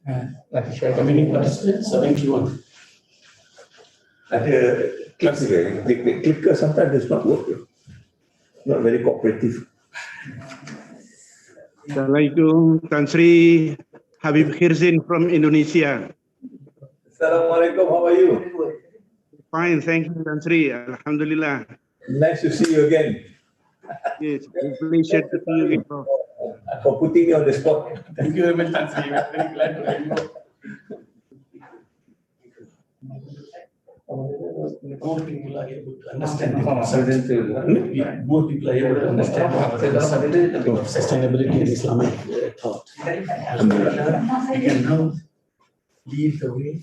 How many participants? 71. The clicker sometimes does not work. Not very cooperative. Assalamualaikum, Tan Sri Habib Khirzin from Indonesia. Assalamualaikum, how are you? Fine, thank you, Tan Sri. Alhamdulillah. Nice to see you again. Yes, pleasure to see you again, Prof. For putting me on the spot. Thank you very much, Tansi. We're very glad to have you. More people are able to understand the concept. More people are able to understand the concept of sustainability in Islamic thought. We can now lead the way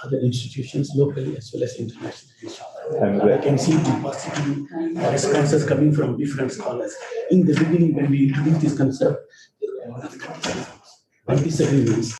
other institutions locally as well as internationally. I can see the positive responses coming from different scholars. In the beginning, when we introduced this concept, there were criticisms and disagreements.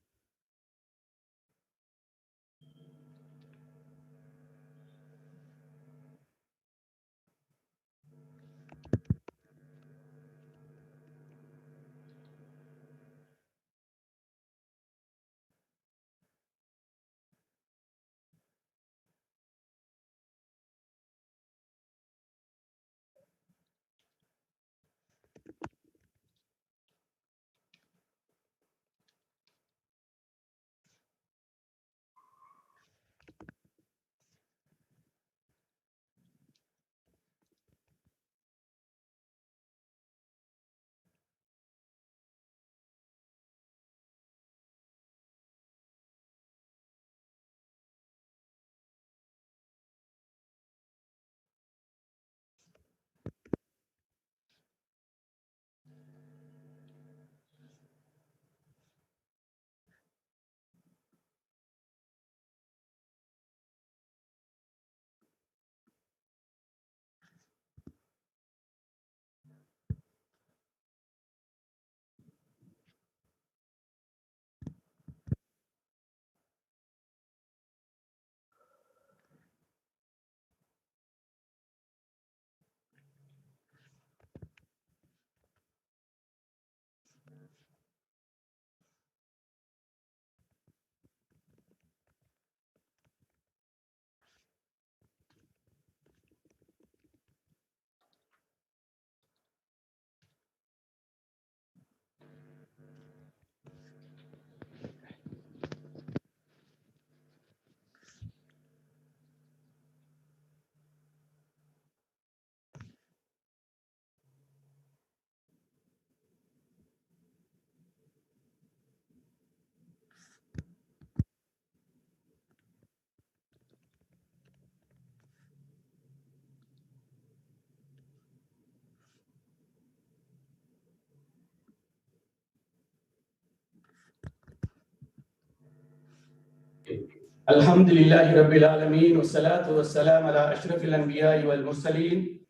Alhamdulillahi Rabbil Alameen, wassalatu wassalam ala ashrafil anbiya'i wal mursaleen,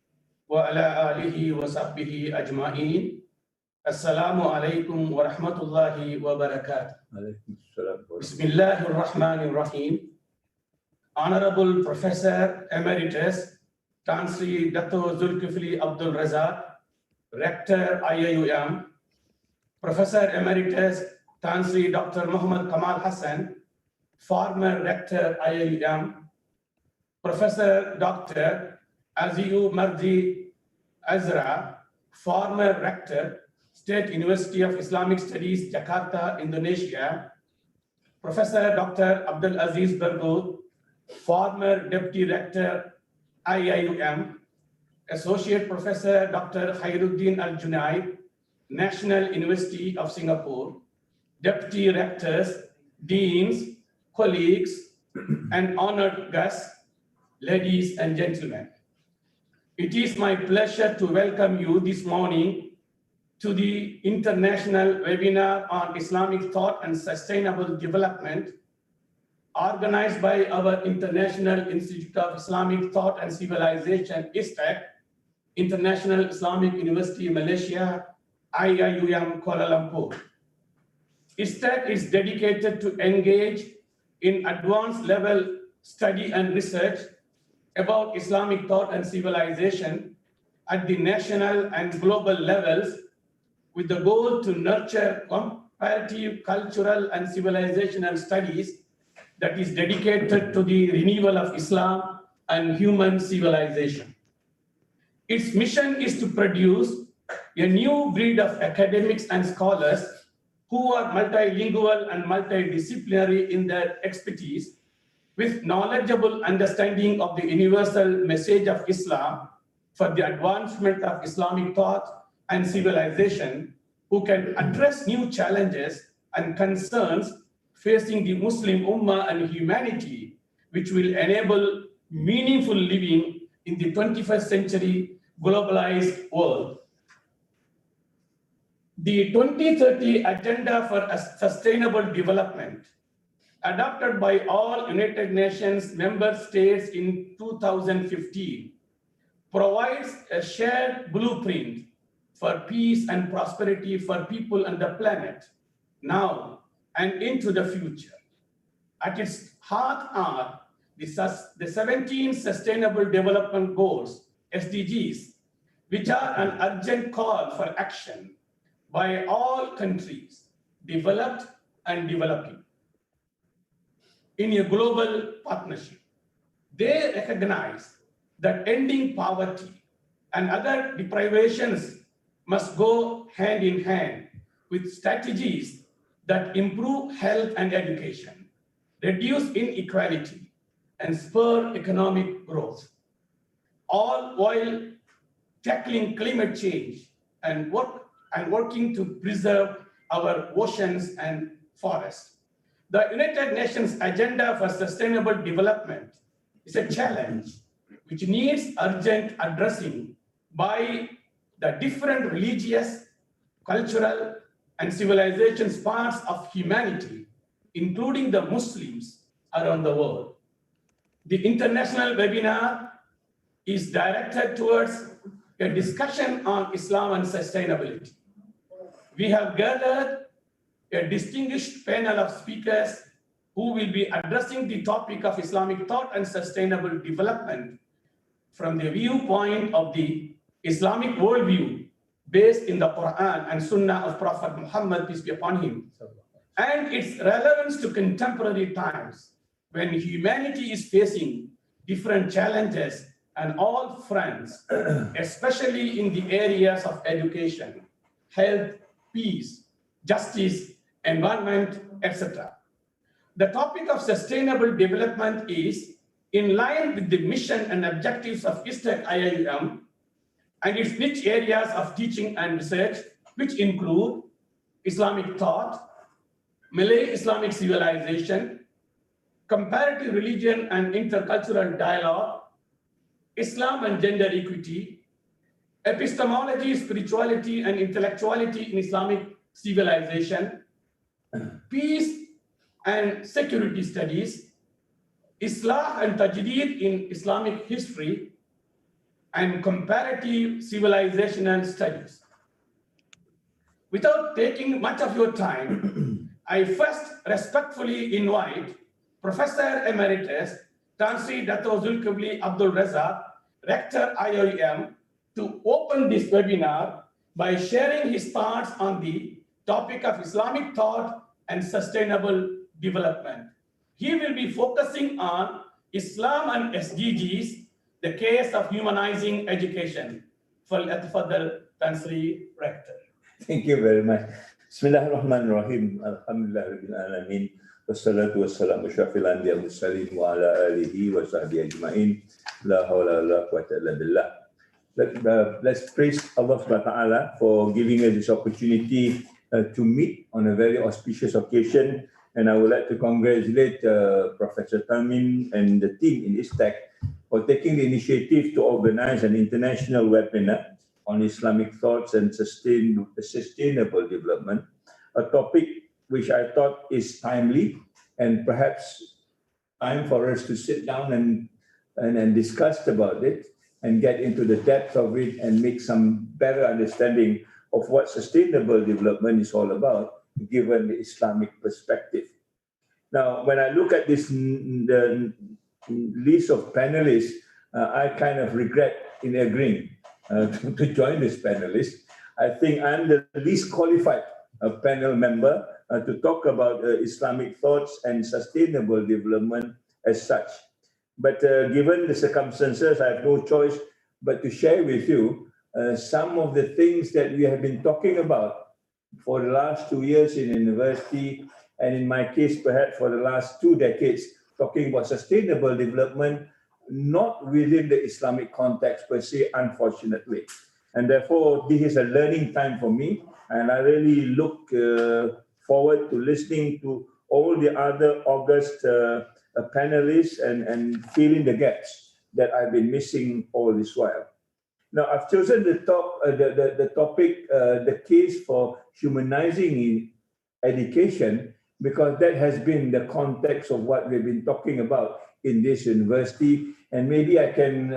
wa ala alihi wa sahbihi ajma'een. Assalamu alaikum wa rahmatullahi wa barakatuh. Bismillahir Rahmanir Rahim. Honorable Professor Emeritus, Tan Sri Dato Dzulkifli Abdul Razak, Rector IIUM, Professor Emeritus Tan Sri Dr. Muhammad Kamal Hassan, former Rector IIUM, Professor Dr. Azyumardi Azra, former Rector, State University of Islamic Studies, Jakarta, Indonesia, Professor Dr. Abdelaziz Berghout, former Deputy Rector IIUM, Associate Professor Dr. Khairudin Al-Junied, National University of Singapore, Deputy Rectors, Deans, colleagues, and honored guests, ladies and gentlemen. It is my pleasure to welcome you this morning to the International Webinar on Islamic Thought and Sustainable Development, organized by our International Institute of Islamic Thought and Civilization, ISTAC, International Islamic University, Malaysia, IIUM, Kuala Lumpur. ISTAC is dedicated to engage in advanced level study and research about Islamic thought and civilization at the national and global levels, with the goal to nurture comparative cultural and civilizational studies that is dedicated to the renewal of Islam and human civilization. Its mission is to produce a new breed of academics and scholars who are multilingual and multidisciplinary in their expertise, with knowledgeable understanding of the universal message of Islam for the advancement of Islamic thought and civilization, who can address new challenges and concerns facing the Muslim Ummah and humanity, which will enable meaningful living in the 21st century globalized world. The 2030 Agenda for Sustainable Development, adopted by all United Nations member states in 2015, provides a shared blueprint for peace and prosperity for people and the planet, now and into the future. At its heart are the 17 Sustainable Development Goals, SDGs, which are an urgent call for action by all countries, developed and developing, in a global partnership. They recognize that ending poverty and other deprivations must go hand in hand with strategies that improve health and education, reduce inequality, and spur economic growth, all while tackling climate change and working to preserve our oceans and forests. The United Nations Agenda for Sustainable Development is a challenge which needs urgent addressing by the different religious, cultural, and civilizations parts of humanity, including the Muslims around the world. The international webinar is directed towards a discussion on Islam and sustainability. We have gathered a distinguished panel of speakers who will be addressing the topic of Islamic thought and sustainable development from the viewpoint of the Islamic worldview based in the Quran and Sunnah of Prophet Muhammad, peace be upon him, and its relevance to contemporary times when humanity is facing different challenges on all fronts, especially in the areas of education, health, peace, justice, environment, etc. The topic of sustainable development is in line with the mission and objectives of IIUM and its niche areas of teaching and research, which include Islamic thought, Malay Islamic civilization, comparative religion and intercultural dialogue, Islam and gender equity, epistemology, spirituality and intellectuality in Islamic civilization, peace and security studies, Islah and Tajdeed in Islamic history, and comparative civilizational studies. Without taking much of your time, I first respectfully invite Professor Emeritus Dato Dzulkifli Abdul Razak, Rector IIUM, to open this webinar by sharing his thoughts on the topic of Islamic thought and sustainable development. He will be focusing on Islam and SDGs, the case of humanizing education. Fal-Atfadal Tansri, Rector. Thank you very much. Bismillahirrahmanirrahim. Alhamdulillah rabbil alamin. Wassalatu wassalamu syafil anbiya wal mursalin wa ala alihi wa sahbihi ajma'in. La hawla wa la quwwata illa billah. Let's praise Allah subhanahu wa ta'ala for giving us this opportunity to meet on a very auspicious occasion. And I would like to congratulate Professor Tamin and the team in ISTEC for taking the initiative to organize an international webinar on Islamic thoughts and sustainable development, a topic which I thought is timely and perhaps time for us to sit down and discuss about it and get into the depth of it and make some better understanding of what sustainable development is all about, given the Islamic perspective. Now, when I look at this the list of panelists, I kind of regret in agreeing to join this panelist. I think I'm the least qualified panel member to talk about Islamic thoughts and sustainable development as such. But given the circumstances, I have no choice but to share with you some of the things that we have been talking about for the last 2 years in university, and in my case, perhaps for the last 2 decades, talking about sustainable development, not within the Islamic context per se, unfortunately. And therefore, this is a learning time for me, and I really look forward to listening to all the other august panelists and filling the gaps that I've been missing all this while. Now, I've chosen the topic, the case for humanizing in education, because that has been the context of what we've been talking about in this university. And maybe I can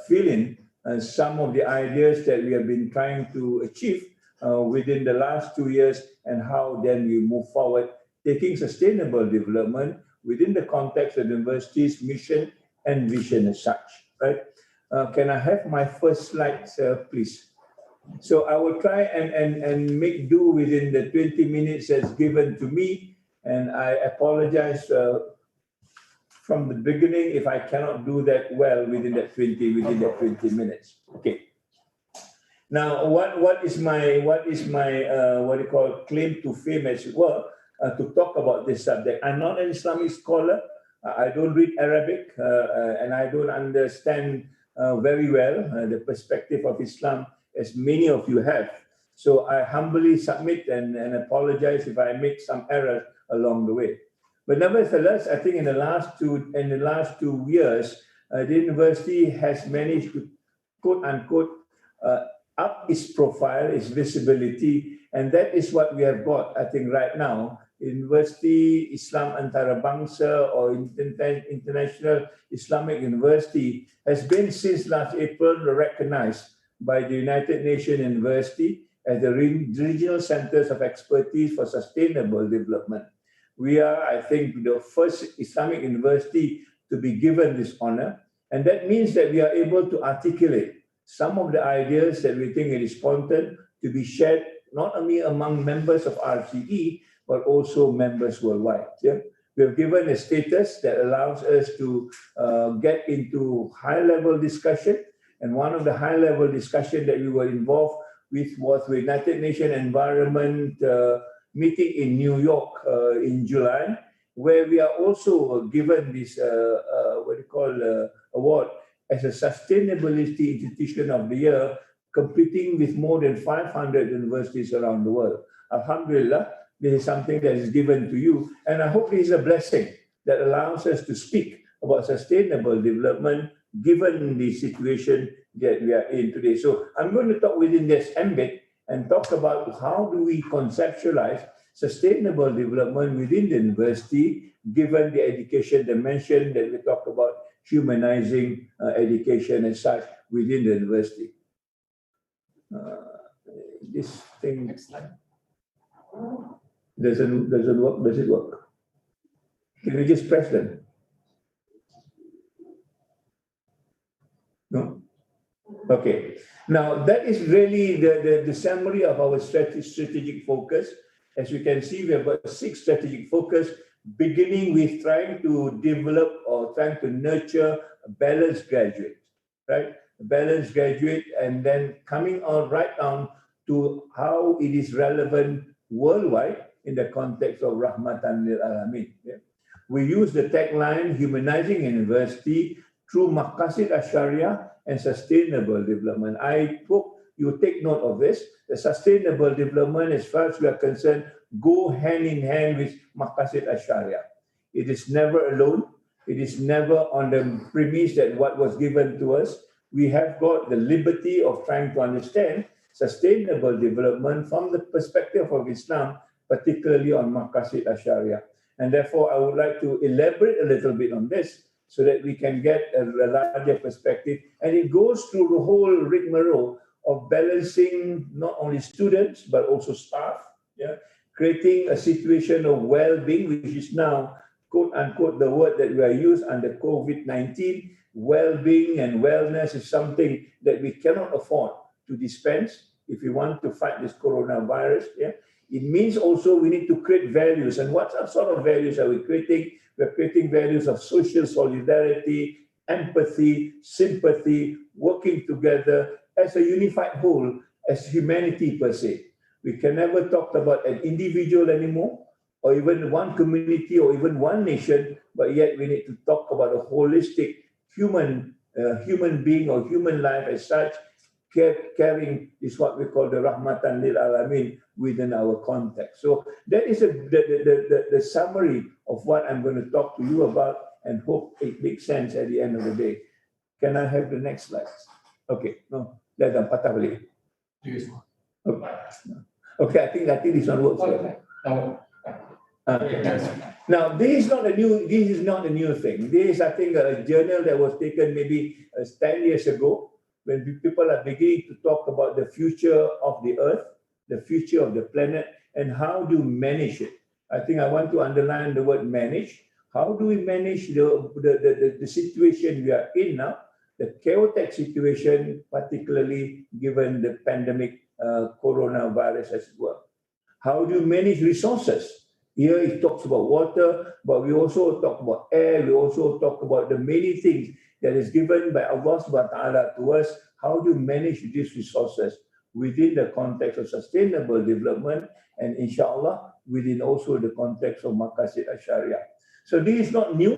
fill in some of the ideas that we have been trying to achieve within the last 2 years, and how then we move forward, taking sustainable development within the context of the university's mission and vision as such, right? Can I have my first slide, please? So I will try and make do within the 20 minutes that's given to me, and I apologize from the beginning if I cannot do that well within that 20 minutes. Okay. Now, what is my what do you call claim to fame, as it were, to talk about this subject? I'm not an Islamic scholar. I don't read Arabic, and I don't understand very well the perspective of Islam, as many of you have. So I humbly submit and apologize if I make some errors along the way. But nevertheless, I think in the last 2 years, the university has managed to, quote unquote, up its profile, its visibility, and that is what we have got, I think, right now. University Islam Antarabangsa, or International Islamic University, has been since last April recognized by the United Nations University as the regional centers of expertise for sustainable development. We are, I think, the first Islamic university to be given this honor, and that means that we are able to articulate some of the ideas that we think it is important to be shared not only among members of RCE, but also members worldwide. Yeah? We have given a status that allows us to get into high-level discussion, and one of the high-level discussion that we were involved with was the United Nations Environment meeting in New York in July, where we are also given this award as a Sustainability Institution of the Year, competing with more than 500 universities around the world. Alhamdulillah, this is something that is given to you, and I hope this is a blessing that allows us to speak about sustainable development given the situation that we are in today. So I'm going to talk within this ambit and talk about how do we conceptualize sustainable development within the university, given the education dimension that we talk about, humanizing education and such within the university. This thing doesn't work. Does it work? Can we just press them? No? Okay. Now, that is really the summary of our strategic focus. As you can see, we have got 6 strategic focus, beginning with trying to develop or trying to nurture a balanced graduate, right? A balanced graduate, and then coming on right down to how it is relevant worldwide in the context of Rahmatan lil Alamin. Yeah? We use the tagline, humanizing university through Maqasid Ash-Sharia and sustainable development. I hope you take note of this. The sustainable development, as far as we are concerned, go hand in hand with Maqasid Ash-Sharia. It is never alone. It is never on the premise that what was given to us. We have got the liberty of trying to understand sustainable development from the perspective of Islam, particularly on Maqasid Ash-Sharia. And therefore, I would like to elaborate a little bit on this so that we can get a larger perspective. And it goes through the whole rigmarole of balancing not only students, but also staff, yeah? Creating a situation of well-being, which is now, quote unquote, the word that we are used under COVID-19. Well-being and wellness is something that we cannot afford to dispense if we want to fight this coronavirus. Yeah? It means also we need to create values. And what sort of values are we creating? We're creating values of social solidarity, empathy, sympathy, working together as a unified whole, as humanity per se. We can never talk about an individual anymore, or even one community, or even one nation, but yet we need to talk about a holistic human being or human life as such. Caring is what we call the rahmatan lil alamin within our context. So that is the summary of what I'm going to talk to you about, and hope it makes sense at the end of the day. Can I have the next slide? Okay, no, that's a patah balik. Okay, I think this one works. Now, this is not a new thing. This is, I think, a journal that was taken maybe 10 years ago, when people are beginning to talk about the future of the earth, the future of the planet, and how do you manage it. I think I want to underline the word manage. How do we manage the situation we are in now, the chaotic situation, particularly given the pandemic coronavirus as well? How do you manage resources? Here it talks about water, but we also talk about air. We also talk about the many things that is given by Allah subhanahu wa ta'ala to us. How do you manage these resources within the context of sustainable development, and inshallah within also the context of Maqasid al-Sharia? So this is not new,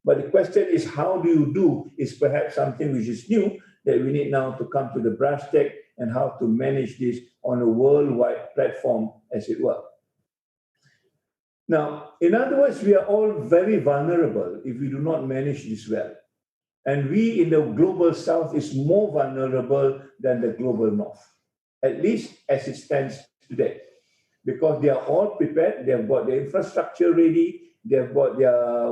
but the question is, how do you do is perhaps something which is new that we need now to come to the brass tack, and how to manage this on a worldwide platform, as it were. Now, in other words, we are all very vulnerable if we do not manage this well. And we in the global south is more vulnerable than the global north, at least as it stands today. Because they are all prepared, they have got their infrastructure ready, they have got their,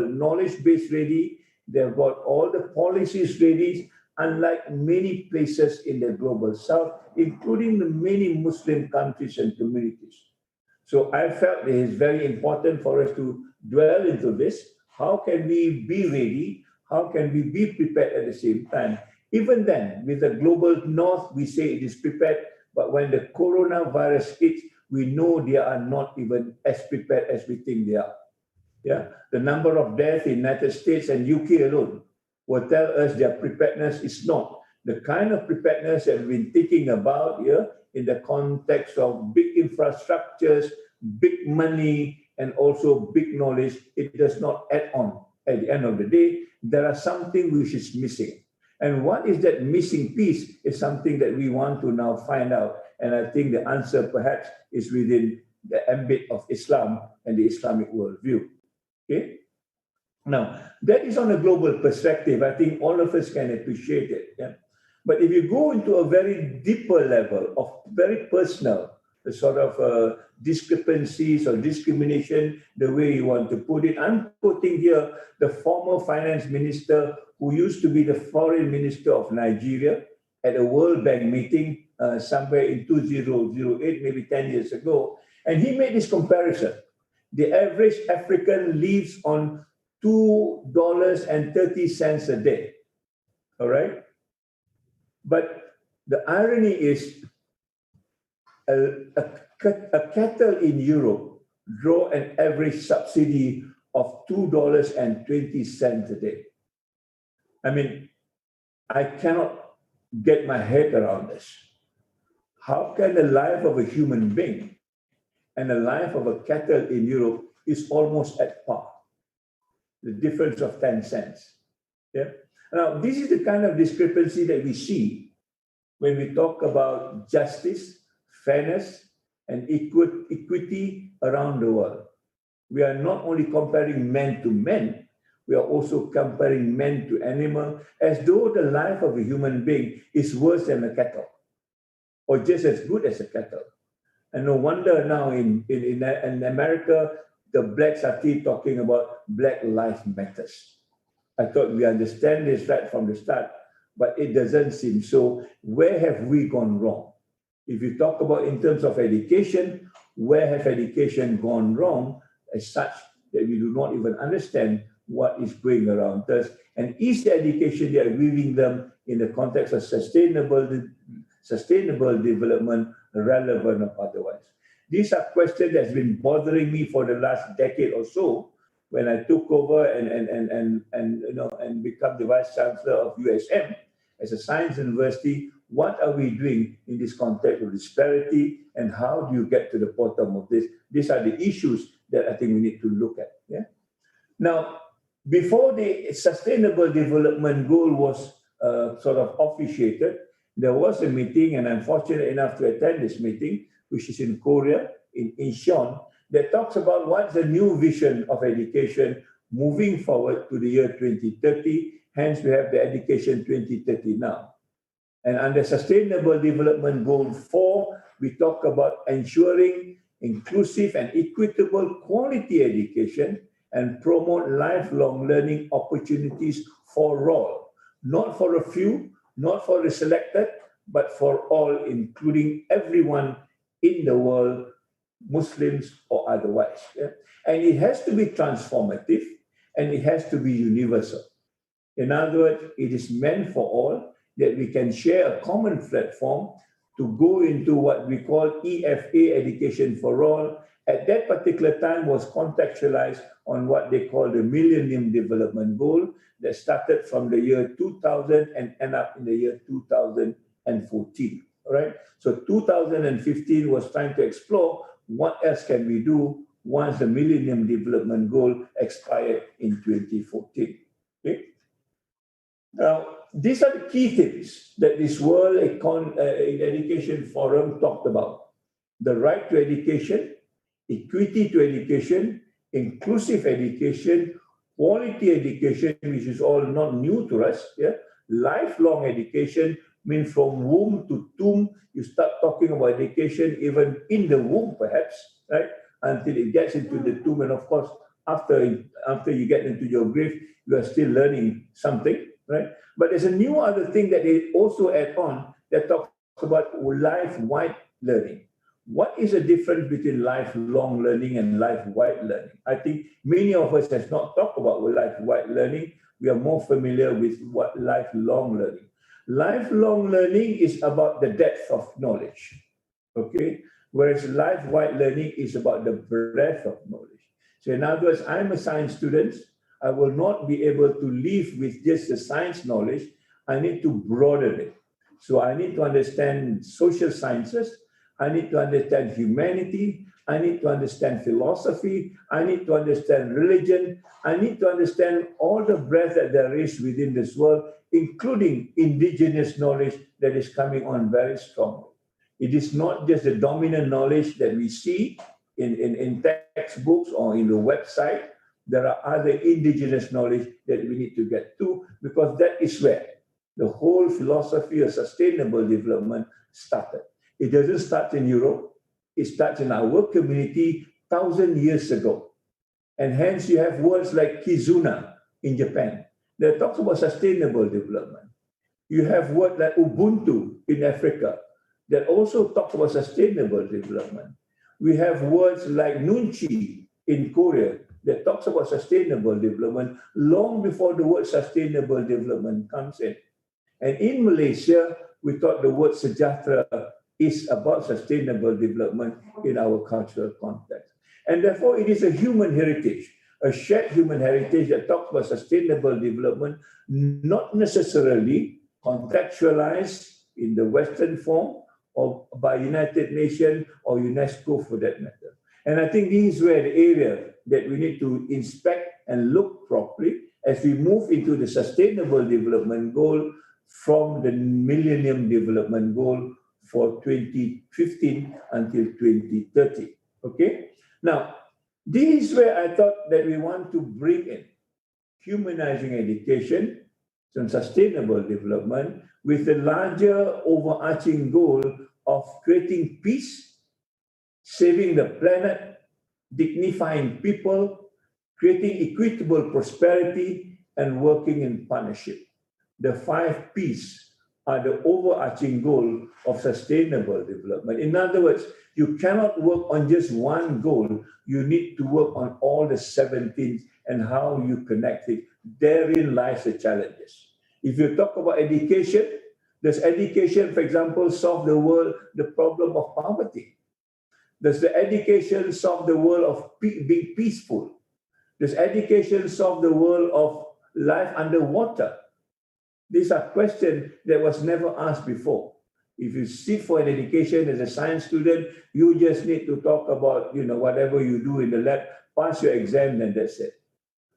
knowledge base ready, they have got all the policies ready, unlike many places in the global south, including the many Muslim countries and communities. So I felt it is very important for us to dwell into this. How can we be ready? How can we be prepared at the same time? Even then, with the global north, we say it is prepared, but when the coronavirus hits, we know they are not even as prepared as we think they are. Yeah, the number of deaths in the United States and UK alone will tell us their preparedness is not the kind of preparedness that we've been thinking about here in the context of big infrastructures, big money, and also big knowledge. It does not add on. At the end of the day, there are something which is missing. And what is that missing piece is something that we want to now find out. And I think the answer perhaps is within the ambit of Islam and the Islamic worldview. Okay? Now, that is on a global perspective. I think all of us can appreciate it. Yeah? But if you go into a very deeper level of very personal, the sort of discrepancies or discrimination, the way you want to put it, I'm quoting here the former finance minister who used to be the foreign minister of Nigeria at a World Bank meeting somewhere in 2008, maybe 10 years ago. And he made this comparison. The average African lives on $2.30 a day. All right? But the irony is a cattle in Europe draw an average subsidy of $2.20 a day. I mean, I cannot get my head around this. How can the life of a human being and the life of a cattle in Europe is almost at par? The difference of 10 cents. Yeah. Now, this is the kind of discrepancy that we see when we talk about justice, fairness, and equity around the world. We are not only comparing men to men, we are also comparing men to animal, as though the life of a human being is worse than a cattle, or just as good as a cattle. And no wonder now in America, the blacks are still talking about Black Lives Matters. I thought we understand this right from the start, but it doesn't seem so. Where have we gone wrong? If you talk about in terms of education, where have education gone wrong as such that we do not even understand what is going around us? And is the education they are weaving them in the context of sustainable development relevant or otherwise? These are questions that's been bothering me for the last decade or so when I took over and become the Vice Chancellor of USM as a science university. What are we doing in this context of disparity, and how do you get to the bottom of this? These are the issues that I think we need to look at. Yeah. Now, before the Sustainable Development Goal was sort of officiated, there was a meeting, and I'm fortunate enough to attend this meeting, which is in Korea, in Incheon, that talks about what's the new vision of education moving forward to the year 2030. Hence, we have the Education 2030 now. And under Sustainable Development Goal 4, we talk about ensuring inclusive and equitable quality education and promote lifelong learning opportunities for all, not for a few, not for the selected, but for all, including everyone in the world, Muslims or otherwise. Yeah? And it has to be transformative, and it has to be universal. In other words, it is meant for all, that we can share a common platform to go into what we call EFA, Education for All. At that particular time was contextualized on what they call the Millennium Development Goal that started from the year 2000 and end up in the year 2014. All right? So 2015 was trying to explore what else can we do once the Millennium Development Goal expired in 2014. Okay? Now, these are the key things that this World Education Forum talked about. The right to education, equity to education, inclusive education, quality education, which is all not new to us. Yeah? Lifelong education means from womb to tomb. You start talking about education even in the womb, perhaps, right? Until it gets into the tomb. And of course, after you get into your grave, you are still learning something, right? But there's a new other thing that they also add on that talks about life-wide learning. What is the difference between lifelong learning and life-wide learning? I think many of us have not talked about life-wide learning. We are more familiar with what lifelong learning. Lifelong learning is about the depth of knowledge, okay? Whereas life-wide learning is about the breadth of knowledge. So in other words, I'm a science student. I will not be able to live with just the science knowledge. I need to broaden it. So I need to understand social sciences. I need to understand humanity. I need to understand philosophy. I need to understand religion. I need to understand all the breadth that there is within this world, including indigenous knowledge that is coming on very strongly. It is not just the dominant knowledge that we see in textbooks or in the website. There are other indigenous knowledge that we need to get to, because that is where the whole philosophy of sustainable development started. It doesn't start in Europe. It starts in our community 1,000 years ago. And hence you have words like Kizuna in Japan that talks about sustainable development. You have words like Ubuntu in Africa that also talks about sustainable development. We have words like Nunchi in Korea that talks about sustainable development long before the word sustainable development comes in. And in Malaysia, we thought the word sejahtera is about sustainable development in our cultural context. And therefore, it is a human heritage, a shared human heritage that talks about sustainable development, not necessarily contextualized in the Western form or by United Nations or UNESCO for that matter. And I think this is where the area that we need to inspect and look properly as we move into the Sustainable Development Goal from the Millennium Development Goal for 2015 until 2030. Okay? Now, this is where I thought that we want to bring in humanizing education and sustainable development with the larger overarching goal of creating peace, saving the planet, dignifying people, creating equitable prosperity, and working in partnership. The 5 P's are the overarching goal of sustainable development. In other words, you cannot work on just one goal. You need to work on all the 17 and how you connect it. Therein lies the challenges. If you talk about education, does education, for example, solve the problem of poverty? Does the education solve the world of being peaceful? Does education solve the world of life underwater? These are questions that was never asked before. If you sit for an education as a science student, you just need to talk about, whatever you do in the lab, pass your exam, and that's it.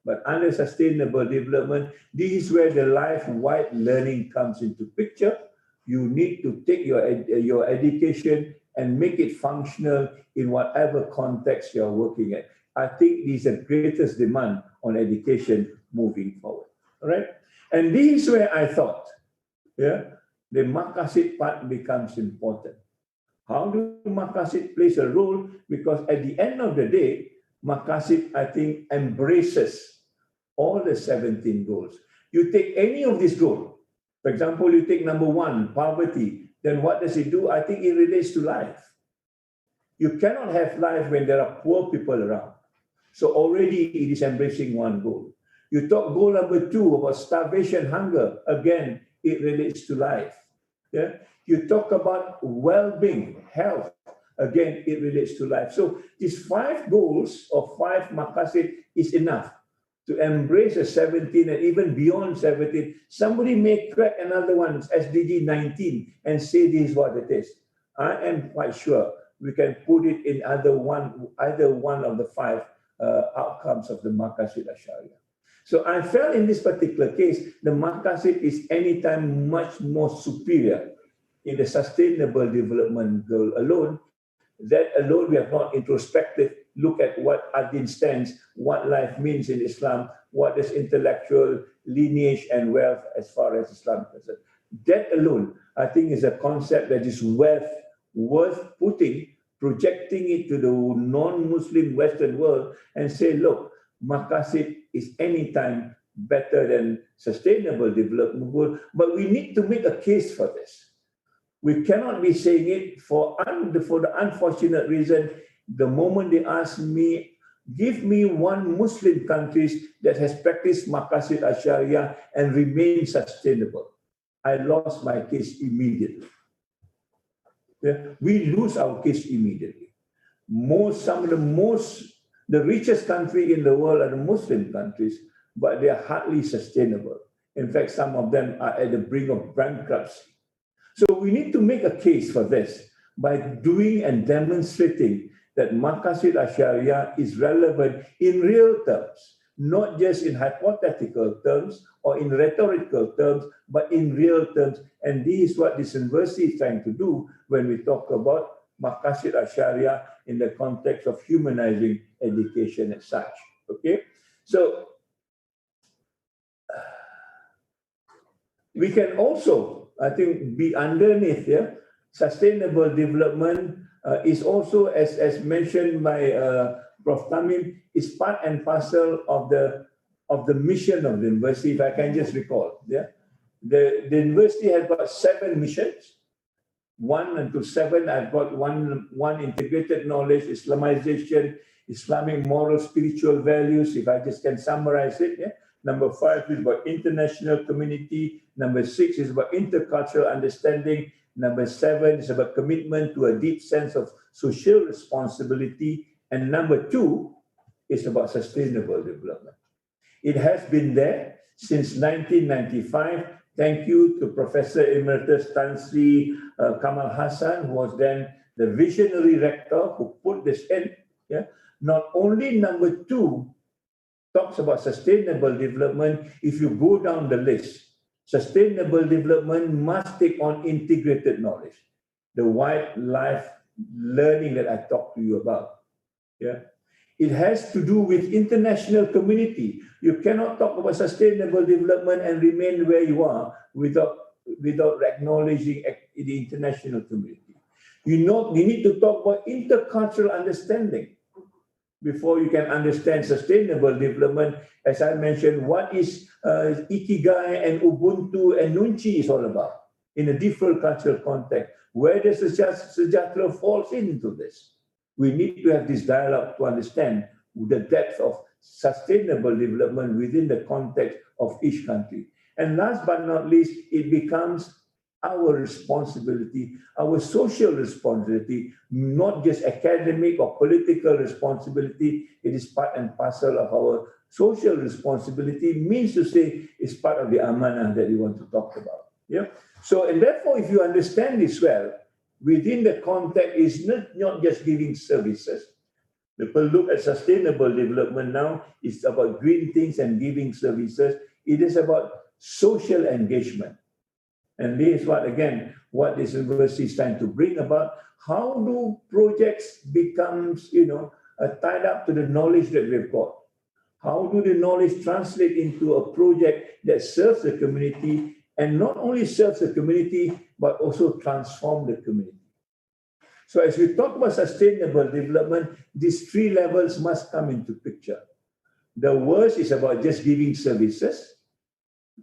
But under sustainable development, this is where the life-wide learning comes into picture. You need to take your education and make it functional in whatever context you're working at. I think this is the greatest demand on education moving forward. All right? And this is where I thought, the maqasid part becomes important. How do maqasid plays a role? Because at the end of the day, maqasid, I think, embraces all the 17 goals. You take any of these goals. For example, you take number 1, poverty. Then what does it do? I think it relates to life. You cannot have life when there are poor people around. So already it is embracing one goal. You talk goal number 2 about starvation, hunger. Again, it relates to life. You talk about well-being, health. Again, it relates to life. So these 5 goals or 5 maqasid is enough to embrace the 17 and even beyond 17. Somebody may crack another one, SDG 19, and say this is what it is. I am quite sure we can put it in either one of the 5 outcomes of the maqasid al-Sharia. So I felt in this particular case, the maqasid is anytime much more superior in the sustainable development goal alone. That alone, we have not introspective look at what Adin stands, what life means in Islam, what is intellectual lineage and wealth as far as Islam is concerned. That alone, I think, is a concept that is worth putting, projecting it to the non-Muslim Western world and say, look, maqasid is anytime better than sustainable development goal, but we need to make a case for this. We cannot be saying it for the unfortunate reason, the moment they ask me, give me one Muslim country that has practiced maqasid al-Sharia and remained sustainable. I lost my case immediately. We lose our case immediately. The richest country in the world are the Muslim countries, but they are hardly sustainable. In fact, some of them are at the brink of bankruptcy. So we need to make a case for this by doing and demonstrating that maqasid al-Sharia is relevant in real terms, not just in hypothetical terms or in rhetorical terms, but in real terms. And this is what this university is trying to do when we talk about maqasid al-Sharia in the context of humanizing education as such. Okay, so we can also, I think, be underneath here. Sustainable development is also, as mentioned by Prof. Tamim, is part and parcel of the mission of the university. If I can just recall, the university has got 7 missions. 1 until 7, I've got one integrated knowledge, Islamization, Islamic moral, spiritual values, if I just can summarize it. Number 5 is about international community. Number 6 is about intercultural understanding. Number 7 is about commitment to a deep sense of social responsibility. And number 2 is about sustainable development. It has been there since 1995. Thank you to Professor Emeritus Tan Sri Kamal Hassan, who was then the visionary rector who put this in. Not only number 2 talks about sustainable development, if you go down the list, sustainable development must take on integrated knowledge, the wide life learning that I talked to you about. It has to do with international community. You cannot talk about sustainable development and remain where you are without acknowledging the international community. You need to talk about intercultural understanding before you can understand sustainable development. As I mentioned, what is Ikigai and Ubuntu and Nunchi is all about in a different cultural context. Where does the Sejahtera falls into this? We need to have this dialogue to understand the depth of sustainable development within the context of each country. And last but not least, it becomes our responsibility, our social responsibility, not just academic or political responsibility. It is part and parcel of our social responsibility, means to say it's part of the amanah that we want to talk about. Yeah. So, and therefore, if you understand this well, within the context is not just giving services. People look at sustainable development now, it's about green things and giving services. It is about social engagement. And this is what, again, what this university is trying to bring about. How do projects becomes, tied up to the knowledge that we've got? How do the knowledge translate into a project that serves the community, and not only serves the community, but also transform the community? So as we talk about sustainable development, these three levels must come into picture. The worst is about just giving services.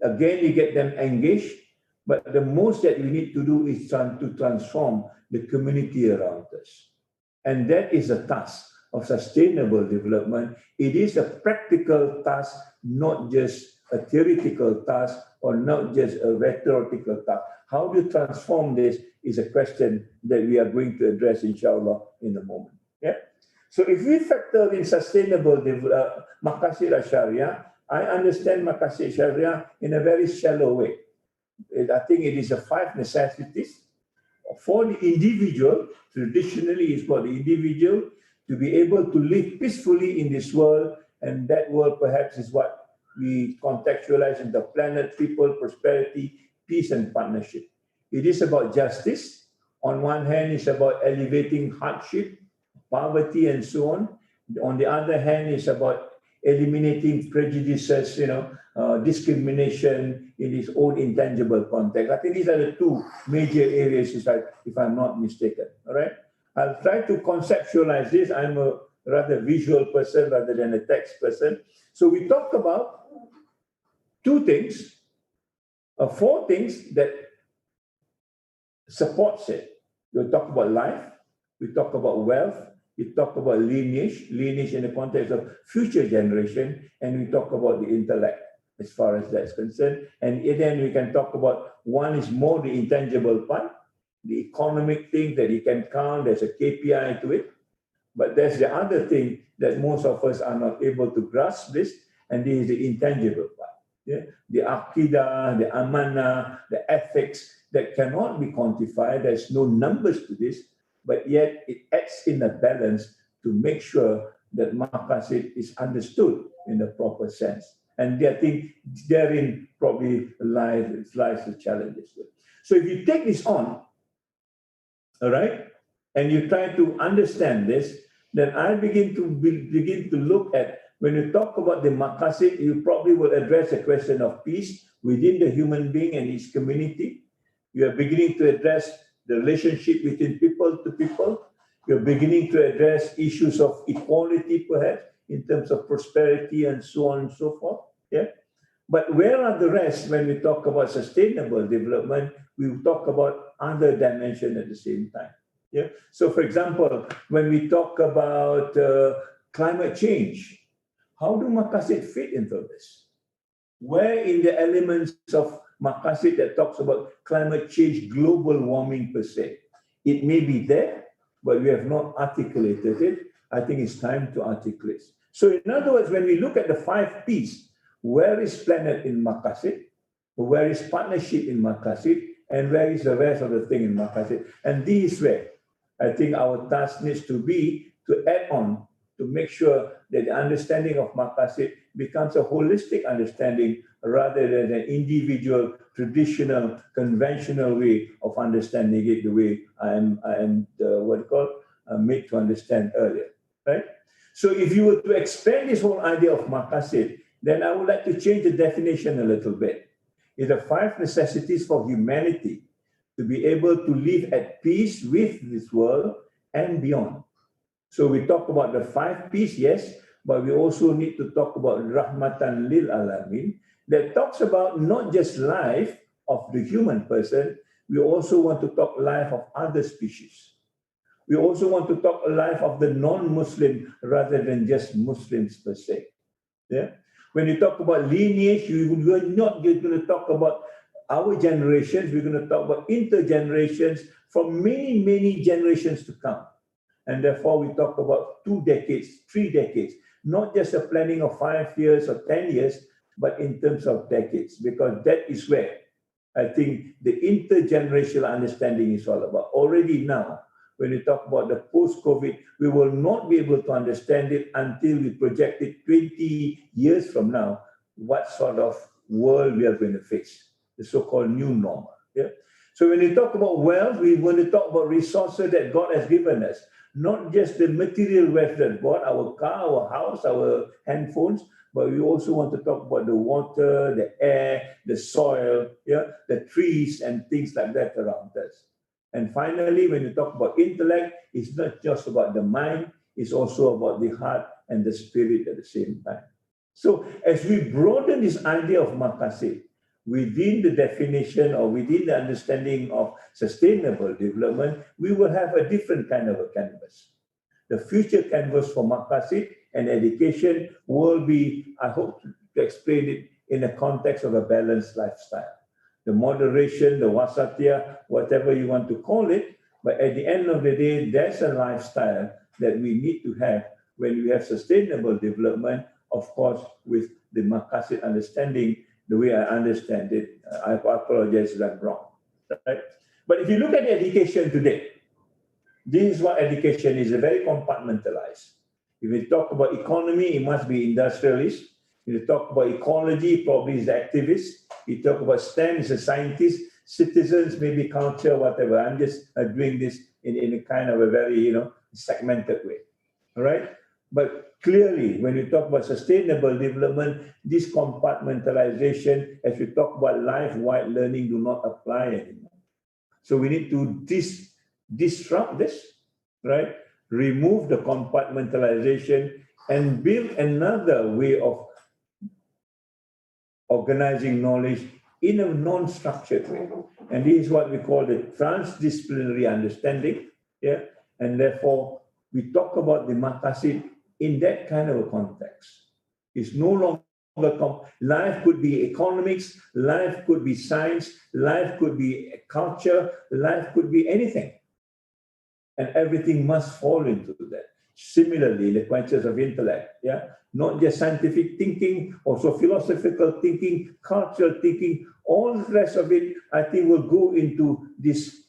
Again, you get them engaged, but the most that we need to do is to transform the community around us. And that is a task of sustainable development. It is a practical task, not just a theoretical task or not just a rhetorical task. How to transform this is a question that we are going to address, inshallah, in a moment. Yeah. So if we factor in sustainable maqasid al-Sharia, I understand maqasid Sharia in a very shallow way. I think it is the 5 necessities for the individual. Traditionally, it's for the individual to be able to live peacefully in this world, and that world perhaps is what we contextualize in the planet, people, prosperity, peace, and partnership. It is about justice. On one hand, it's about elevating hardship, poverty, and so on. On the other hand, it's about eliminating prejudices, discrimination in its own intangible context. I think these are the two major areas, if I'm not mistaken. All right. I'll try to conceptualize this. I'm a rather visual person rather than a text person. So we talk about 4 things that supports it. We talk about life, we talk about wealth, we talk about lineage in the context of future generation, and we talk about the intellect as far as that's concerned. And then we can talk about, one is more the intangible part, the economic thing that you can count, there's a KPI to it. But there's the other thing that most of us are not able to grasp this, and this is the intangible part. Yeah? The aqidah, the amanah, the ethics that cannot be quantified. There's no numbers to this, but yet it acts in a balance to make sure that maqasid is understood in the proper sense. And I think therein probably lies the challenges. So if you take this on, all right, and you try to understand this, then I begin to look at, when you talk about the maqasid, you probably will address the question of peace within the human being and his community. You are beginning to address the relationship between people to people. You're beginning to address issues of equality, perhaps, in terms of prosperity and so on and so forth. Yeah. But where are the rest when we talk about sustainable development? We talk about other dimensions at the same time. Yeah. So, for example, when we talk about climate change, how do maqasid fit into this? Where in the elements of maqasid that talks about climate change, global warming per se? It may be there, but we have not articulated it. I think it's time to articulate. So in other words, when we look at the 5 P's, where is planet in maqasid? Where is partnership in maqasid? And where is the rest of the thing in maqasid? And this is where I think our task needs to be to add on to make sure that the understanding of maqasid becomes a holistic understanding rather than an individual, traditional, conventional way of understanding it, the way I am made to understand earlier, right? So if you were to expand this whole idea of maqasid, then I would like to change the definition a little bit. It's the 5 necessities for humanity to be able to live at peace with this world and beyond. So we talk about the 5 P's, yes, but we also need to talk about rahmatan lil alamin, that talks about not just life of the human person, we also want to talk life of other species. We also want to talk life of the non-Muslim rather than just Muslims per se. Yeah. When you talk about lineage, you are not going to talk about our generations, we're going to talk about intergenerations from many, many generations to come. And therefore, we talk about 2 decades, 3 decades, not just a planning of 5 years or 10 years, but in terms of decades, because that is where I think the intergenerational understanding is all about. Already now, when we talk about the post-COVID, we will not be able to understand it until we project it 20 years from now, what sort of world we are going to face, the so-called new normal. Yeah? So when we talk about wealth, we want to talk about resources that God has given us, not just the material wealth that God, our car, our house, our handphones, but we also want to talk about the water, the air, the soil, yeah, the trees and things like that around us. And finally, when you talk about intellect, it's not just about the mind, it's also about the heart and the spirit at the same time. So as we broaden this idea of maqasid within the definition or within the understanding of sustainable development, we will have a different kind of a canvas. The future canvas for maqasid and education will be, I hope to explain it in the context of a balanced lifestyle. The moderation, the wasatiyah, whatever you want to call it, but at the end of the day, there's a lifestyle that we need to have when we have sustainable development, of course, with the maqasid understanding, the way I understand it. I apologize if I'm wrong, right? But if you look at education today, this is what education is, very compartmentalized. If we talk about economy, it must be industrialist. If you talk about ecology, probably is activist. You talk about STEM, is a scientist. Citizens, maybe culture, whatever. I'm just doing this in a kind of a very, segmented way. All right? But clearly, when you talk about sustainable development, this compartmentalization, as we talk about life-wide learning, do not apply anymore. So we need to disrupt this, right? Remove the compartmentalization and build another way of organizing knowledge in a non-structured way. And this is what we call the transdisciplinary understanding. Yeah? And therefore, we talk about the maqasid in that kind of a context. It's no longer, life could be economics, life could be science, life could be culture, life could be anything. And everything must fall into that. Similarly, the questions of intellect, yeah, not just scientific thinking, also philosophical thinking, cultural thinking, all the rest of it, I think will go into this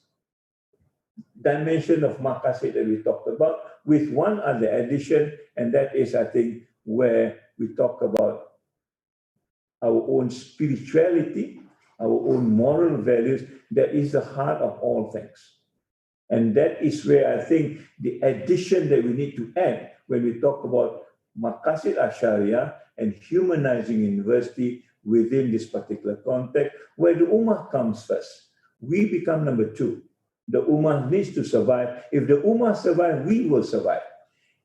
dimension of maqasid that we talked about, with one other addition, and that is, I think, where we talk about our own spirituality, our own moral values, that is the heart of all things. And that is where I think the addition that we need to add when we talk about maqasid al-Sharia and humanizing university within this particular context, where the ummah comes first. We become number 2. The ummah needs to survive. If the ummah survives, we will survive.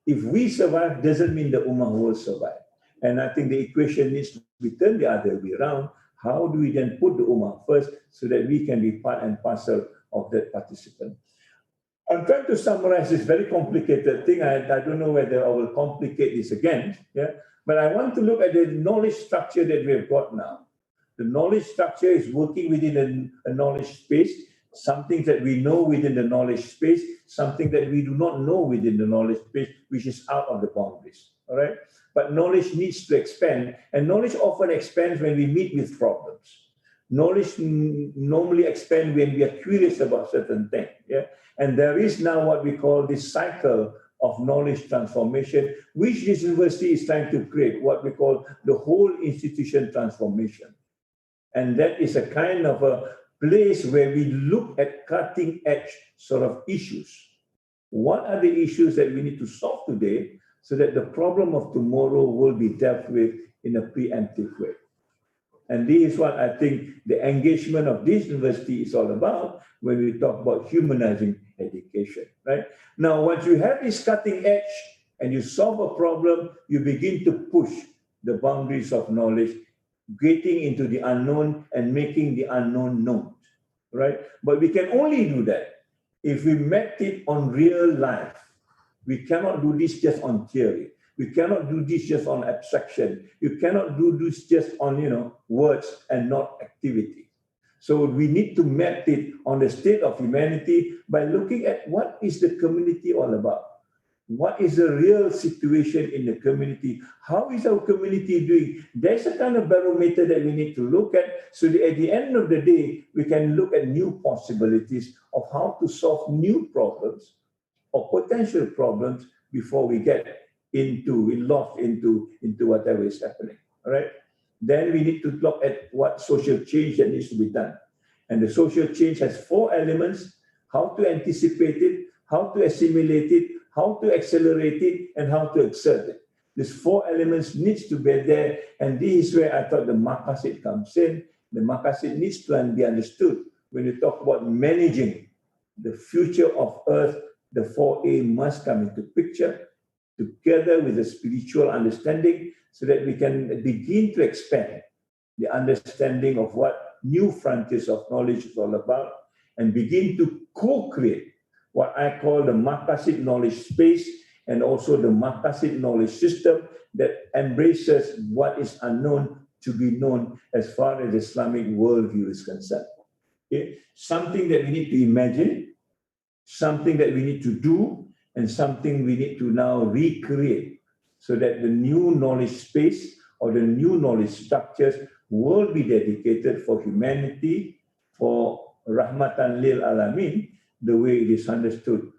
If we survive, doesn't mean the ummah will survive. And I think the equation needs to be turned the other way around. How do we then put the ummah first so that we can be part and parcel of that participant? I'm trying to summarize this very complicated thing. I don't know whether I will complicate this again, yeah? But I want to look at the knowledge structure that we have got now. The knowledge structure is working within a knowledge space, something that we know within the knowledge space, something that we do not know within the knowledge space, which is out of the boundaries, all right? But knowledge needs to expand, and knowledge often expands when we meet with problems. Knowledge normally expands when we are curious about certain things, yeah? And there is now what we call this cycle of knowledge transformation, which this university is trying to create, what we call the whole institution transformation. And that is a kind of a place where we look at cutting edge sort of issues. What are the issues that we need to solve today so that the problem of tomorrow will be dealt with in a preemptive way? And this is what I think the engagement of this university is all about when we talk about humanizing education, right? Now, once you have this cutting edge and you solve a problem, you begin to push the boundaries of knowledge, getting into the unknown and making the unknown known, right? But we can only do that if we map it on real life. We cannot do this just on theory. We cannot do this just on abstraction. You cannot do this just on, words and not activity. So we need to map it on the state of humanity by looking at what is the community all about. What is the real situation in the community? How is our community doing? There's a kind of barometer that we need to look at so that at the end of the day, we can look at new possibilities of how to solve new problems or potential problems before we get lost into whatever is happening. All right. Then we need to look at what social change that needs to be done. And the social change has 4 elements: how to anticipate it, how to assimilate it, how to accelerate it, and how to exert it. These 4 elements needs to be there, and this is where I thought the maqasid comes in. The maqasid needs to be understood. When you talk about managing the future of Earth, the 4A must come into picture together with the spiritual understanding so that we can begin to expand the understanding of what new frontiers of knowledge is all about and begin to co-create what I call the maqasid knowledge space and also the maqasid knowledge system that embraces what is unknown to be known as far as Islamic worldview is concerned. Okay? Something that we need to imagine, something that we need to do, and something we need to now recreate so that the new knowledge space or the new knowledge structures will be dedicated for humanity, for rahmatan lil alamin, the way it is understood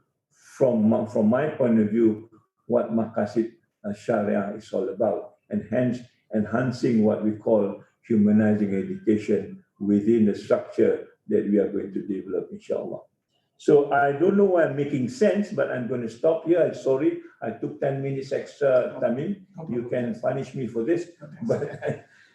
from my point of view, what maqasid Sharia is all about, and hence enhancing what we call humanizing education within the structure that we are going to develop, inshallah. So I don't know why I'm making sense, but I'm going to stop here. I'm sorry, I took 10 minutes extra time. You can punish me for this,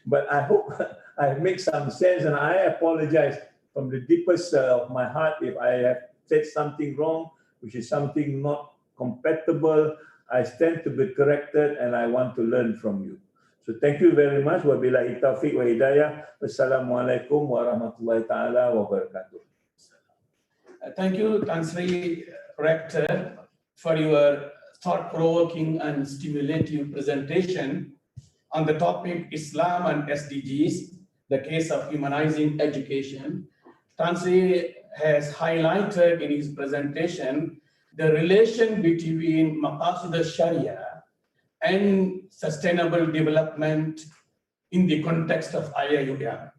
but I hope I make some sense, and I apologize from the deepest of my heart if I have said something wrong, which is something not compatible. I stand to be corrected, and I want to learn from you. So thank you very much. Wabillahi taufiq wa hidayah. Wassalamualaikum warahmatullahi ta'ala wabarakatuh. Thank you, Tansri Rector, for your thought-provoking and stimulative presentation on the topic Islam and SDGs, the case of humanizing education. Tansri has highlighted in his presentation the relation between maqasid al-Sharia and sustainable development in the context of IIUM.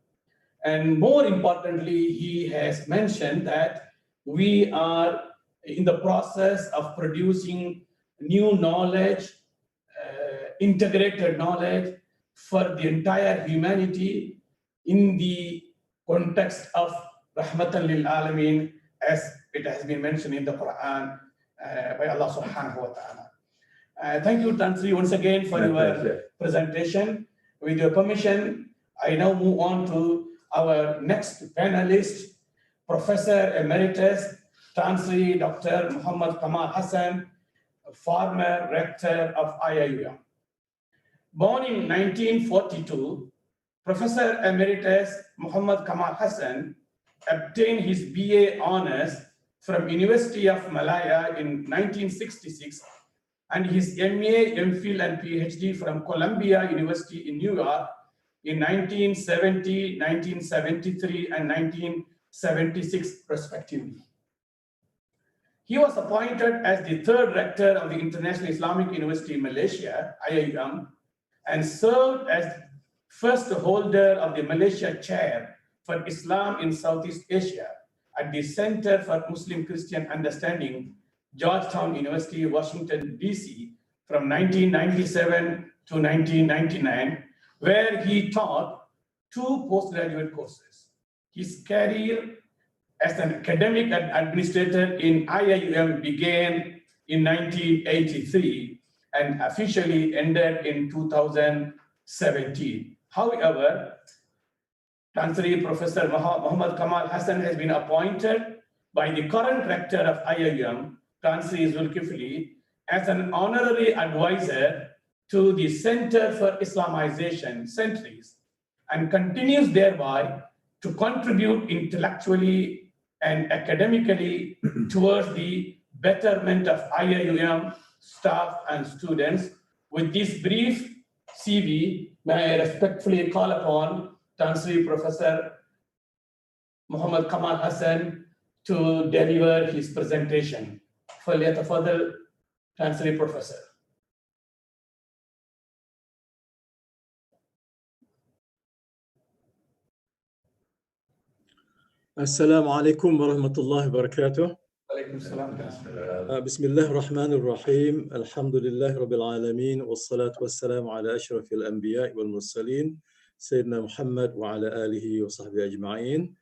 And more importantly, he has mentioned that we are in the process of producing new knowledge, integrated knowledge for the entire humanity in the context of rahmatan lil alamin, as it has been mentioned in the Quran by Allah subhanahu wa ta'ala. Thank you, Tansri, once again for your presentation. With your permission, I now move on to our next panelist, Professor Emeritus, Tansri Dr. Muhammad Kamal Hassan, former Rector of IIUM. Born in 1942, Professor Emeritus Muhammad Kamal Hassan obtained his BA honors from University of Malaya in 1966 and his MA, MPhil and PhD from Columbia University in New York in 1970, 1973 and 1976 respectively. He was appointed as the 3rd Rector of the International Islamic University in Malaysia, IIUM, and served as first holder of the Malaysia Chair for Islam in Southeast Asia at the Center for Muslim-Christian Understanding, Georgetown University, Washington, D.C. from 1997 to 1999, where he taught 2 postgraduate courses. His career as an academic administrator in IIUM began in 1983 and officially ended in 2017. However, Tansri Professor Muhammad Kamal Hassan has been appointed by the current rector of IIUM, Tansri Dzulkifli, as an honorary advisor to the Center for Islamization, CENTRIS, and continues thereby to contribute intellectually and academically towards the betterment of IIUM staff and students. With this brief CV, may I respectfully call upon Tansri Professor Muhammad Kamal Hassan to deliver his presentation. فليتفضل Chancery Professor. السلام عليكم ورحمة الله وبركاته. وعليكم السلام. بسم الله الرحمن الرحيم. الحمد لله رب العالمين والصلاة والسلام على أشرف الأنبياء والمرسلين سيدنا محمد وعلى آله وصحبه أجمعين.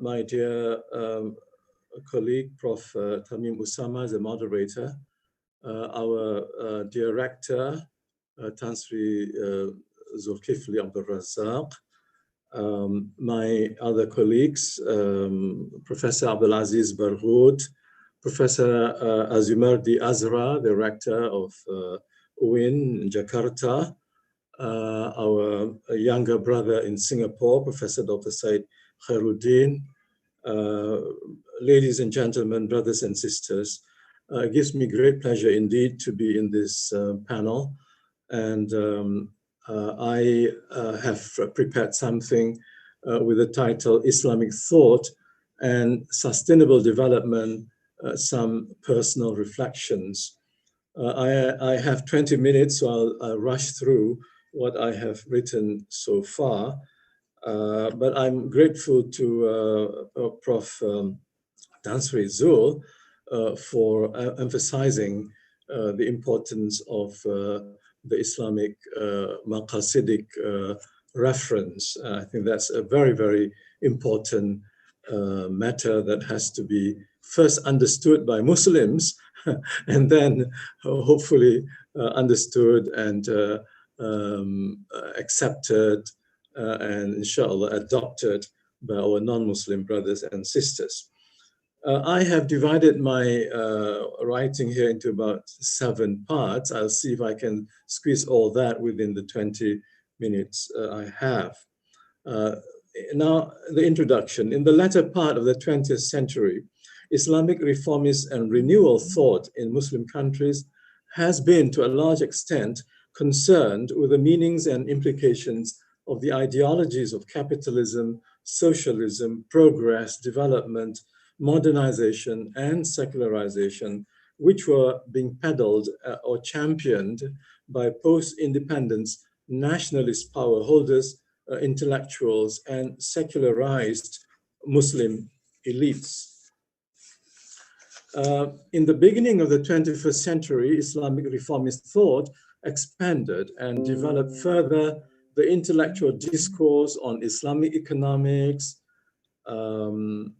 My dear colleague, Prof. Tamim Usama, the moderator, our dear Rector, Chancellor Dzulkifli Abdul Razak, my other colleagues, Professor Abdelaziz Berghout, Professor Azyumardi Azra, the Rector of IIUM in Jakarta, our younger brother in Singapore, Professor Dr. Said Khairudin, ladies and gentlemen, brothers and sisters, it gives me great pleasure indeed to be in this panel. And I have prepared something with the title Islamic Thought and Sustainable Development, some personal reflections. I have 20 minutes, so I'll rush through what I have written so far. But I'm grateful to Prof. Dansri Zul for emphasizing the importance of the Islamic Maqasidic reference. I think that's a very, very important matter that has to be first understood by Muslims and then hopefully understood and accepted and inshallah adopted by our non-Muslim brothers and sisters. I have divided my writing here into about 7 parts. I'll see if I can squeeze all that within the 20 minutes I have. Now, the introduction. In the latter part of the 20th century, Islamic reformist and renewal thought in Muslim countries has been, to a large extent, concerned with the meanings and implications of the ideologies of capitalism, socialism, progress, development, modernization, and secularization, which were being peddled or championed by post-independence nationalist power holders, intellectuals, and secularized Muslim elites. In the beginning of the 21st century, Islamic reformist thought expanded and developed further the intellectual discourse on Islamic economics and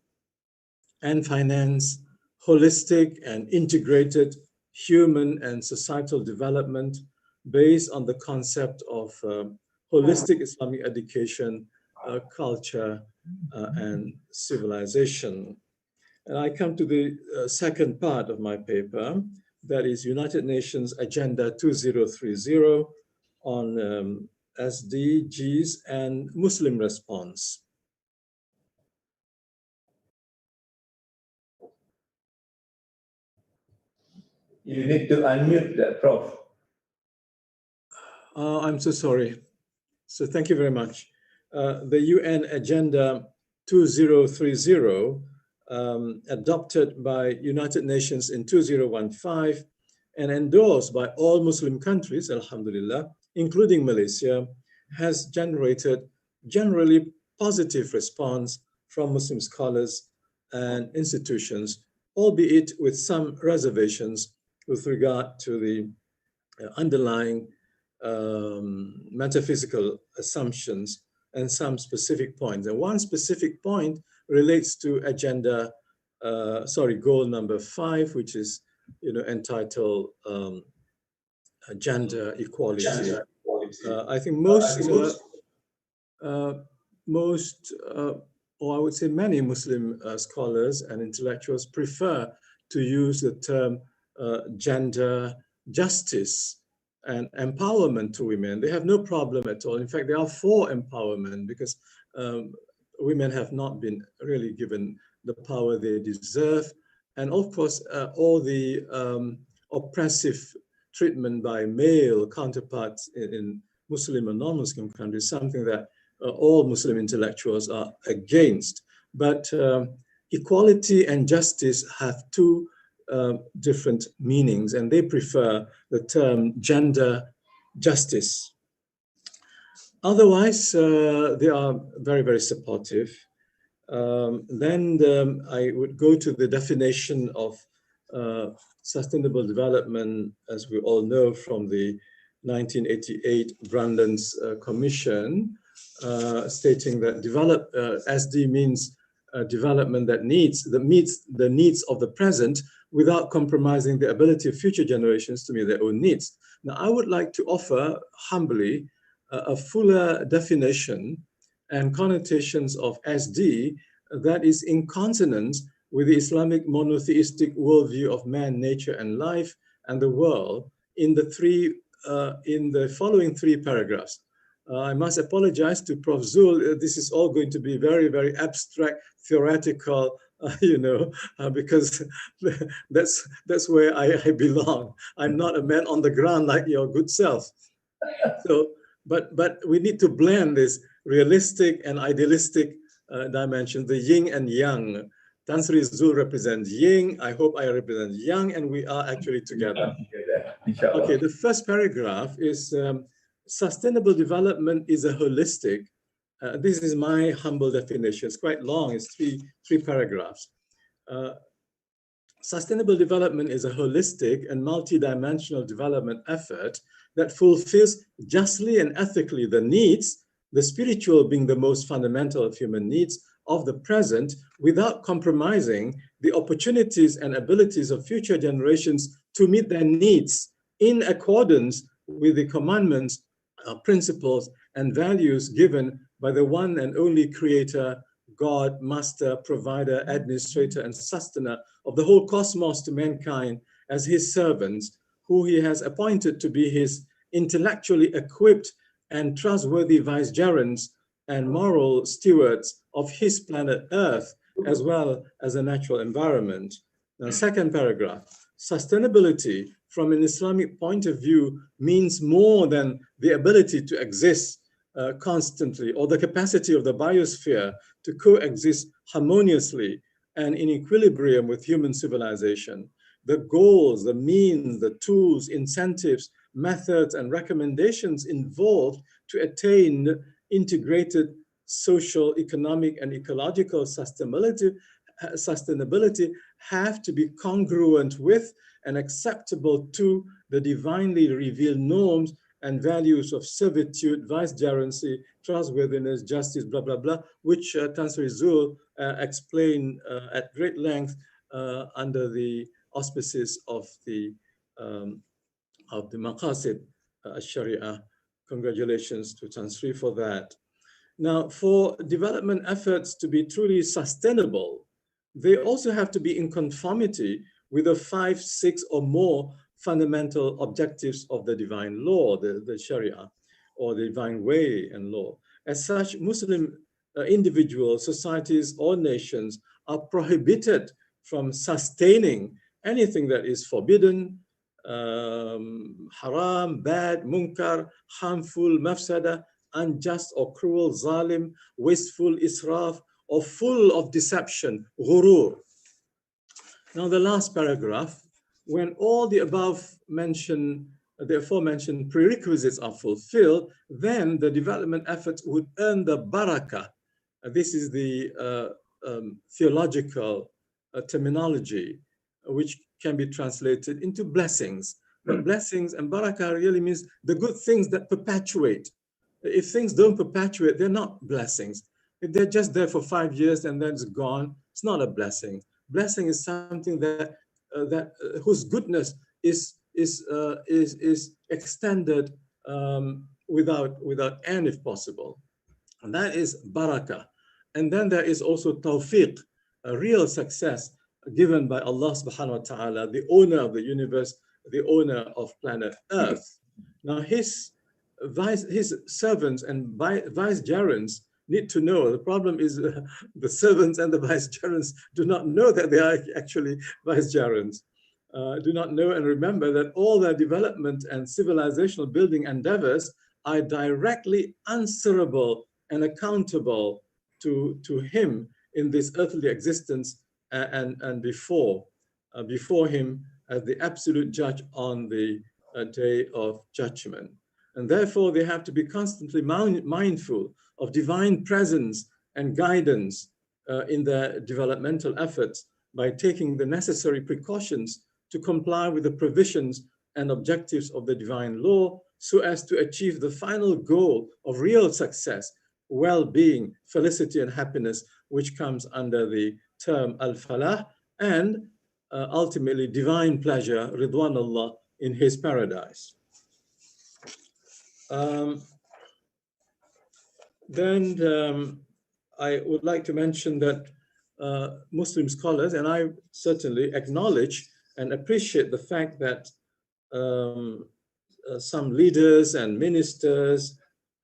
finance, holistic and integrated human and societal development based on the concept of holistic Islamic education, culture, and civilization. And I come to the second part of my paper, that is United Nations Agenda 2030 on SDGs and Muslim response. You need to unmute that, Prof. I'm so sorry. So thank you very much. The UN Agenda 2030, adopted by United Nations in 2015 and endorsed by all Muslim countries, alhamdulillah, including Malaysia, has generated generally positive response from Muslim scholars and institutions, albeit with some reservations with regard to the underlying metaphysical assumptions and some specific points. And one specific point relates to goal number 5, which is, entitled gender equality. I think or I would say many Muslim scholars and intellectuals prefer to use the term gender justice and empowerment to women. They have no problem at all. In fact, they are for empowerment because women have not been really given the power they deserve. And of course, all the oppressive treatment by male counterparts in Muslim and non-Muslim countries, something that all Muslim intellectuals are against. but equality and justice have two different meanings, and they prefer the term gender justice. Otherwise, they are very, very supportive. Then I would go to the definition of sustainable development, as we all know from the 1988 Brundtland's Commission, stating that SD means development that meets the needs of the present without compromising the ability of future generations to meet their own needs. Now, I would like to offer humbly a fuller definition and connotations of SD that is in consonance with the Islamic monotheistic worldview of man, nature, and life, and the world in the following three paragraphs. I must apologize to Prof. Zul. This is all going to be very, very abstract, theoretical, because that's where I belong. I'm not a man on the ground like your good self. So, but we need to blend this realistic and idealistic dimension, the yin and yang. Tan Sri Zul represents yin. I hope I represent yang, and we are actually together. Okay, the first paragraph is sustainable development is a holistic. This is my humble definition. It's quite long. It's three paragraphs. Sustainable development is a holistic and multidimensional development effort that fulfills justly and ethically the needs, the spiritual being the most fundamental of human needs, of the present, without compromising the opportunities and abilities of future generations to meet their needs in accordance with the commandments, principles, and values given by the one and only creator, God, master, provider, administrator, and sustainer of the whole cosmos to mankind as his servants, who he has appointed to be his intellectually equipped and trustworthy vicegerents and moral stewards of his planet Earth, as well as the natural environment. Now, second paragraph, sustainability from an Islamic point of view means more than the ability to exist constantly, or the capacity of the biosphere to coexist harmoniously and in equilibrium with human civilization. The goals, the means, the tools, incentives, methods, and recommendations involved to attain integrated social, economic, and ecological sustainability have to be congruent with and acceptable to the divinely revealed norms and values of servitude, vicegerency, trustworthiness, justice, blah, blah, blah, which Tan Sri Zul explained at great length under the auspices of the Maqasid Sharia. Congratulations to Tan Sri for that. Now, for development efforts to be truly sustainable, they also have to be in conformity with the 5, 6, or more fundamental objectives of the divine law, the Sharia, or the divine way and law. As such, Muslim individuals, societies, or nations are prohibited from sustaining anything that is forbidden, haram, bad, munkar, harmful, mafsada, unjust or cruel, zalim, wasteful, israf, or full of deception, ghurur. Now, the last paragraph, when all the the aforementioned prerequisites are fulfilled, then the development efforts would earn the barakah. This is the theological terminology, which can be translated into blessings. But blessings and barakah really means the good things that perpetuate. If things don't perpetuate, they're not blessings. If they're just there for 5 years and then it's gone, it's not a blessing. Blessing is something that whose goodness is extended without end, if possible. And that is barakah. And then there is also tawfiq, a real success given by Allah subhanahu wa ta'ala, the owner of the universe, the owner of planet Earth. Now his servants and vicegerents need to know. The problem is the servants and the vicegerents do not know that they are actually vicegerents, do not know and remember that all their development and civilizational building endeavors are directly answerable and accountable to him in this earthly existence and before him as the absolute judge on the day of judgment. And therefore, they have to be constantly mindful of divine presence and guidance in their developmental efforts by taking the necessary precautions to comply with the provisions and objectives of the divine law so as to achieve the final goal of real success, well-being, felicity, and happiness, which comes under the term al-falah, and ultimately divine pleasure, ridwanullah, in his paradise. Then I would like to mention that Muslim scholars, and I certainly acknowledge and appreciate the fact that some leaders and ministers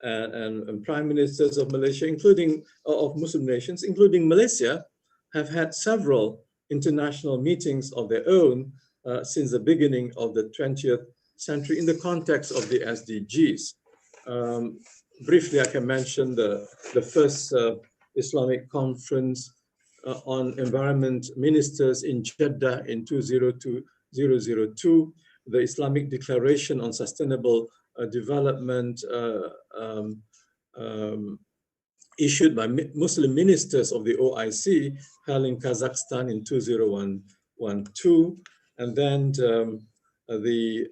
and prime ministers of Malaysia, including of Muslim nations, including Malaysia, have had several international meetings of their own since the beginning of the 20th century in the context of the SDGs. Briefly, I can mention the first Islamic conference on environment ministers in Jeddah in 2002, the Islamic Declaration on Sustainable Development issued by Muslim ministers of the OIC held in Kazakhstan in 2012, and then the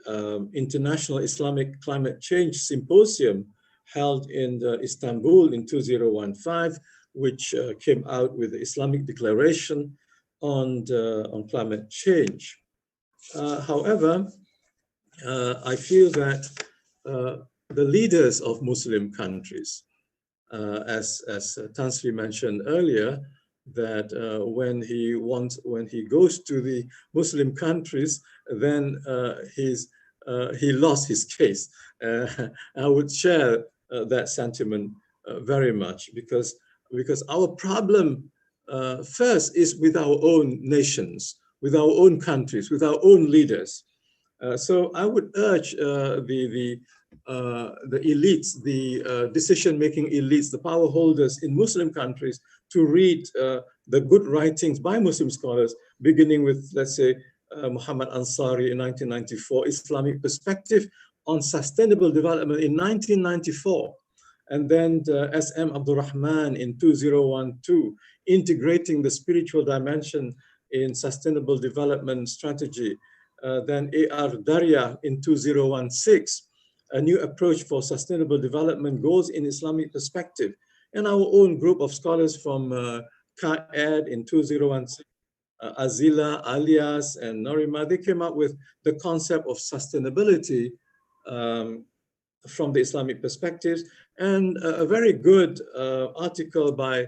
International Islamic Climate Change Symposium held in Istanbul in 2015, which came out with the Islamic Declaration on climate change. However, I feel that the leaders of Muslim countries, as Tan Sri mentioned earlier, that when he goes to the Muslim countries, then he lost his case. I would share that sentiment very much because our problem first is with our own nations, with our own countries, with our own leaders. So I would urge the elites, the decision-making elites, the power holders in Muslim countries to read the good writings by Muslim scholars, beginning with, let's say, Muhammad Ansari in 1994, Islamic Perspective on Sustainable Development in 1994, and then S.M. Abdul Rahman in 2012, Integrating the Spiritual Dimension in Sustainable Development Strategy, then A.R. Darya in 2016, A New Approach for Sustainable Development Goals in Islamic Perspective, and our own group of scholars from CAED in 2016, Azila, Alias, and Norima, they came up with the concept of sustainability from the Islamic perspectives, and a very good article by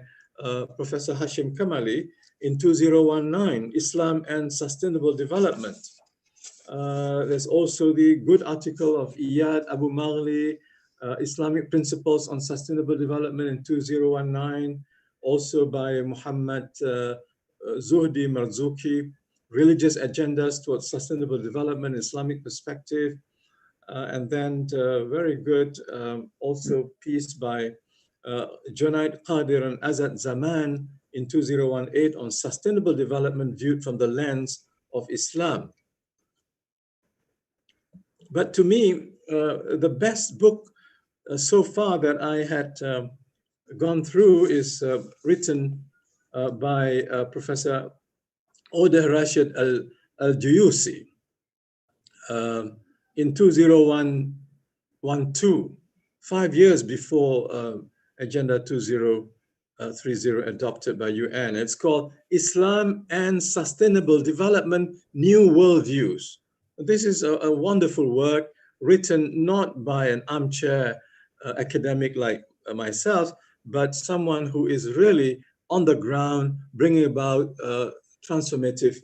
Professor Hashim Kamali in 2019, Islam and Sustainable Development. There's also the good article of Iyad Abu Maghli, Islamic Principles on Sustainable Development in 2019, also by Muhammad Zuhdi Marzuki, Religious Agendas Towards Sustainable Development, Islamic Perspective, and then very good also piece by Junied Qadir and Azad Zaman in 2018 on Sustainable Development Viewed from the Lens of Islam. But to me, the best book so far that I had gone through is written by Professor Oda Rashid Al-Juyusi in 2012, 5 years before Agenda 2030 adopted by UN. It's called Islam and Sustainable Development, New Worldviews. This is a wonderful work written not by an armchair academic like myself, but someone who is really on the ground, bringing about transformative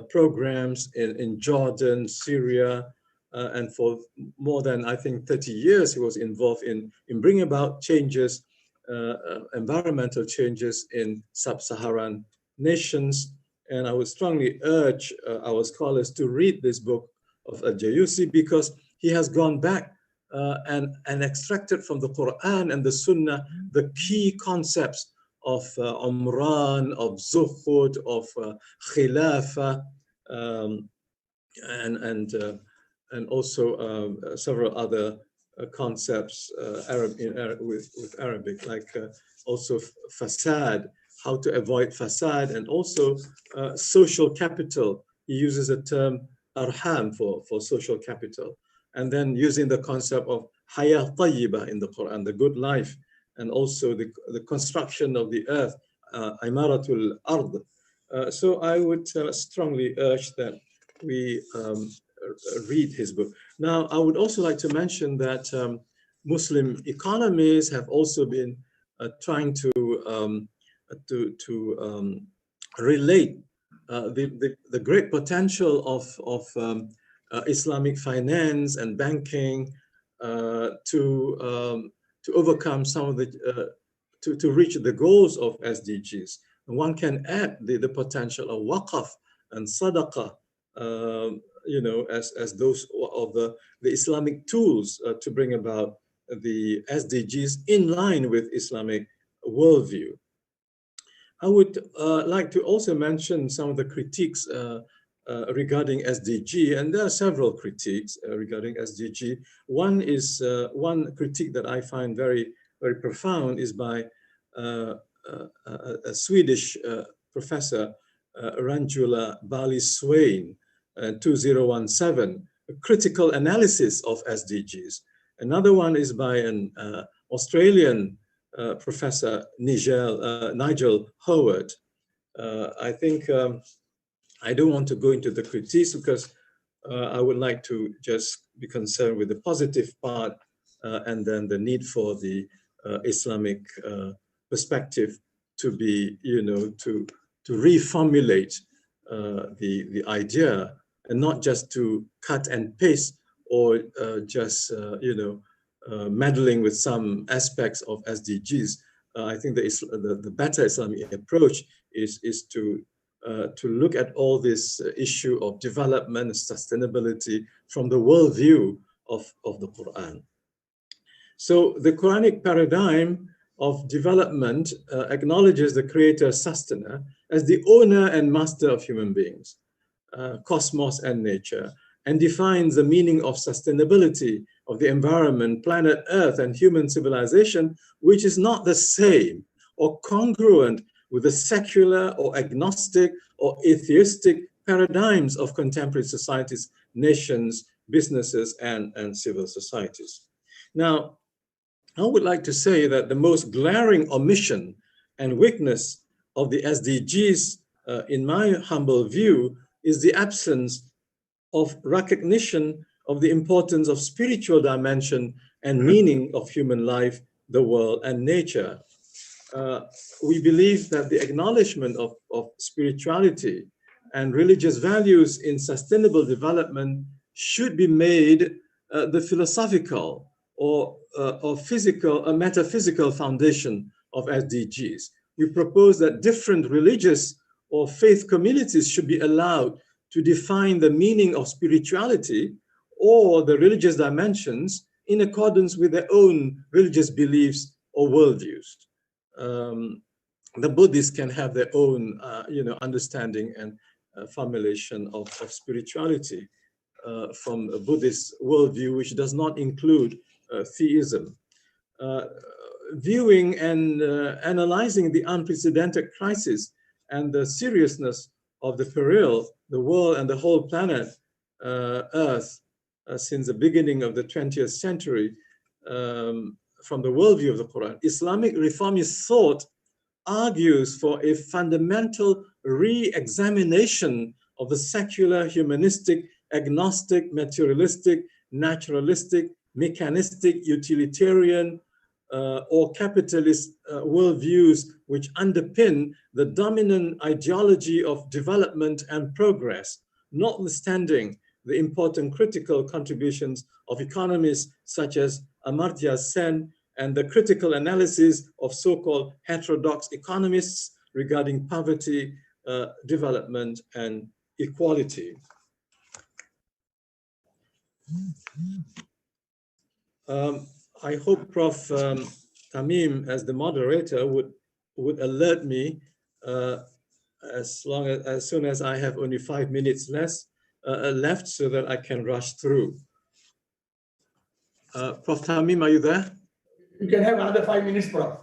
programs in Jordan, Syria, and for more than, I think, 30 years, he was involved in bringing about changes, environmental changes in sub-Saharan nations. And I would strongly urge our scholars to read this book of Al-Juyusi, because he has gone back and extracted from the Quran and the Sunnah the key concepts of Umran, of Zuhud, of Khilafah, and also several other concepts with Arabic, like also fasad, how to avoid fasad, and also social capital. He uses the term arham for social capital, and then using the concept of hayah tayyibah in the Quran, the good life, and also the construction of the earth, imaratul ard. So I would strongly urge that we read his book. Now, I would also like to mention that Muslim economies have also been trying to relate the great potential of Islamic finance and banking to overcome some of the to reach the goals of SDGs. And one can add the potential of waqf and sadaqah, as those of the Islamic tools to bring about the SDGs in line with Islamic worldview. I would like to also mention some of the critiques regarding SDG, and there are several critiques regarding SDG. One is one critique that I find very, very profound is by a Swedish professor, Ranjula Bali Swain, 2017, a critical analysis of SDGs. Another one is by an Australian professor, Nigel Howard. I think I don't want to go into the critiques because I would like to just be concerned with the positive part and then the need for the Islamic perspective to be, to reformulate the idea and not just to cut and paste or just, meddling with some aspects of SDGs. I think the better Islamic approach is to look at all this issue of development and sustainability from the worldview of the Quran. So the Quranic paradigm of development acknowledges the creator sustainer as the owner and master of human beings, cosmos and nature, and defines the meaning of sustainability of the environment, planet Earth, and human civilization, which is not the same or congruent with the secular or agnostic or atheistic paradigms of contemporary societies, nations, businesses, and civil societies. Now, I would like to say that the most glaring omission and weakness of the SDGs, in my humble view, is the absence of recognition of the importance of spiritual dimension and meaning of human life, the world, and nature. We believe that the acknowledgement of spirituality and religious values in sustainable development should be made the philosophical or physical, a metaphysical foundation of SDGs. We propose that different religious or faith communities should be allowed to define the meaning of spirituality or the religious dimensions in accordance with their own religious beliefs or worldviews. The Buddhists can have their own, understanding and formulation of spirituality from a Buddhist worldview, which does not include theism. Viewing and analyzing the unprecedented crisis and the seriousness of the peril, the world and the whole planet Earth since the beginning of the 20th century, from the worldview of the Quran, Islamic reformist thought argues for a fundamental re-examination of the secular, humanistic, agnostic, materialistic, naturalistic, mechanistic, utilitarian, or capitalist worldviews which underpin the dominant ideology of development and progress, notwithstanding the important critical contributions of economists such as Amartya Sen and the critical analysis of so-called heterodox economists regarding poverty, development, and equality. I hope Prof. Tamim, as the moderator, would would alert me as soon as I have only 5 minutes left, so that I can rush through. Prof. Tamim, are you there? You can have another 5 minutes, Prof.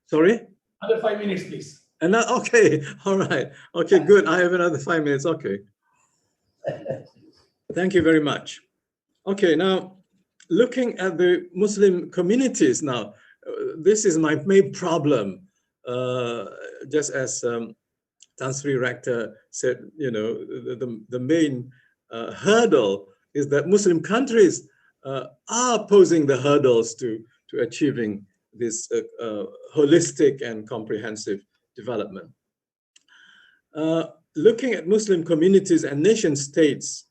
Sorry? Another 5 minutes, please. And okay, all right. Okay, good. I have another 5 minutes. Okay. Thank you very much. Okay, now looking at the Muslim communities now, this is my main problem. Just as Tan Sri Rector said, you know, the main hurdle is that Muslim countries are posing the hurdles to achieving this holistic and comprehensive development. Looking at Muslim communities and nation states,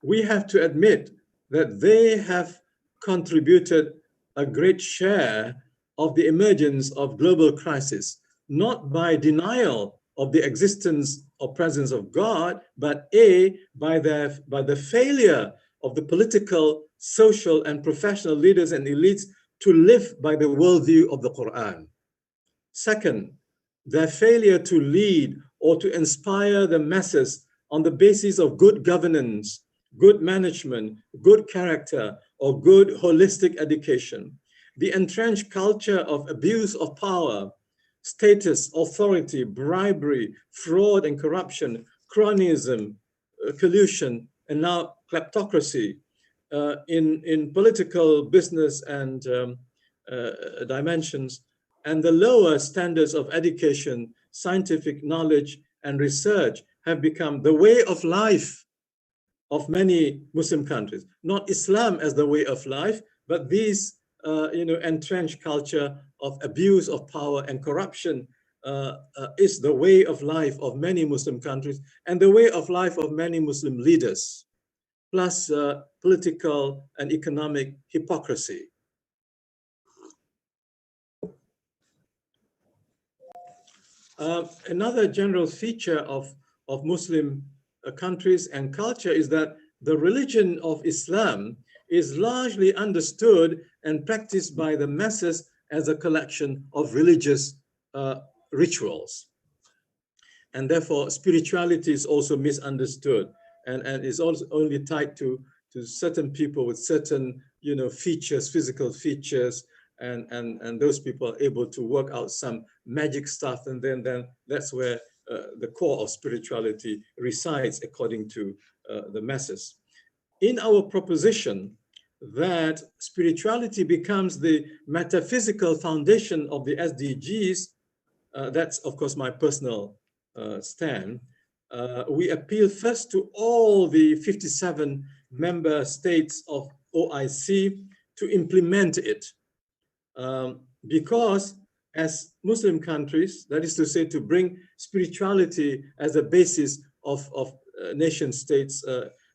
we have to admit that they have contributed a great share of the emergence of global crisis, not by denial of the existence or presence of God, but by the failure of the political, social, and professional leaders and elites to live by the worldview of the Quran. Second, their failure to lead or to inspire the masses on the basis of good governance, good management, good character, or good holistic education. The entrenched culture of abuse of power, status, authority, bribery, fraud and corruption, cronyism, collusion, and now kleptocracy in political, business, and dimensions, and the lower standards of education, scientific knowledge, and research have become the way of life of many Muslim countries. Not Islam as the way of life, but these entrenched culture of abuse of power and corruption is the way of life of many Muslim countries and the way of life of many Muslim leaders, plus political and economic hypocrisy. Another general feature of Muslim countries and culture is that the religion of Islam is largely understood and practiced by the masses as a collection of religious rituals. And therefore, spirituality is also misunderstood and is also only tied to certain people with certain features, physical features, and those people are able to work out some magic stuff, and then that's where the core of spirituality resides according to the masses. In our proposition that spirituality becomes the metaphysical foundation of the SDGs, that's of course my personal stand. We appeal first to all the 57 member states of OIC to implement it. Because as Muslim countries, that is to say, to bring spirituality as a basis of nation states'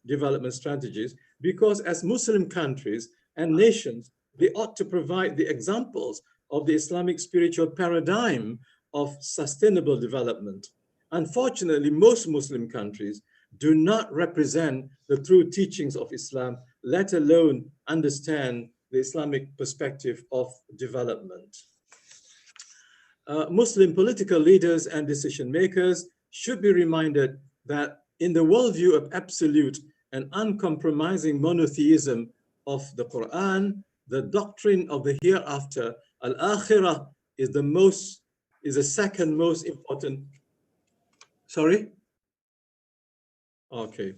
development strategies, because as Muslim countries and nations, they ought to provide the examples of the Islamic spiritual paradigm of sustainable development. Unfortunately, most Muslim countries do not represent the true teachings of Islam, let alone understand the Islamic perspective of development. Muslim political leaders and decision makers should be reminded that in the worldview of absolute and uncompromising monotheism of the Quran, the doctrine of the hereafter, al-akhirah, is the second most important. Sorry? Okay.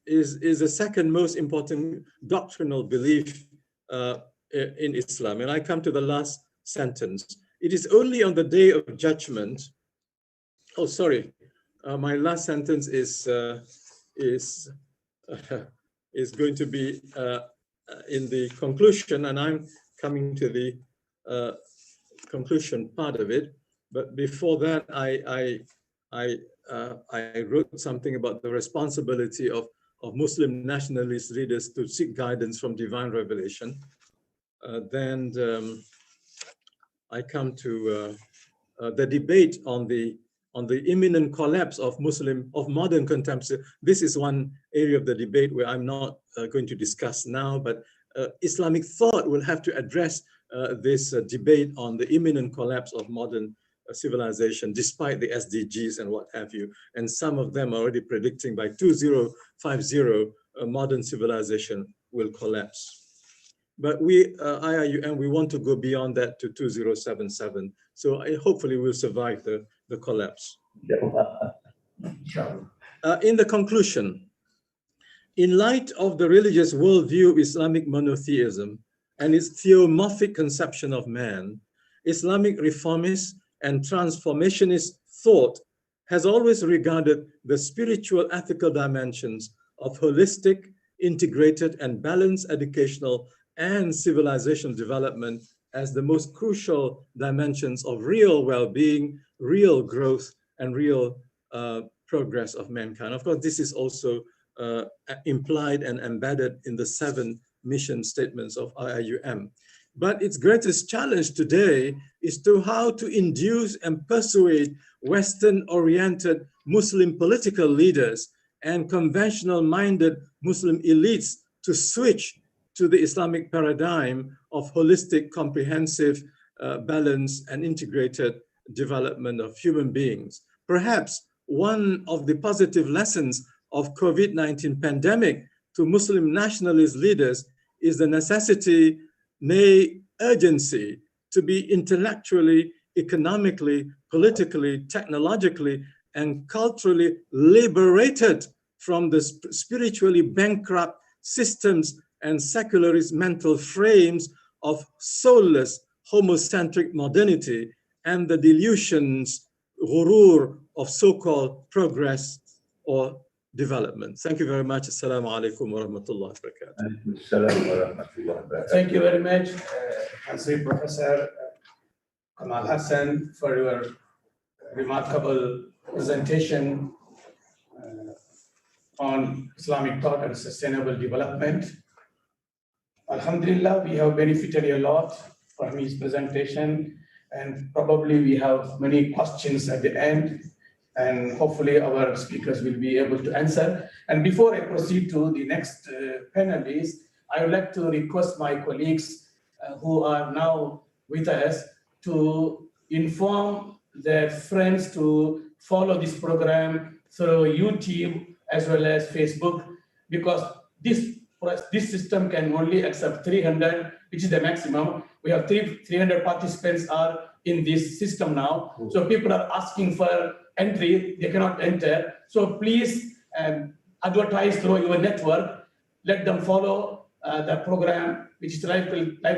Is the second most important doctrinal belief in Islam. And I come to the last sentence. It is only on the day of judgment. Oh, sorry. My last sentence is going to be in the conclusion, and I'm coming to the conclusion part of it. But before that, I wrote something about the responsibility of Muslim nationalist leaders to seek guidance from divine revelation. Then I come to the debate on the imminent collapse of modern contemporary. This is one area of the debate where I'm not going to discuss now, but Islamic thought will have to address this debate on the imminent collapse of modern civilization, despite the SDGs and what have you. And some of them are already predicting by 2050, modern civilization will collapse. But we, IIUM, we want to go beyond that to 2077. So hopefully we'll survive the collapse. In the conclusion, in light of the religious worldview of Islamic monotheism and its theomorphic conception of man, Islamic reformist and transformationist thought has always regarded the spiritual ethical dimensions of holistic, integrated, and balanced educational and civilizational development as the most crucial dimensions of real well-being, real growth, and real progress of mankind. Of course, this is also implied and embedded in the 7 mission statements of IIUM. But its greatest challenge today is to how to induce and persuade Western-oriented Muslim political leaders and conventional-minded Muslim elites to switch to the Islamic paradigm of holistic, comprehensive, balanced, and integrated development of human beings. Perhaps one of the positive lessons of COVID-19 pandemic to Muslim nationalist leaders is the necessity, nay, urgency, to be intellectually, economically, politically, technologically, and culturally liberated from the spiritually bankrupt systems and secularist mental frames of soulless, homocentric modernity and the delusions, ghurur, of so-called progress or development. Thank you very much. Assalamu alaikum wa rahmatullahi wa barakatuh. Thank you very much, Honorary Professor Kamal Hassan, for your remarkable presentation on Islamic thought and sustainable development. Alhamdulillah, we have benefited a lot from his presentation, and probably we have many questions at the end, and hopefully our speakers will be able to answer. And before I proceed to the next panelist, I would like to request my colleagues who are now with us to inform their friends to follow this program through YouTube as well as Facebook, because this system can only accept 300, which is the maximum. We have 300 participants are in this system now. So people are asking for entry, they cannot enter. So please advertise through your network, let them follow the program, which is live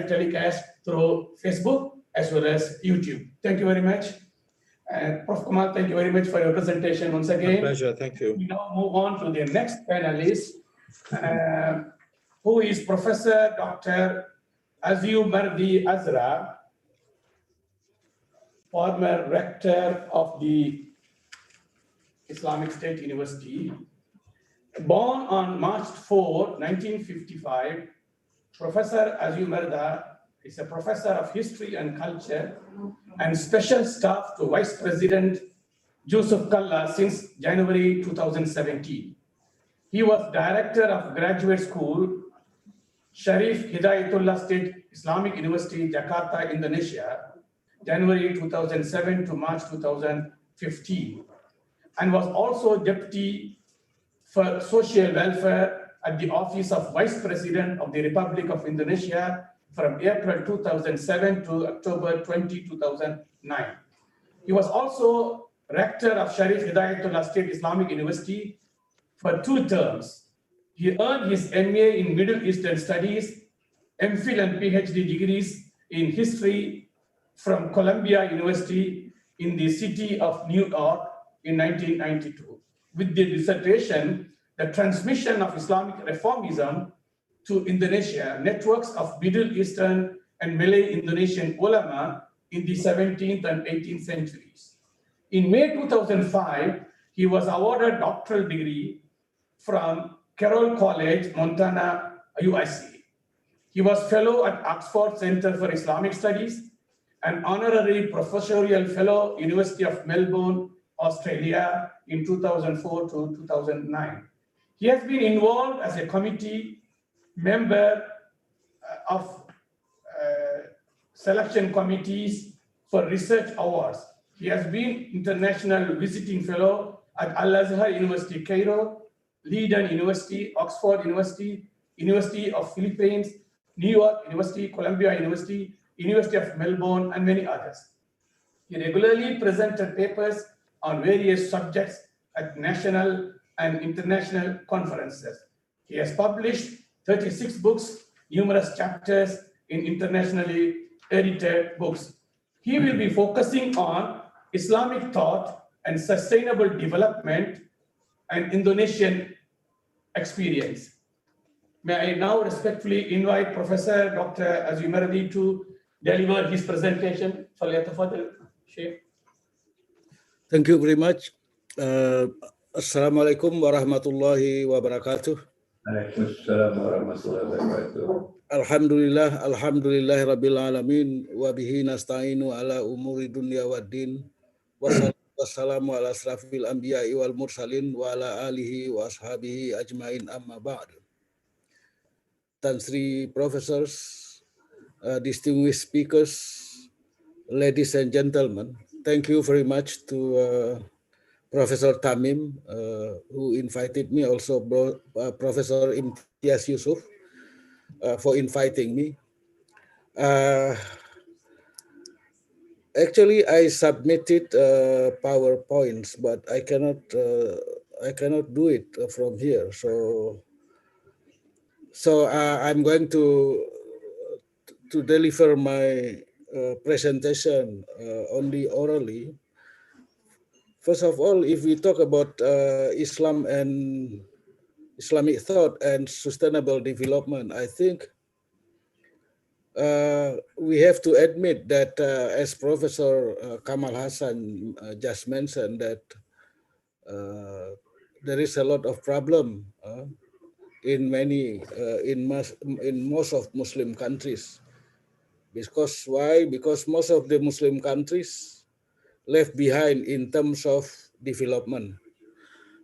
telecast through Facebook as well as YouTube. Thank you very much. Prof. Kamal, thank you very much for your presentation once again. My pleasure, thank you. We now move on to the next panelist, who is Professor Dr. Azyumardi Azra, former rector of the Islamic State University. Born on March 4, 1955, Professor Azyumardi is a professor of history and culture and special staff to Vice President Dzulkifli since January 2017. He was director of graduate school, Syarif Hidayatullah State Islamic University, Jakarta, Indonesia, January 2007 to March 2015, and was also deputy for social welfare at the Office of Vice President of the Republic of Indonesia from April 2007 to October 2009. He was also rector of Syarif Hidayatullah State Islamic University for 2 terms. He earned his MA in Middle Eastern Studies, MPhil and PhD degrees in history from Columbia University in the city of New York in 1992. With the dissertation, The Transmission of Islamic Reformism to Indonesia, Networks of Middle Eastern and Malay Indonesian Ulama in the 17th and 18th centuries. In May 2005, he was awarded doctoral degree from Carroll College, Montana, USA. He was fellow at Oxford Center for Islamic Studies, an honorary professorial fellow, University of Melbourne, Australia, in 2004 to 2009. He has been involved as a committee member of selection committees for research awards He has been International Visiting Fellow at Al-Azhar University, Cairo, Leiden University, Oxford University, University of Philippines, New York University, Columbia University, University of Melbourne, and many others. He regularly presented papers on various subjects at national and international conferences. He has published 36 books, numerous chapters in internationally edited books. He will be focusing on Islamic thought and sustainable development and Indonesian experience. May I now respectfully invite Professor Dr. Azyumardi to deliver his presentation. Falyatafaddal, Sheikh. Thank you very much. Assalamualaikum warahmatullahi wabarakatuh. Waalaikumsalam warahmatullahi wabarakatuh. Alhamdulillah rabbil alamin wa bihi nasta'inu ala umuri dunya waddin. Wassalamu ala asrafil anbiya'i wal mursalin wa ala alihi wa ashabihi ajmain amma ba'd. Tan Sri Professors, distinguished speakers, ladies and gentlemen, thank you very much to Professor Tamim, who invited me, also Professor Imtiaz Yusuf, for inviting me. Actually, I submitted PowerPoints, but I cannot do it from here. So I'm going to deliver my presentation only orally. First of all, if we talk about Islam and Islamic thought and sustainable development, I think we have to admit that, as Professor Kamal Hassan just mentioned, that there is a lot of problem in most of Muslim countries. Because why? Because most of the Muslim countries left behind in terms of development,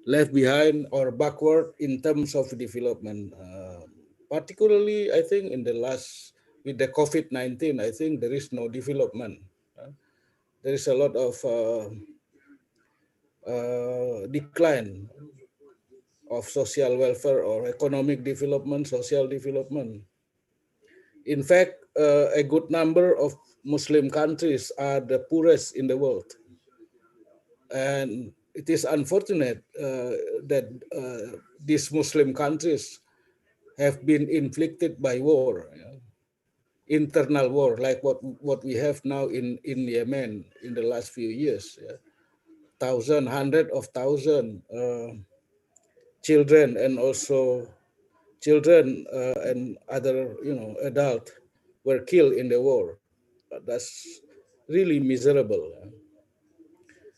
left behind or backward in terms of development. Particularly, I think in the last, with the COVID-19, I think there is no development. There is a lot of decline of social welfare or economic development, social development. In fact, a good number of Muslim countries are the poorest in the world. And it is unfortunate that these Muslim countries have been inflicted by war, internal war, like what we have now in Yemen in the last few years. Hundreds of thousands children and also children and other adults were killed in the war. That's really miserable.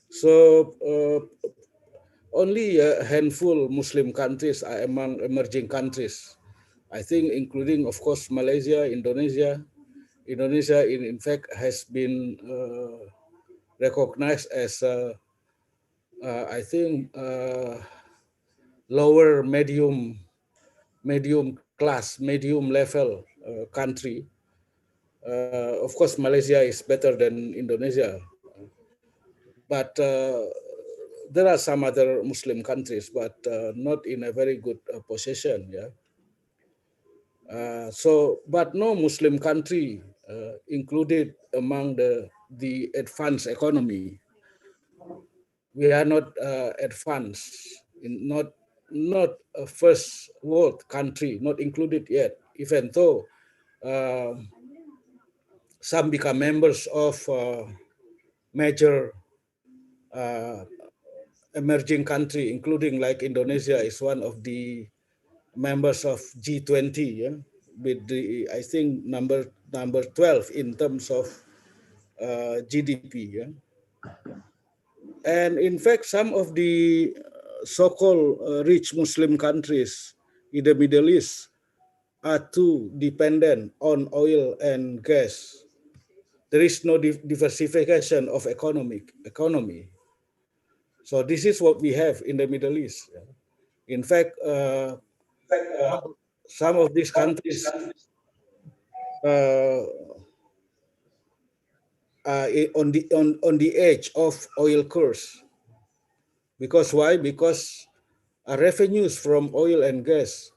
So only a handful Muslim countries are among emerging countries. I think including, of course, Malaysia, Indonesia. Indonesia, in fact, has been recognized as, I think, lower medium class, medium level country. Of course, Malaysia is better than Indonesia. But there are some other Muslim countries, but not in a very good position. But no Muslim country included among the advanced economy. We are not advanced, not a first world country, not included yet, even though some become members of major emerging country, including like Indonesia is one of the members of G20, with the, I think, number 12 in terms of GDP. And in fact, some of the so-called rich Muslim countries in the Middle East are too dependent on oil and gas. There is no diversification of economy. So this is what we have in the Middle East. In fact, some of these countries on the edge of oil curse. Because why? Because revenues from oil and gas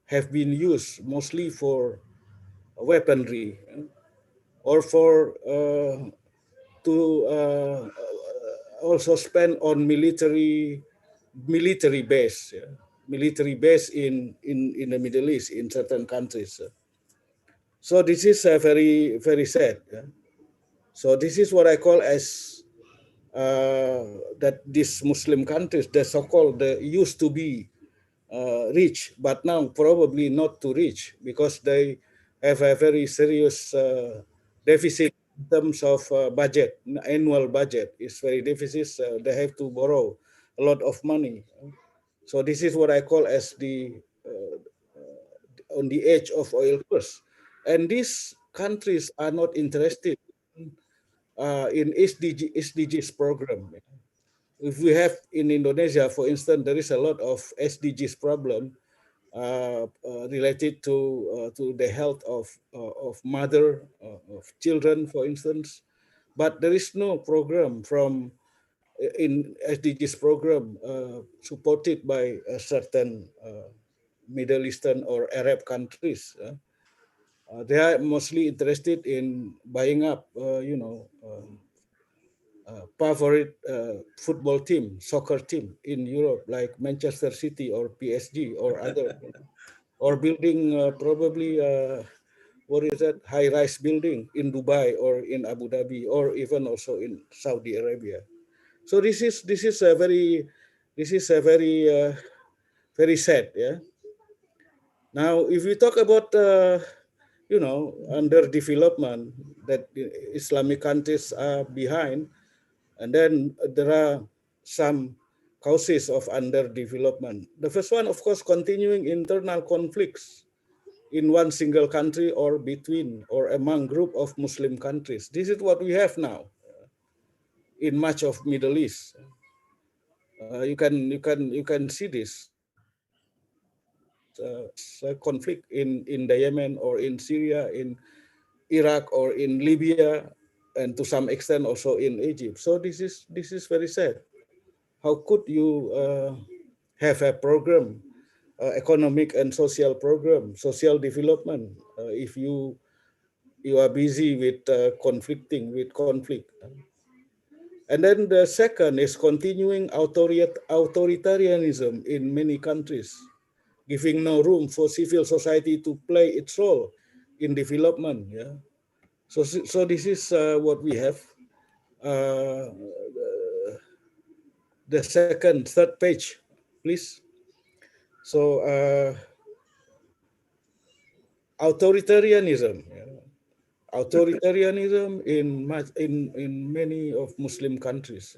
have been used mostly for weaponry or for to also spend on military base, military base in the Middle East in certain countries. So this is very, very sad. So this is what I call as that these Muslim countries, the so-called, used to be rich, but now probably not too rich because they have a very serious deficit in terms of budget. Annual budget is very deficit. They have to borrow a lot of money. So this is what I call as the on the edge of oil curse. And these countries are not interested in SDGs program. If we have in Indonesia, for instance, there is a lot of SDGs problem related to the health of mother, of children, for instance, but there is no program from in SDGs program supported by a certain Middle Eastern or Arab countries. They are mostly interested in buying up, favorite football team, soccer team in Europe, like Manchester City or PSG or other, or building probably what is that, high-rise building in Dubai or in Abu Dhabi or even also in Saudi Arabia. So this is a very very sad. Yeah. Now, if we talk about underdevelopment that Islamic countries are behind, and then there are some causes of underdevelopment. The first one, of course, continuing internal conflicts in one single country or between or among group of Muslim countries. This is what we have now in much of Middle East. You can see this conflict in the Yemen or in Syria, in Iraq or in Libya, and to some extent also in Egypt. So this is very sad. How could you have a program, economic and social program, social development, if you are busy with conflict? And then the second is continuing authoritarianism in many countries, giving no room for civil society to play its role in development. Yeah. So this is what we have. The third page, please. So authoritarianism. Yeah. Authoritarianism in many of Muslim countries.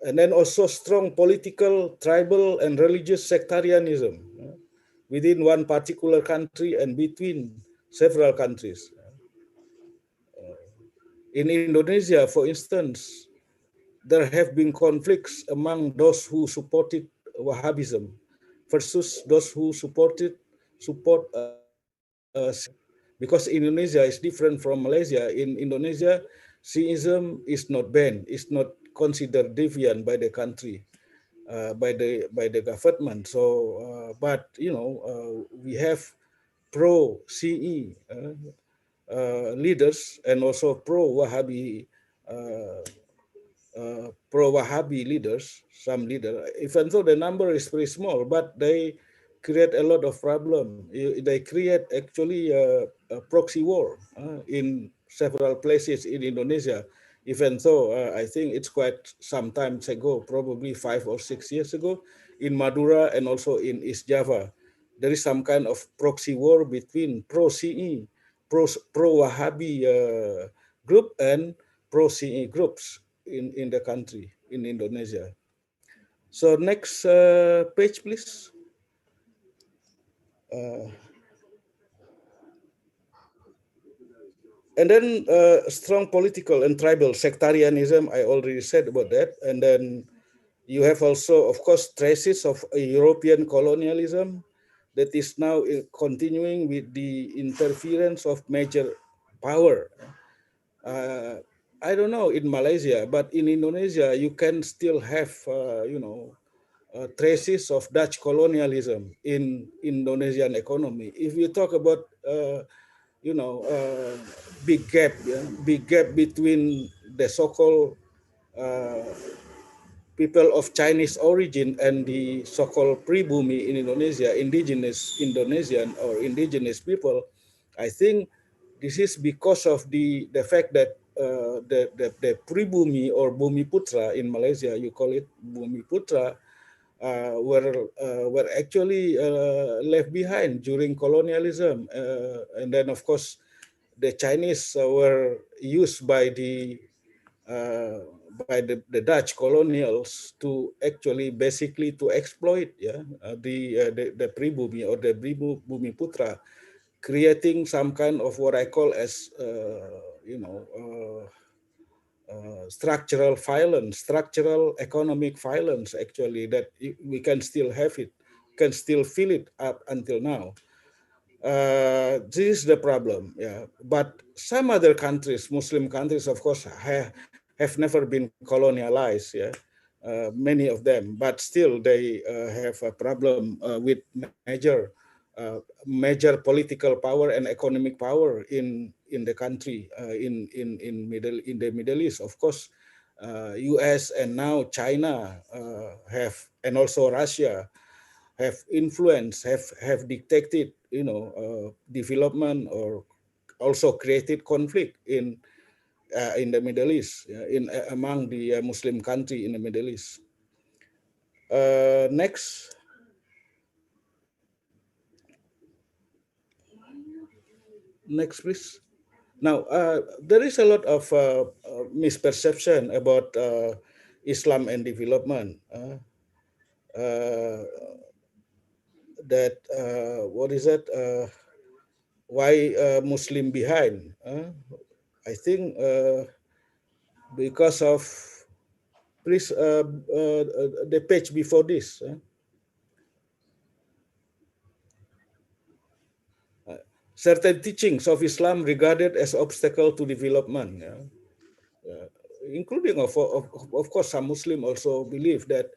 And then also strong political, tribal, and religious sectarianism within one particular country and between several countries. In Indonesia, for instance, there have been conflicts among those who supported Wahhabism versus those who support because Indonesia is different from Malaysia. In Indonesia, Shiism is not banned, it's not considered deviant by the country, by the government. So, but we have pro-CE leaders and also pro-Wahhabi leaders, some leaders, even though the number is very small, but they create a lot of problem. They create actually a proxy war in several places in Indonesia, even though I think it's quite some time ago, probably 5 or 6 years ago, in Madura and also in East Java. There is some kind of proxy war between pro-CE, pro-Wahhabi group and pro-CE groups in the country, in Indonesia. So next page, please. And then strong political and tribal sectarianism, I already said about that. And then you have also, of course, traces of European colonialism, that is now continuing with the interference of major power. I don't know in Malaysia, but in Indonesia, you can still have, traces of Dutch colonialism in Indonesian economy. If you talk about, big gap between the so-called people of Chinese origin and the so-called pribumi in Indonesia, indigenous Indonesian or indigenous people, I think this is because of the fact that the pribumi or bumi putra in Malaysia, you call it bumi putra, were actually left behind during colonialism, and then of course the Chinese were used by the Dutch colonials to actually basically to exploit the pribumi or the bumi putra, creating some kind of what I call as structural violence, structural economic violence, actually, that we can still have it, can still feel it up until now. This is the problem, yeah. But some other countries, Muslim countries, of course, have never been colonialized, yeah. Many of them, but still they have a problem with major political power and economic power in the country, in the Middle East. Of course, U.S. and now China have, and also Russia have influenced, have dictated, development, or also created conflict in the Middle East, among the Muslim country in the Middle East. Next. Next, please. Now, there is a lot of misperception about Islam and development. That what is it? Why Muslim behind? I think because of, please, the page before this. Certain teachings of Islam regarded as obstacle to development, including of course some Muslim also believe that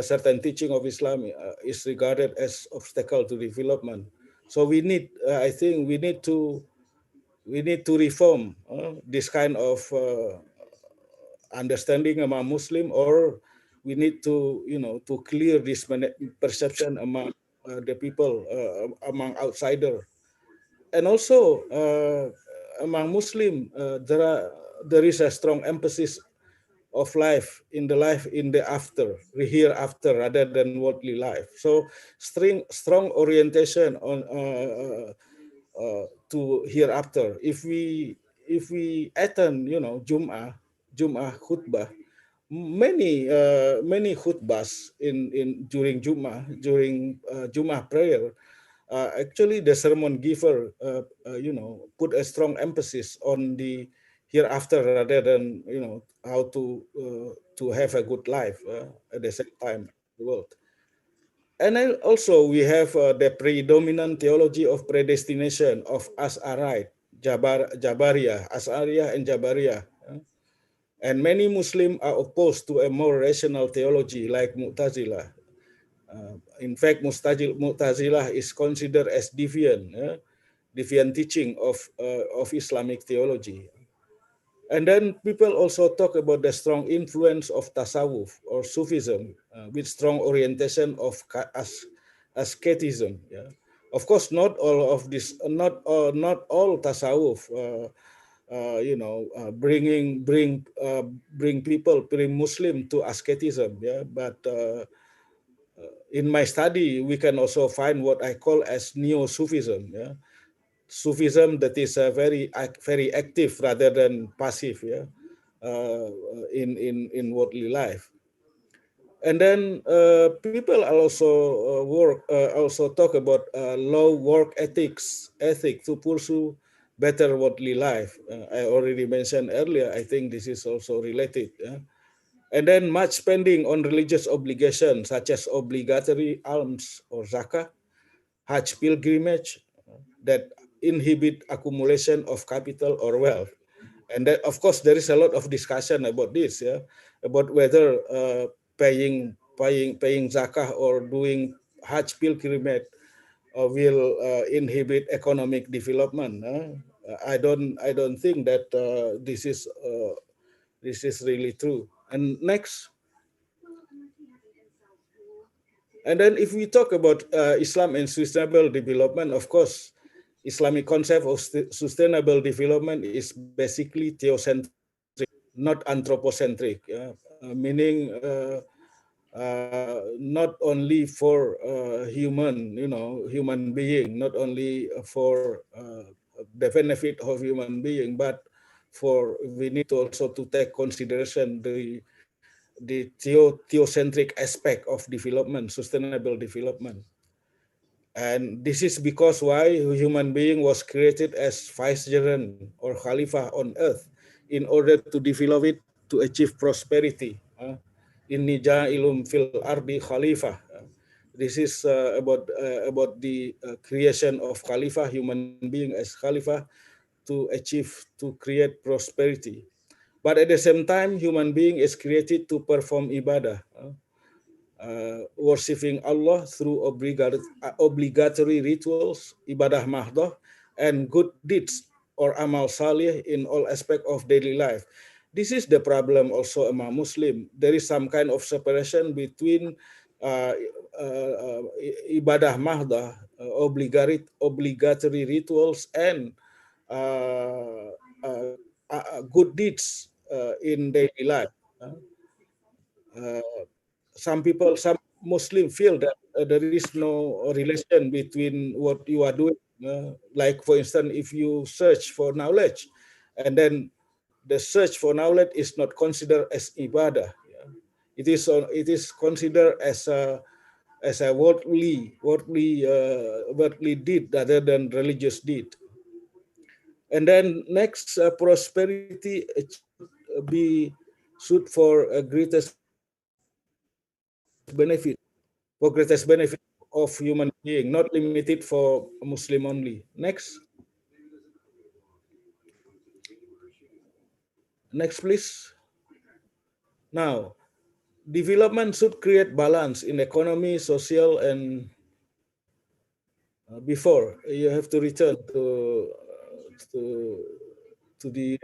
certain teaching of Islam is regarded as obstacle to development. So we need, I think, we need to reform this kind of understanding among Muslim, or we need to to clear this perception among the people, among outsider. And also among Muslim, there is a strong emphasis of life in the after, the hereafter, rather than worldly life. So strong orientation on to hereafter. If we attend, Jum'ah khutbah, many khutbahs in during Jum'ah prayer. Actually, the sermon giver, put a strong emphasis on the hereafter rather than how to have a good life at the same time in the world. And then also we have the predominant theology of predestination of Ash'arite, Jabariyah, Ash'ariyah and Jabariyah. And many Muslims are opposed to a more rational theology like Mu'tazilah. In fact, Mu'tazilah is considered as deviant teaching of Islamic theology. And then people also talk about the strong influence of tasawwuf or Sufism, with strong orientation of asceticism. Yeah. Of course, not all of this, not all tasawwuf, bring Muslim to asceticism. Yeah, but in my study, we can also find what I call as neo-Sufism. Yeah? Sufism that is very active rather than passive. Yeah, in worldly life. And then people also talk about low work ethic to pursue better worldly life. I already mentioned earlier. I think this is also related. Yeah? And then much spending on religious obligations such as obligatory alms or zakah, Hajj pilgrimage that inhibit accumulation of capital or wealth. And that, of course, there is a lot of discussion about this, yeah, about whether paying zakah or doing Hajj pilgrimage will inhibit economic development. I don't think that this is really true. And next, and then if we talk about Islam and sustainable development, of course, Islamic concept of sustainable development is basically theocentric, not anthropocentric, meaning not only for human being, not only for the benefit of human being, but we need also to take consideration the theocentric aspect of development, sustainable development. And this is because why human being was created as vicegerent or khalifah on earth in order to develop it to achieve prosperity. Inni ja'ilum fil ardi khalifah. This is about the creation of khalifah, human being as khalifah, to create prosperity. But at the same time, human being is created to perform ibadah. Worshipping Allah through obligatory rituals, ibadah mahdoh, and good deeds or amal salih in all aspects of daily life. This is the problem also among Muslim. There is some kind of separation between ibadah mahdoh, obligatory rituals, and good deeds in daily life. Some Muslim feel that there is no relation between what you are doing. Like, for instance, if you search for knowledge, and then the search for knowledge is not considered as ibadah. It is considered as a worldly deed rather than religious deed. And then next, prosperity should for a greatest benefit of human being, not limited for Muslim only. Next, please. Now, development should create balance in economy, social, and before you have to return to the.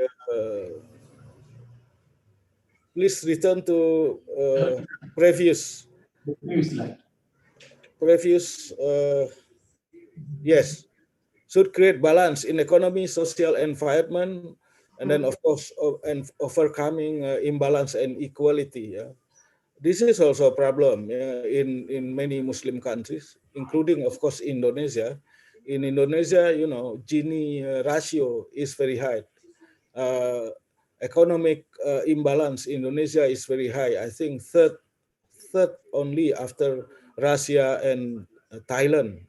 Please return to previous. Yes, should create balance in economy, social, environment, and then of course and overcoming imbalance and equality. This is also a problem in many Muslim countries, including of course Indonesia. In Indonesia, Gini ratio is very high. Economic imbalance in Indonesia is very high. I think third only after Russia and Thailand.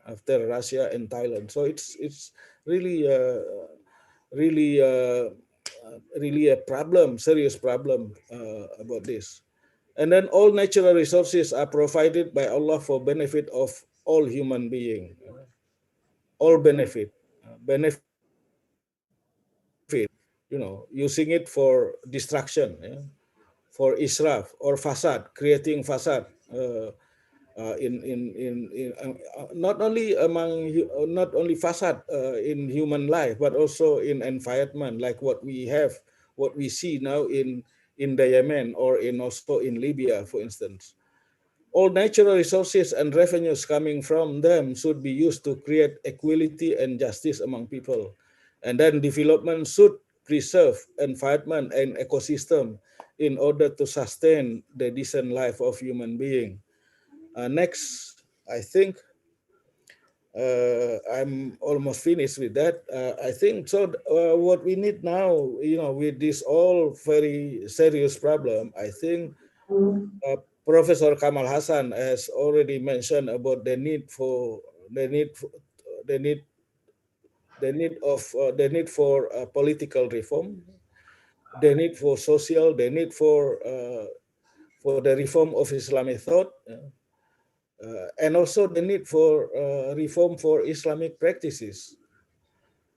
So it's really a problem, serious problem about this. And then all natural resources are provided by Allah for benefit of all human beings. All benefit, using it for destruction, for israf or fasad, creating fasad. Not only fasad in human life, but also in environment, like what we see now in the Yemen or also in Libya, for instance. All natural resources and revenues coming from them should be used to create equality and justice among people. And then development should preserve environment and ecosystem in order to sustain the decent life of human being. Next, I think I'm almost finished with that. I think so. What we need now, with this all very serious problem, I think Professor Kamal Hassan has already mentioned about the need for political reform, the need for social, the need for the reform of Islamic thought. and also the need for reform for Islamic practices.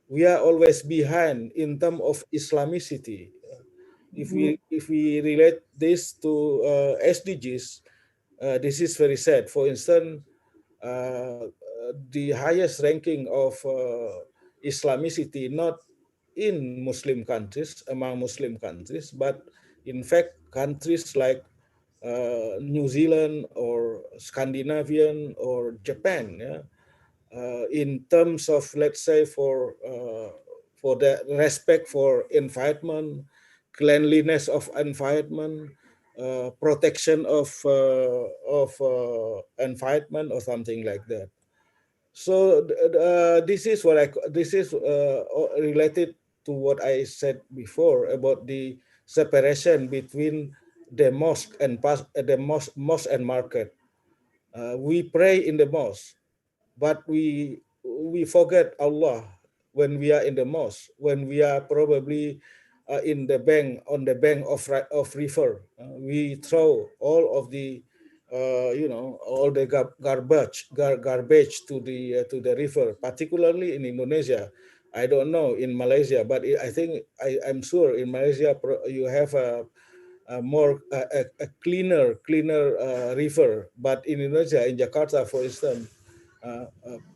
We are always behind in terms of Islamicity. If we relate this to SDGs, this is very sad. For instance, the highest ranking of Islamicity not in Muslim countries, among Muslim countries, but in fact countries like New Zealand or Scandinavian or Japan, yeah, in terms of, let's say, for the respect for environment, cleanliness of environment, protection of environment or something like that. So this is related to what I said before about the separation between the mosque and mosque and market. We pray in the mosque, but we forget Allah when we are in the mosque, when we are probably in the bank, on the bank of river. We throw all of the all the garbage to the river, particularly in Indonesia. I don't know in Malaysia, but I think I'm sure in Malaysia you have a cleaner river. But in Indonesia, in Jakarta, for instance,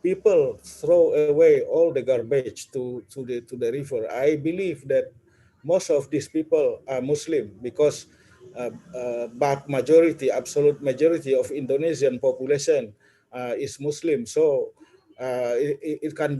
people throw away all the garbage to the river. I believe that most of these people are Muslim because absolute majority of Indonesian population is Muslim. So it can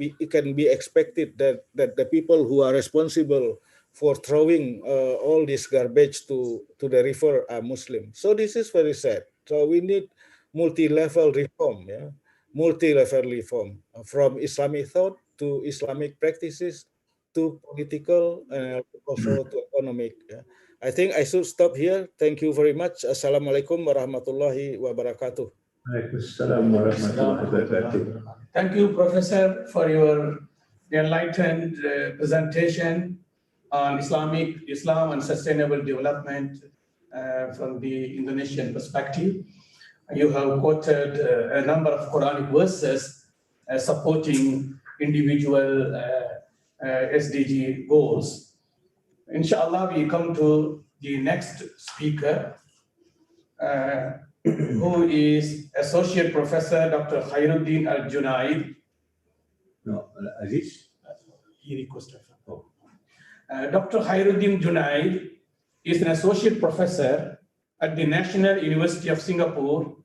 be expected that the people who are responsible for throwing all this garbage to the river are Muslim. So this is very sad. So we need multi-level reform, yeah, multi-level reform from Islamic thought to Islamic practices to political and also to economic. Yeah. I think I should stop here. Thank you very much. Assalamualaikum warahmatullahi wabarakatuh. Waalaikumsalam warahmatullahi wabarakatuh. Thank you, Professor, for your enlightened presentation on Islam and sustainable development from the Indonesian perspective. You have quoted a number of Quranic verses supporting individual SDG goals. Inshallah, we come to the next speaker, who is Associate Professor Dr. Khairudin Al-Junied. No, Aziz? He requested. Dr. Khairudin Junied is an Associate Professor at the National University of Singapore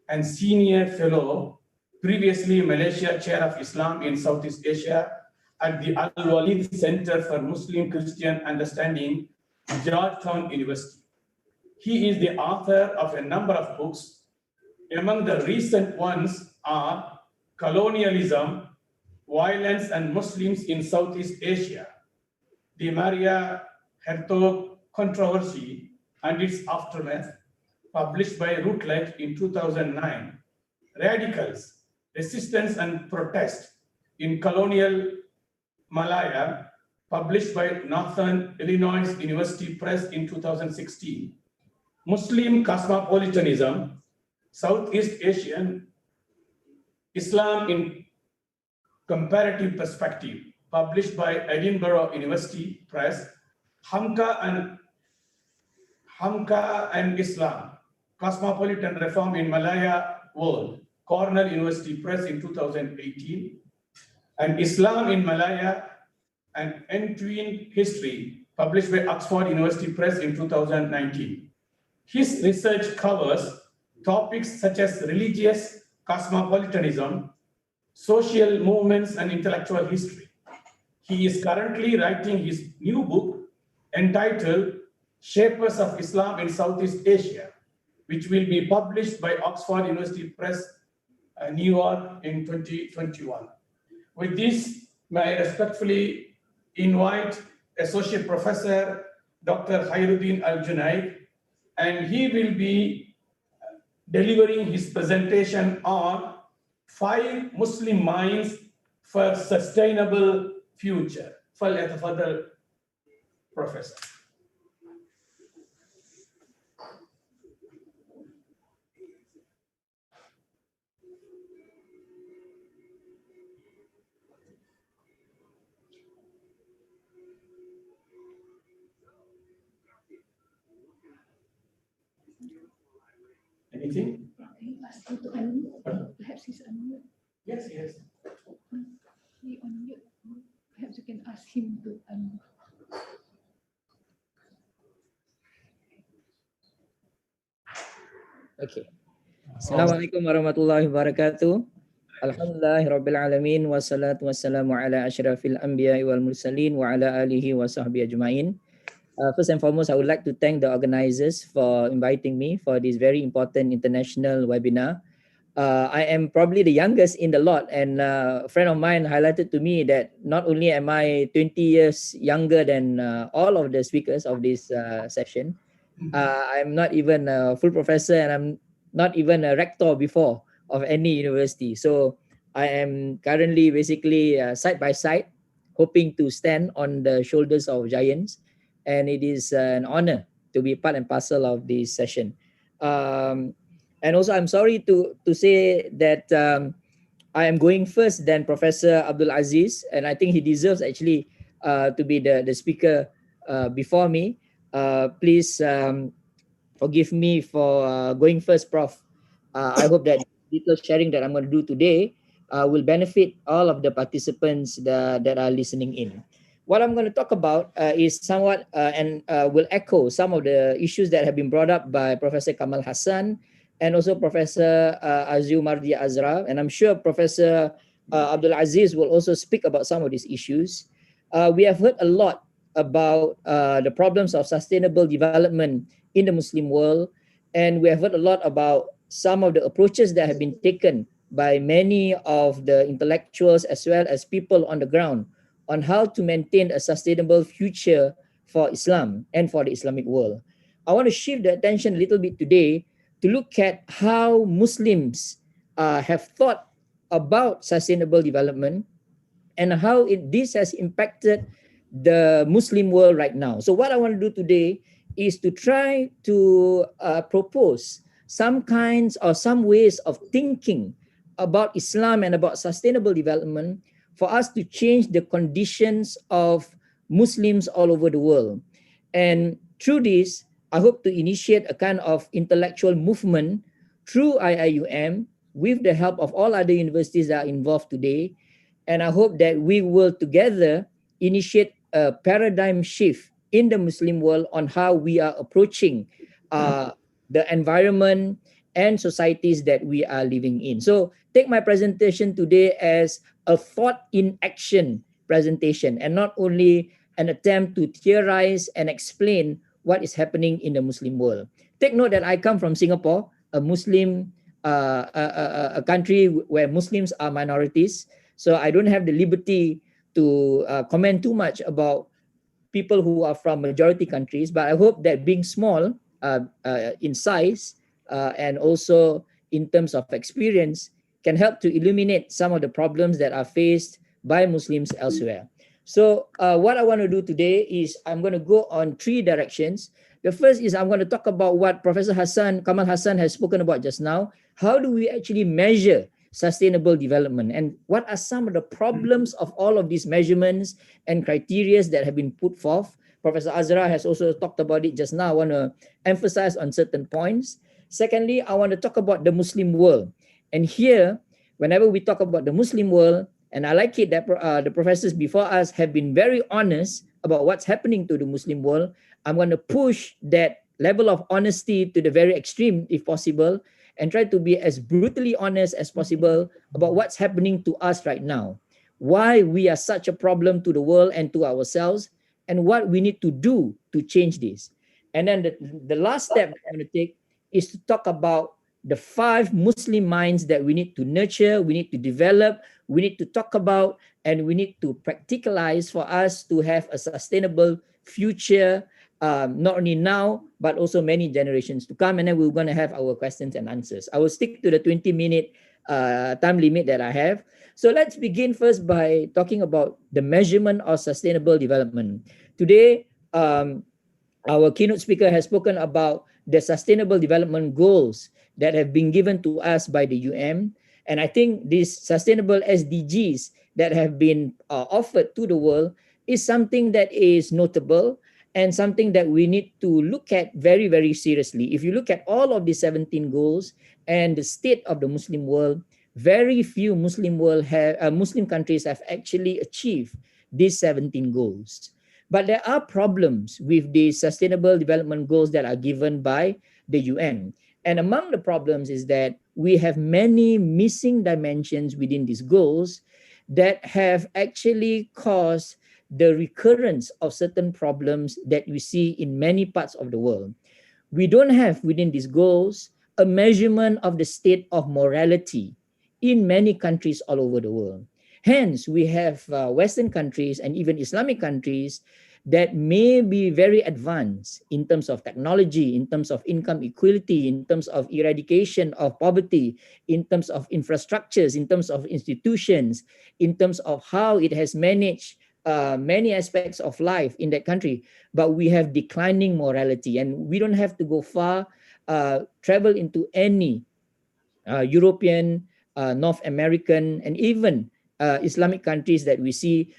and Senior Fellow, previously Malaysia Chair of Islam in Southeast Asia at the Al-Walid Center for Muslim Christian Understanding, Georgetown University. He is the author of a number of books. Among the recent ones are Colonialism, Violence and Muslims in Southeast Asia, the Maria Hertog Controversy and its Aftermath, published by Routledge in 2009, Radicals, Resistance and Protest in Colonial Malaya, published by Northern Illinois University Press in 2016, Muslim Cosmopolitanism, Southeast Asian Islam in Comparative Perspective, published by Edinburgh University Press, Hamka and Islam, Cosmopolitan Reform in Malaya World, Cornell University Press in 2018, and Islam in Malaya and Entwined History, published by Oxford University Press in 2019. His research covers topics such as religious cosmopolitanism, social movements, and intellectual history. He is currently writing his new book entitled Shapers of Islam in Southeast Asia, which will be published by Oxford University Press, New York in 2021. With this, may I respectfully invite Associate Professor Dr. Khairudin Al-Junied, and he will be delivering his presentation on 5 Muslim minds for sustainable future. فليتفضل Professor. anything? Can you ask him to unmute? Perhaps he's unmute. Yes, yes. He unmute. Perhaps you can ask him to unmute. Okay. Assalamualaikum warahmatullahi wabarakatuh. Alhamdulillahirabbil alamin wassalatu wassalamu ala asyrafil anbiya'i wal mursalin wa ala alihi wa sahbihi ajma'in. First and foremost, I would like to thank the organizers for inviting me for this very important international webinar. I am probably the youngest in the lot, and a friend of mine highlighted to me that not only am I 20 years younger than all of the speakers of this session, I'm not even a full professor, and I'm not even a rector before of any university. So I am currently basically side by side, hoping to stand on the shoulders of giants. And it is an honor to be part and parcel of this session. And also, I'm sorry to say that I am going first than Professor Abdelaziz, and I think he deserves actually to be the speaker before me. Please forgive me for going first, Prof. I hope that little sharing that I'm going to do today will benefit all of the participants that are listening in. What I'm going to talk about is somewhat and will echo some of the issues that have been brought up by Professor Kamal Hassan and also Professor Azyumardi Azra. And I'm sure Professor Abdelaziz will also speak about some of these issues. We have heard a lot about the problems of sustainable development in the Muslim world. And we have heard a lot about some of the approaches that have been taken by many of the intellectuals as well as people on the ground on how to maintain a sustainable future for Islam and for the Islamic world. I want to shift the attention a little bit today to look at how Muslims have thought about sustainable development and how this has impacted the Muslim world right now. So what I want to do today is to try to propose some kinds or some ways of thinking about Islam and about sustainable development for us to change the conditions of Muslims all over the world. And through this, I hope to initiate a kind of intellectual movement through IIUM with the help of all other universities that are involved today. And I hope that we will together initiate a paradigm shift in the Muslim world on how we are approaching the environment and societies that we are living in. So take my presentation today as a thought in action presentation and not only an attempt to theorize and explain what is happening in the Muslim world. Take note that I come from Singapore, a Muslim a country where Muslims are minorities. So I don't have the liberty to comment too much about people who are from majority countries, but I hope that being small in size and also in terms of experience can help to illuminate some of the problems that are faced by Muslims elsewhere. So what I want to do today is I'm going to go on three directions. The first is I'm going to talk about what Professor Hassan, Kamal Hassan has spoken about just now. How do we actually measure sustainable development, and what are some of the problems of all of these measurements and criteria that have been put forth? Professor Azra has also talked about it just now. I want to emphasize on certain points. Secondly, I want to talk about the Muslim world. And here, whenever we talk about the Muslim world, and I like it that the professors before us have been very honest about what's happening to the Muslim world, I'm going to push that level of honesty to the very extreme, if possible, and try to be as brutally honest as possible about what's happening to us right now, why we are such a problem to the world and to ourselves, and what we need to do to change this. And then the last step I'm going to take is to talk about the 5 Muslim minds that we need to nurture, we need to develop, we need to talk about, and we need to practicalize for us to have a sustainable future, not only now, but also many generations to come. And then we're going to have our questions and answers. I will stick to the 20-minute time limit that I have. So let's begin first by talking about the measurement of sustainable development. Today, our keynote speaker has spoken about the sustainable development goals that have been given to us by the UM. And I think these sustainable SDGs that have been offered to the world is something that is notable. and something that we need to look at very, very seriously. If you look at all of the 17 goals and the state of the Muslim world, very few Muslim countries have actually achieved these 17 goals. But there are problems with the sustainable development goals that are given by the UN. And among the problems is that we have many missing dimensions within these goals that have actually caused the recurrence of certain problems that we see in many parts of the world. We don't have within these goals a measurement of the state of morality in many countries all over the world. Hence, we have Western countries and even Islamic countries that may be very advanced in terms of technology, in terms of income equality, in terms of eradication of poverty, in terms of infrastructures, in terms of institutions, in terms of how it has managed many aspects of life in that country, but we have declining morality. And we don't have to go far, travel into any European, North American, and even Islamic countries that we see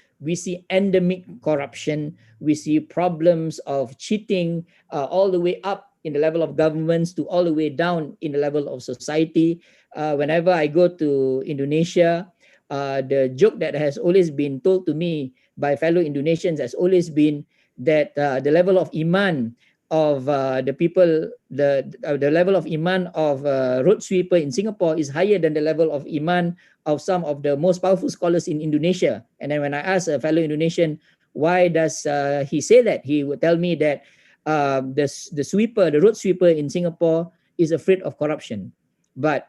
endemic corruption, we see problems of cheating all the way up in the level of governments to all the way down in the level of society. Whenever I go to Indonesia, the joke that has always been told to me by fellow Indonesians has always been that the level of iman of the people, the level of iman of road sweeper in Singapore is higher than the level of iman of some of the most powerful scholars in Indonesia. And then when I ask a fellow Indonesian, why does he say that? He would tell me that the road sweeper in Singapore is afraid of corruption. But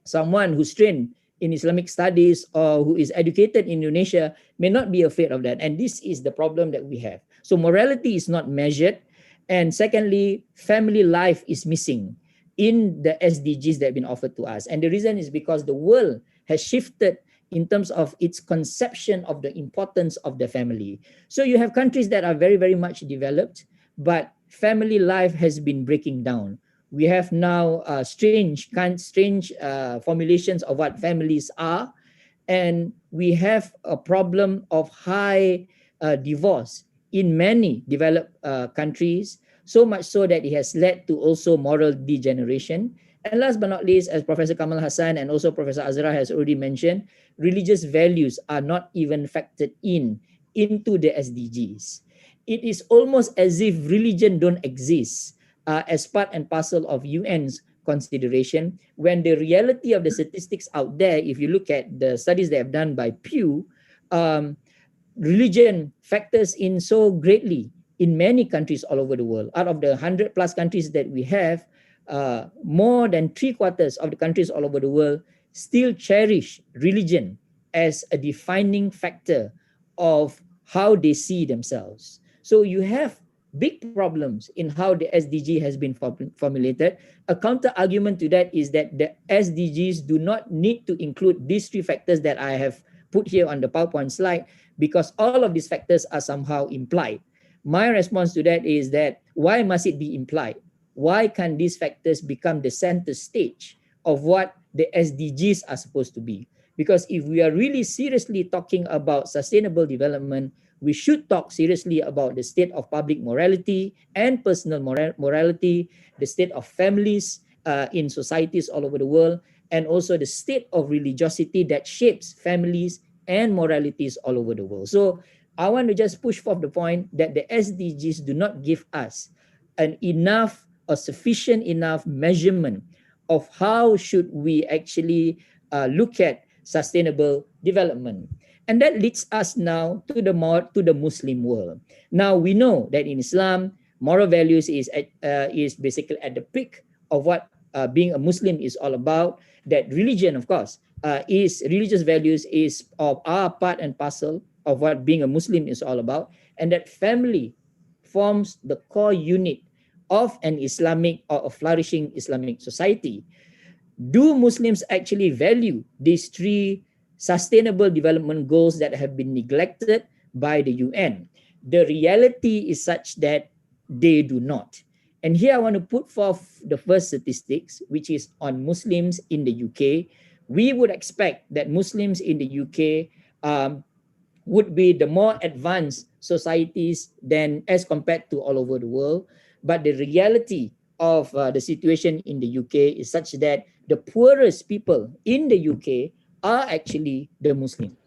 someone who's trained in Islamic studies or who is educated in Indonesia may not be afraid of that. And this is the problem that we have. So morality is not measured. And secondly, family life is missing in the SDGs that have been offered to us. And the reason is because the world has shifted in terms of its conception of the importance of the family. So you have countries that are very, very much developed, but family life has been breaking down. We have now strange formulations of what families are, and we have a problem of high divorce in many developed countries, so much so that it has led to also moral degeneration. And last but not least, as Professor Kamal Hassan and also Professor Azra has already mentioned, religious values are not even factored into the SDGs. It is almost as if religion don't exist as part and parcel of UN's consideration, when the reality of the statistics out there, if you look at the studies they have done by Pew, religion factors in so greatly in many countries all over the world. Out of the 100+ countries that we have, more than 3/4 of the countries all over the world still cherish religion as a defining factor of how they see themselves. So you have big problems in how the SDG has been formulated. A counter argument to that is that the SDGs do not need to include these 3 factors that I have put here on the PowerPoint slide, because all of these factors are somehow implied. My response to that is that why must it be implied? Why can't these factors become the center stage of what the SDGs are supposed to be? Because if we are really seriously talking about sustainable development, we should talk seriously about the state of public morality and personal morality, the state of families in societies all over the world, and also the state of religiosity that shapes families and moralities all over the world. So I want to just push forth the point that the SDGs do not give us an enough or sufficient enough measurement of how should we actually look at sustainable development. And that leads us now to the Muslim world. Now we know that in Islam, moral values is basically at the peak of what being a Muslim is all about. That religion, of course, religious values are part and parcel of what being a Muslim is all about, and that family forms the core unit of an Islamic or a flourishing Islamic society. Do Muslims actually value these 3 sustainable development goals that have been neglected by the UN? The reality is such that they do not. And here I want to put forth the first statistics, which is on Muslims in the UK. We would expect that Muslims in the UK would be the more advanced societies than as compared to all over the world. But the reality of the situation in the UK is such that the poorest people in the UK are actually the Muslims.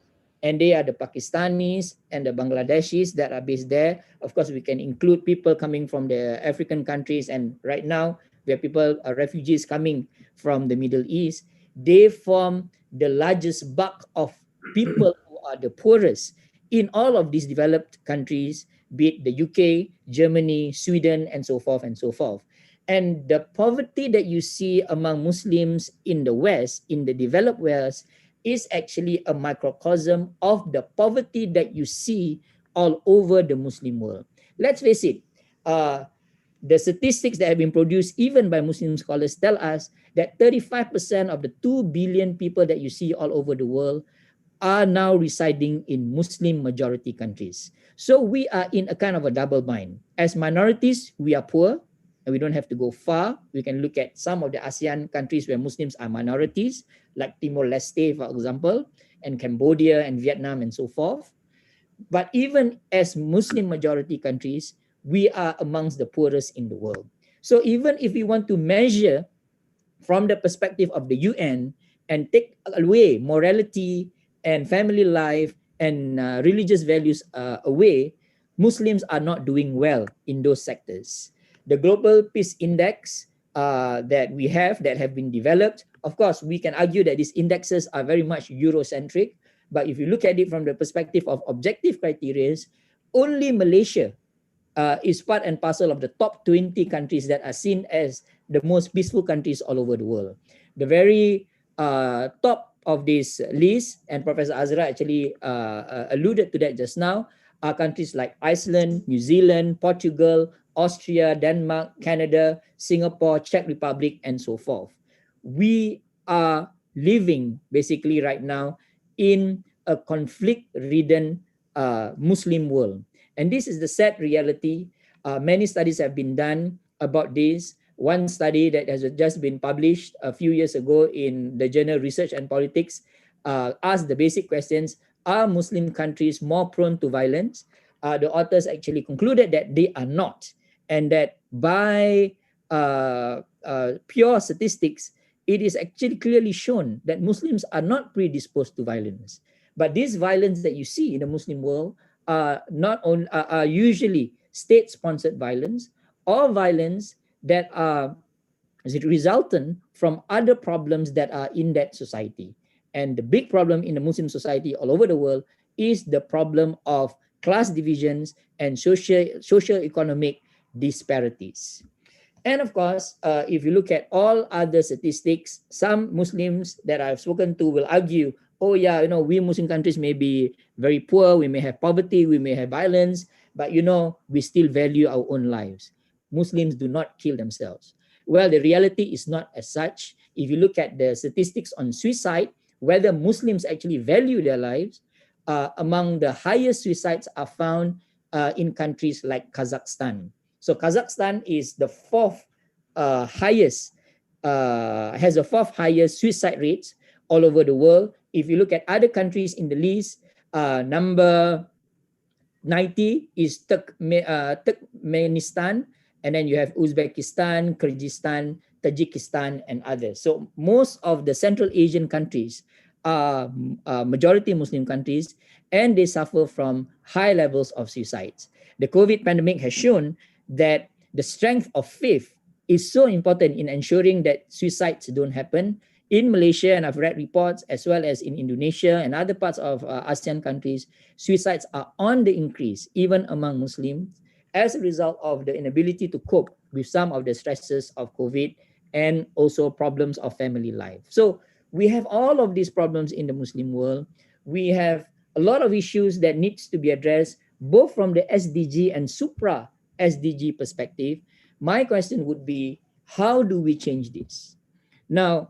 And they are the Pakistanis and the Bangladeshis that are based there. Of course, we can include people coming from the African countries. And right now, we have people, refugees coming from the Middle East. They form the largest bulk of people who are the poorest in all of these developed countries, be it the UK, Germany, Sweden, and so forth and so forth. And the poverty that you see among Muslims in the West, in the developed West, is actually a microcosm of the poverty that you see all over the Muslim world. Let's face it, the statistics that have been produced even by Muslim scholars tell us that 35% of the 2 billion people that you see all over the world are now residing in Muslim majority countries. So we are in a kind of a double bind. As minorities, we are poor, and we don't have to go far. We can look at some of the ASEAN countries where Muslims are minorities, like Timor-Leste, for example, and Cambodia and Vietnam and so forth. But even as Muslim majority countries, we are amongst the poorest in the world. So even if we want to measure from the perspective of the UN and take away morality and family life and religious values away, Muslims are not doing well in those sectors. The Global Peace Index that we have, that have been developed, of course, we can argue that these indexes are very much Eurocentric, but if you look at it from the perspective of objective criteria, only Malaysia is part and parcel of the top 20 countries that are seen as the most peaceful countries all over the world. The very top of this list, and Professor Azra actually alluded to that just now, are countries like Iceland, New Zealand, Portugal, Austria, Denmark, Canada, Singapore, Czech Republic, and so forth. We are living basically right now in a conflict-ridden Muslim world. And this is the sad reality. Many studies have been done about this. One study that has just been published a few years ago in the journal Research and Politics asked the basic questions: are Muslim countries more prone to violence? The authors actually concluded that they are not, and that by pure statistics, it is actually clearly shown that Muslims are not predisposed to violence. But this violence that you see in the Muslim world are usually state-sponsored violence, or violence that are resultant from other problems that are in that society. And the big problem in the Muslim society all over the world is the problem of class divisions and socio-economic disparities. And of course, if you look at all other statistics, some Muslims that I've spoken to will argue, oh yeah, we Muslim countries may be very poor, we may have poverty, we may have violence, but we still value our own lives. Muslims do not kill themselves. Well, the reality is not as such. If you look at the statistics on suicide, whether Muslims actually value their lives, among the highest suicides are found in countries like Kazakhstan. So Kazakhstan is the has the fourth highest suicide rates all over the world. If you look at other countries in the list, number 90 is Turkmenistan, and then you have Uzbekistan, Kyrgyzstan, Tajikistan, and others. So most of the Central Asian countries are majority Muslim countries, and they suffer from high levels of suicides. The COVID pandemic has shown that the strength of faith is so important in ensuring that suicides don't happen. In Malaysia, and I've read reports, as well as in Indonesia and other parts of ASEAN countries, suicides are on the increase, even among Muslims, as a result of the inability to cope with some of the stresses of COVID and also problems of family life. So we have all of these problems in the Muslim world. We have a lot of issues that needs to be addressed, both from the SDG and supra SDG perspective. My question would be, how do we change this? Now,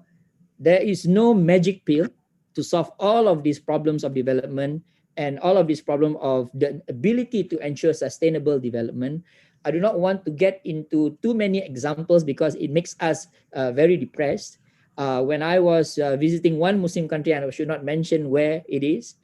there is no magic pill to solve all of these problems of development and all of this problem of the ability to ensure sustainable development. I do not want to get into too many examples because it makes us very depressed. When I was visiting one Muslim country, and I should not mention where it is,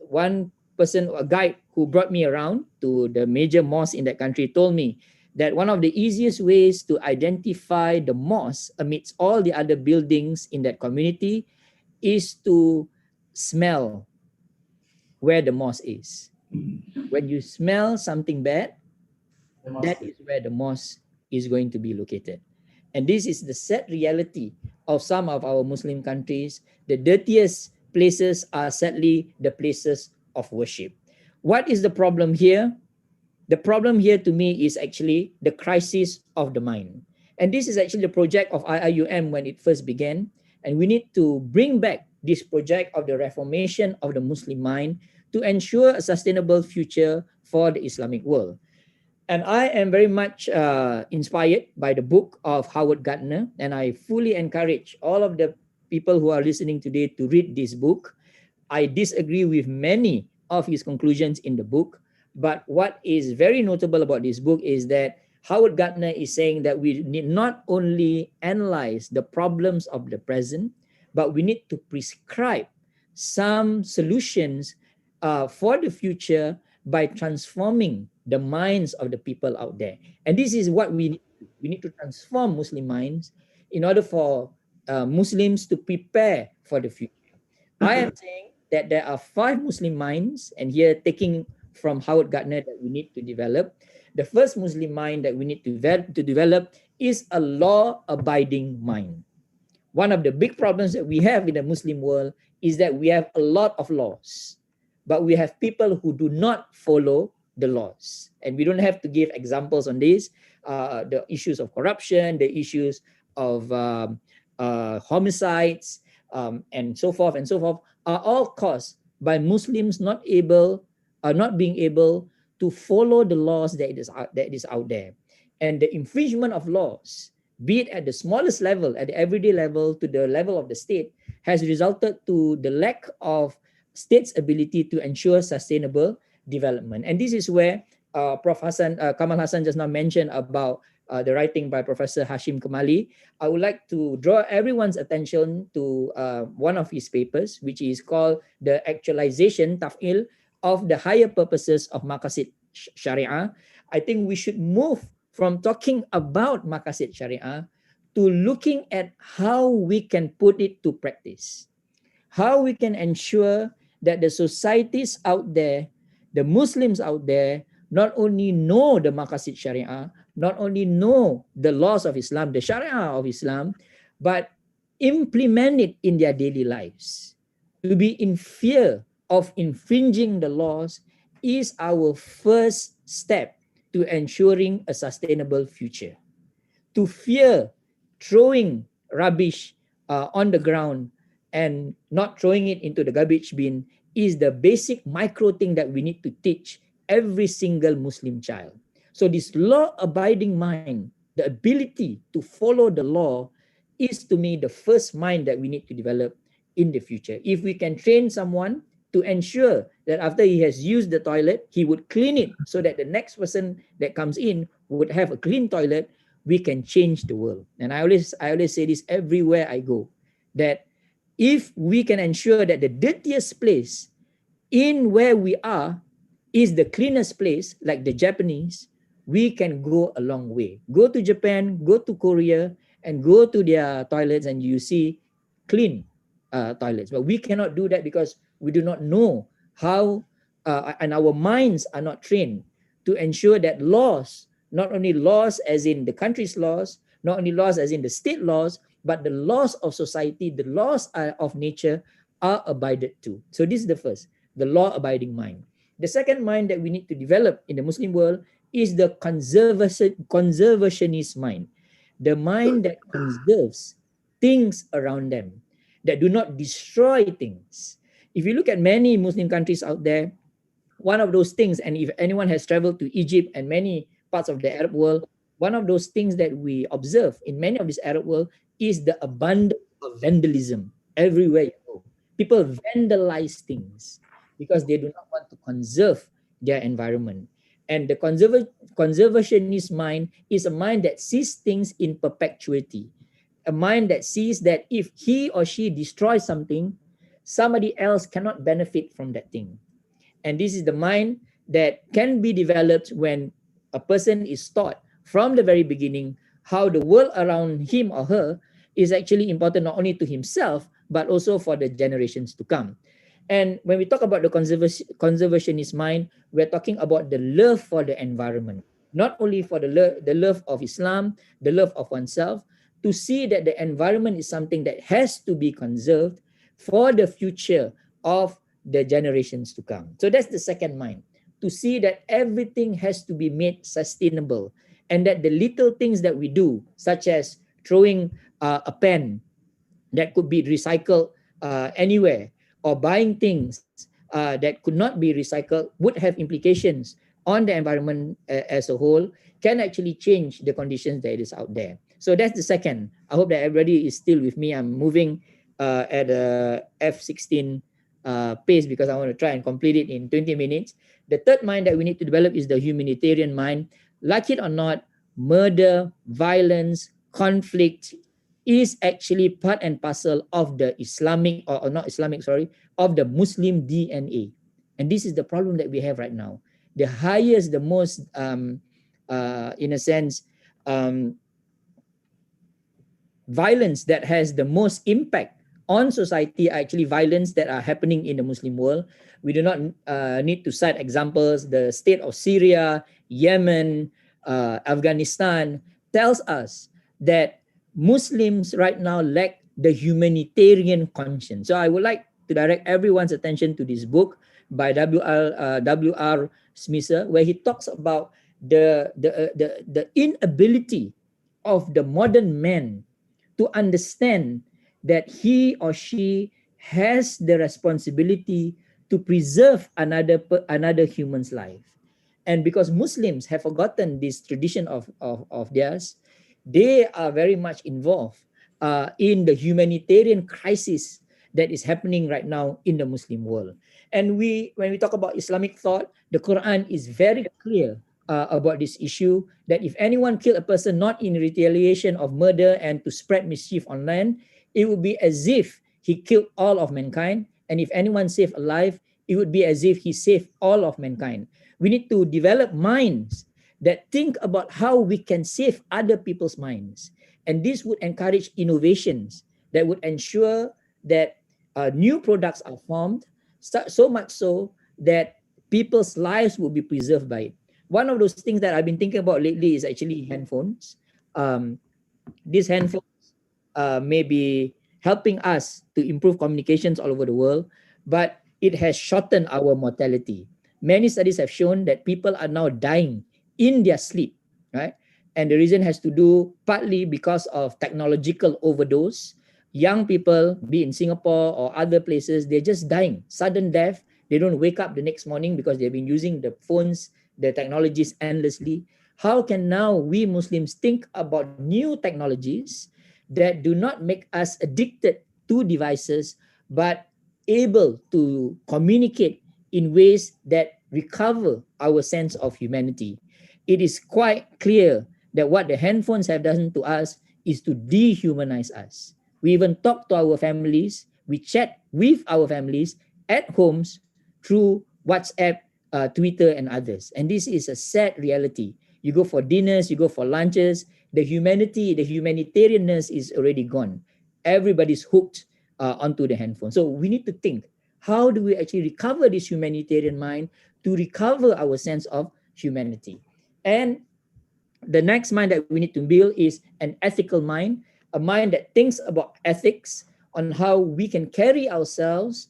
one person, a guide who brought me around to the major mosque in that country, told me that one of the easiest ways to identify the mosque amidst all the other buildings in that community is to smell where the mosque is. When you smell something bad, that is where the mosque is going to be located. And this is the sad reality of some of our Muslim countries. The dirtiest places are sadly the places of worship. What is the problem here? The problem here to me is actually the crisis of the mind. And this is actually the project of IIUM when it first began. And we need to bring back this project of the reformation of the Muslim mind to ensure a sustainable future for the Islamic world. And I am very much inspired by the book of Howard Gardner, and I fully encourage all of the people who are listening today to read this book. I disagree with many of his conclusions in the book, but what is very notable about this book is that Howard Gardner is saying that we need not only analyze the problems of the present, but we need to prescribe some solutions for the future by transforming the minds of the people out there. And this is what we need. We need to transform Muslim minds in order for Muslims to prepare for the future. I am saying that there are 5 Muslim minds, and here taking from Howard Gardner, that we need to develop. The first Muslim mind that we need to develop is a law-abiding mind. One of the big problems that we have in the Muslim world is that we have a lot of laws, but we have people who do not follow the laws. And we don't have to give examples on this. The issues of corruption, the issues of homicides, and so forth are all caused by Muslims not being able to follow the laws that is out there. And the infringement of laws, be it at the smallest level, at the everyday level, to the level of the state, has resulted to the lack of state's ability to ensure sustainable development. And this is where Prof. Hassan, Kamal Hassan just now mentioned about the writing by Professor Hashim Kamali. I would like to draw everyone's attention to one of his papers, which is called The Actualization, Taf'il, of the Higher Purposes of Maqasid Sharia. I think we should move from talking about Maqasid Sharia to looking at how we can put it to practice, how we can ensure that the societies out there, the Muslims out there, not only know the Maqasid Sharia, not only know the laws of Islam, the Sharia of Islam, but implement it in their daily lives. To be in fear of infringing the laws is our first step to ensuring a sustainable future. To fear throwing rubbish on the ground and not throwing it into the garbage bin is the basic micro thing that we need to teach every single Muslim child. So this law-abiding mind, the ability to follow the law, is to me the first mind that we need to develop in the future. If we can train someone to ensure that after he has used the toilet, he would clean it so that the next person that comes in would have a clean toilet, we can change the world. And I always say this everywhere I go, that if we can ensure that the dirtiest place in where we are is the cleanest place, like the Japanese, we can go a long way. Go to Japan, go to Korea, and go to their toilets and you see clean toilets. But we cannot do that because we do not know how, and our minds are not trained to ensure that laws, not only laws as in the country's laws, not only laws as in the state laws, but the laws of society, the laws of nature are abided to. So this is the first, the law-abiding mind. The second mind that we need to develop in the Muslim world is the conservationist mind. The mind that conserves things around them, that do not destroy things. If you look at many Muslim countries out there, one of those things, and if anyone has traveled to Egypt and many parts of the Arab world, one of those things that we observe in many of this Arab world is the abundance of vandalism everywhere you go. People vandalize things because they do not want to conserve their environment. And the conservationist mind is a mind that sees things in perpetuity. A mind that sees that if he or she destroys something, somebody else cannot benefit from that thing. And this is the mind that can be developed when a person is taught from the very beginning how the world around him or her is actually important not only to himself, but also for the generations to come. And when we talk about the conservationist mind, we're talking about the love for the environment, not only for the love of Islam, the love of oneself, to see that the environment is something that has to be conserved for the future of the generations to come. So that's the second mind, to see that everything has to be made sustainable, and that the little things that we do, such as throwing a pen that could be recycled anywhere, or buying things that could not be recycled, would have implications on the environment as a whole, can actually change the conditions that is out there. So that's the second. I hope that everybody is still with me. I'm moving at a F16 pace because I want to try and complete it in 20 minutes. The third mind that we need to develop is the humanitarian mind. Like it or not, murder, violence, conflict is actually part and parcel of the Islamic, or not Islamic, sorry, of the Muslim DNA. And this is the problem that we have right now. The highest, the most, in a sense, violence that has the most impact on society are actually violence that are happening in the Muslim world. We do not need to cite examples. The state of Syria, Yemen, Afghanistan tells us that Muslims right now lack the humanitarian conscience. So I would like to direct everyone's attention to this book by W.R. Smisser, where he talks about the inability of the modern man to understand that he or she has the responsibility to preserve another human's life. And because Muslims have forgotten this tradition of theirs, they are very much involved in the humanitarian crisis that is happening right now in the Muslim world. And when we talk about Islamic thought, the Quran is very clear about this issue, that if anyone kill a person not in retaliation of murder and to spread mischief on land, it would be as if he killed all of mankind. And if anyone saved alive, it would be as if he saved all of mankind. We need to develop minds that think about how we can save other people's minds. And this would encourage innovations that would ensure that new products are formed, so much so that people's lives will be preserved by it. One of those things that I've been thinking about lately is actually handphones. These handphones may be helping us to improve communications all over the world, but it has shortened our mortality. Many studies have shown that people are now dying in their sleep, right? And the reason has to do partly because of technological overdose. Young people, be in Singapore or other places, they're just dying, sudden death. They don't wake up the next morning because they've been using the phones, the technologies endlessly. How can now we Muslims think about new technologies that do not make us addicted to devices, but able to communicate in ways that recover our sense of humanity? It is quite clear that what the handphones have done to us is to dehumanize us. We even talk to our families, we chat with our families at homes through WhatsApp, Twitter, and others. And this is a sad reality. You go for dinners, you go for lunches, the humanity, the humanitarianness is already gone. Everybody's hooked onto the handphone. So we need to think, how do we actually recover this humanitarian mind to recover our sense of humanity? And the next mind that we need to build is an ethical mind, a mind that thinks about ethics, on how we can carry ourselves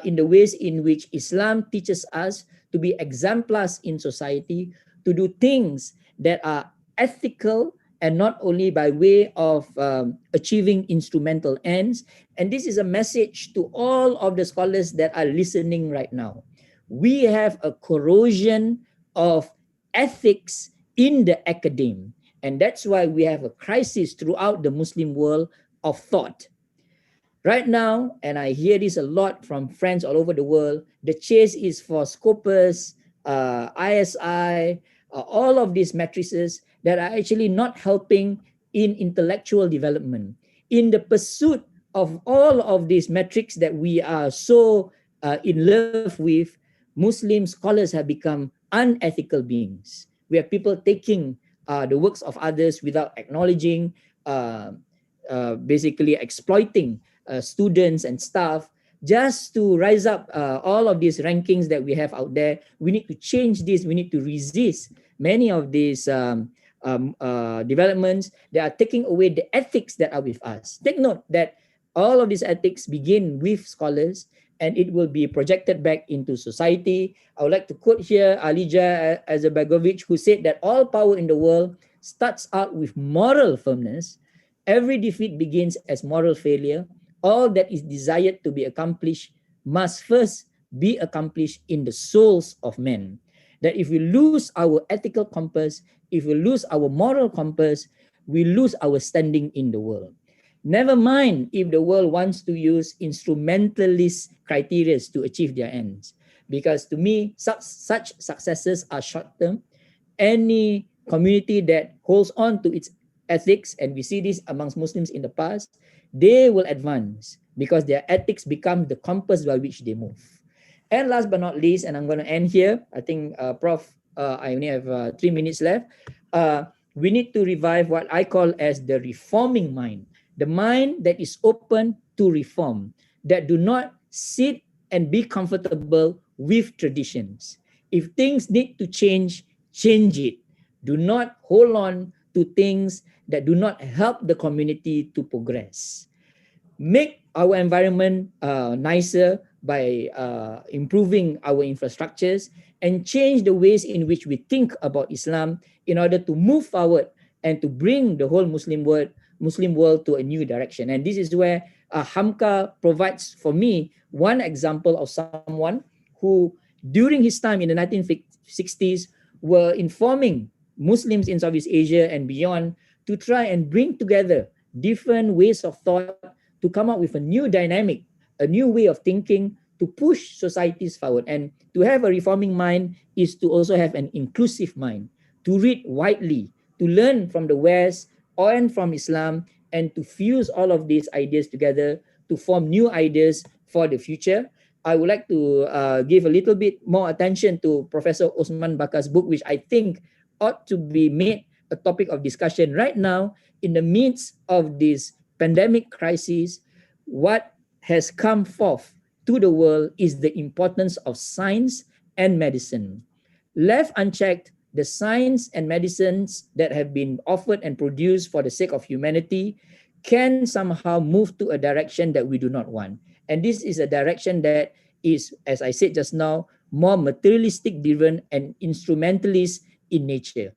in the ways in which Islam teaches us to be exemplars in society, to do things that are ethical and not only by way of achieving instrumental ends. And this is a message to all of the scholars that are listening right now. We have a corrosion of ethics in the academe. And that's why we have a crisis throughout the Muslim world of thought. Right now, and I hear this a lot from friends all over the world, the chase is for Scopus, ISI, all of these matrices that are actually not helping in intellectual development. In the pursuit of all of these metrics that we are so in love with, Muslim scholars have become unethical beings. We have people taking the works of others without acknowledging, basically exploiting students and staff just to rise up all of these rankings that we have out there. We need to change this. We need to resist many of these developments that are taking away the ethics that are with us. Take note that all of these ethics begin with scholars, and it will be projected back into society. I would like to quote here Alija Azabagovich, who said that all power in the world starts out with moral firmness. Every defeat begins as moral failure. All that is desired to be accomplished must first be accomplished in the souls of men. That if we lose our ethical compass, if we lose our moral compass, we lose our standing in the world. Never mind if the world wants to use instrumentalist criteria to achieve their ends. Because to me, such successes are short-term. Any community that holds on to its ethics, and we see this amongst Muslims in the past, they will advance because their ethics become the compass by which they move. And last but not least, and I'm going to end here, I think, Prof, I only have 3 minutes left. We need to revive what I call as the reforming mind. The mind that is open to reform, that do not sit and be comfortable with traditions. If things need to change, change it. Do not hold on to things that do not help the community to progress. Make our environment nicer by improving our infrastructures, and change the ways in which we think about Islam in order to move forward and to bring the whole Muslim world to a new direction. And this is where Hamka provides for me one example of someone who, during his time in the 1960s, were informing Muslims in Southeast Asia and beyond to try and bring together different ways of thought to come up with a new dynamic, a new way of thinking to push societies forward. And to have a reforming mind is to also have an inclusive mind, to read widely, to learn from the West and from Islam, and to fuse all of these ideas together to form new ideas for the future. I would like to give a little bit more attention to Professor Osman Bakar's book, which I think ought to be made a topic of discussion right now in the midst of this pandemic crisis. What has come forth to the world is the importance of science and medicine. Left unchecked, the science and medicines that have been offered and produced for the sake of humanity can somehow move to a direction that we do not want. And this is a direction that is, as I said just now, more materialistic driven and instrumentalist in nature.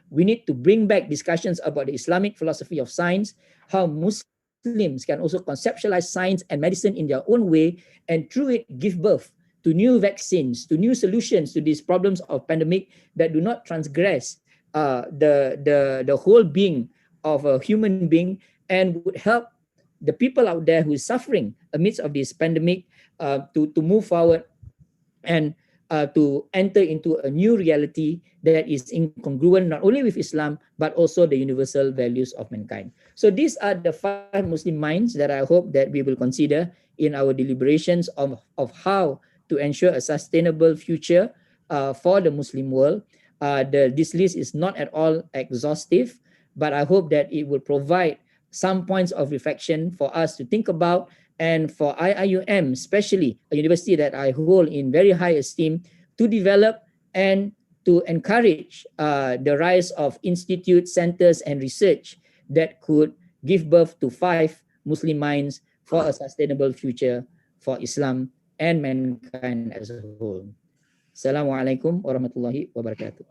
We need to bring back discussions about the Islamic philosophy of science, how Muslims can also conceptualize science and medicine in their own way, and through it give birth to new vaccines, to new solutions to these problems of pandemic that do not transgress the whole being of a human being, and would help the people out there who is suffering amidst of this pandemic to move forward and to enter into a new reality that is incongruent not only with Islam, but also the universal values of mankind. So these are the 5 Muslim minds that I hope that we will consider in our deliberations of how to ensure a sustainable future for the Muslim world. This list is not at all exhaustive, but I hope that it will provide some points of reflection for us to think about, and for IIUM, especially a university that I hold in very high esteem, to develop and to encourage the rise of institutes, centers, and research that could give birth to 5 Muslim minds for a sustainable future for Islam and mankind as a whole. Assalamualaikum warahmatullahi wabarakatuh.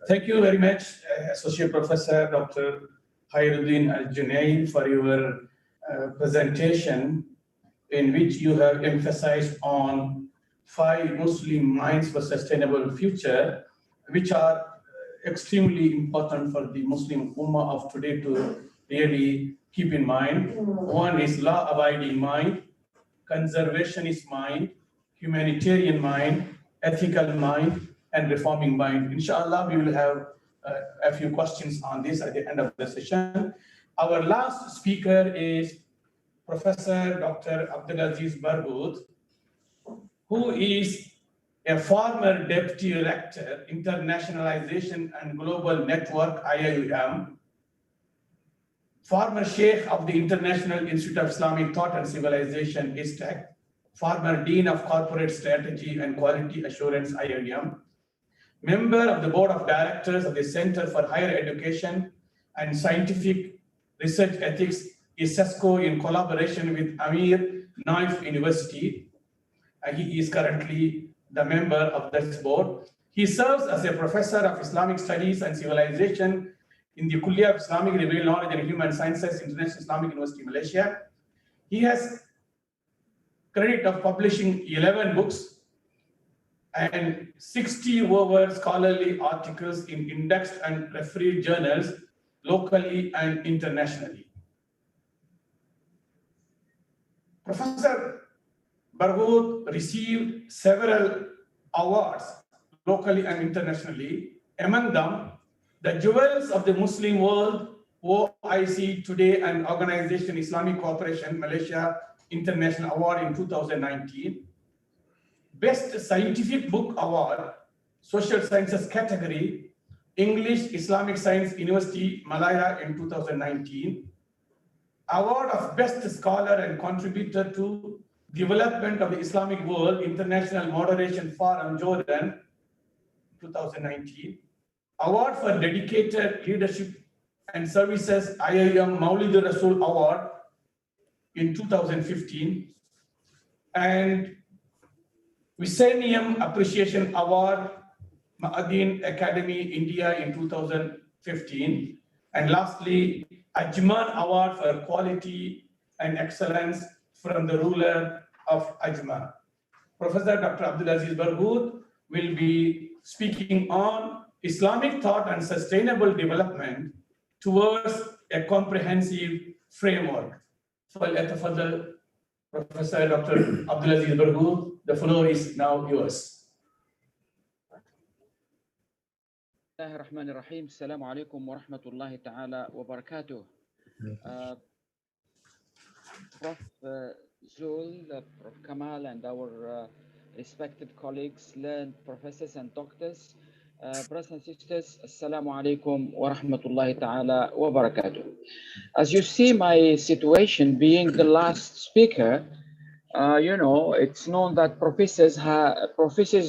Thank you very much, Associate Professor Dr. Khairudin Al-Junied, for your presentation, in which you have emphasized on 5 Muslim minds for sustainable future, which are extremely important for the Muslim Ummah of today to really keep in mind. One is law-abiding mind, conservationist mind, humanitarian mind, ethical mind, and reforming mind. Inshallah, we will have a few questions on this at the end of the session. Our last speaker is Professor Dr. Abdelaziz Berghout. who is a former Deputy Rector, Internationalization and Global Network, IIUM, former Sheikh of the International Institute of Islamic Thought and Civilization, ISTAC, former Dean of Corporate Strategy and Quality Assurance, IIUM, member of the Board of Directors of the Center for Higher Education and Scientific Research Ethics, ISESCO, in collaboration with Amir Naif University. He is currently the member of this board. He serves as a professor of Islamic Studies and Civilization in the Kulliyah of Islamic Revealed Knowledge and Human Sciences, International Islamic University, Malaysia. He has credit of publishing 11 books and 60 over scholarly articles in indexed and refereed journals locally and internationally. Professor Berghout received several awards locally and internationally. Among them, the Jewels of the Muslim World, OIC Today and Organization Islamic Cooperation Malaysia International Award in 2019. Best Scientific Book Award, Social Sciences category, English Islamic Science University, Malaya in 2019. Award of Best Scholar and Contributor to Development of the Islamic World, International Moderation Forum, Jordan, 2019. Award for Dedicated Leadership and Services, IIUM Maulid Rasul Award in 2015. And Visenium Appreciation Award, Ma'adin Academy, India in 2015. And lastly, Ajman Award for Quality and Excellence from the ruler of Ajman. Professor Dr. Abdelaziz Berghout will be speaking on Islamic thought and sustainable development towards a comprehensive framework. فليتفضل Professor Dr. Abdelaziz Berghout, the floor is now yours. Bismillahirrahmanirrahim. Assalamu alaikum wa rahmatullahi ta'ala wa barakatuh. Prof. Zul, Prof. Kamal, and our respected colleagues, learned professors and doctors, brothers and sisters, Assalamu alaikum wa rahmatullahi ta'ala wa barakatuh. As you see my situation, being the last speaker, you know, it's known that professors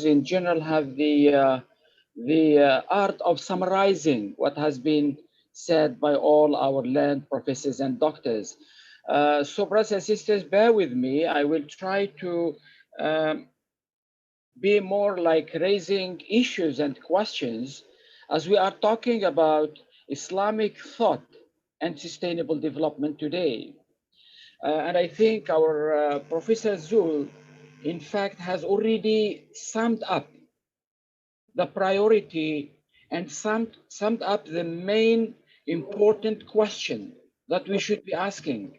in general have the art of summarizing what has been said by all our learned professors and doctors. So brothers and sisters, bear with me. I will try to be more like raising issues and questions as we are talking about Islamic thought and sustainable development today. And I think our Professor Zul, in fact, has already summed up the priority and summed up the main important question that we should be asking.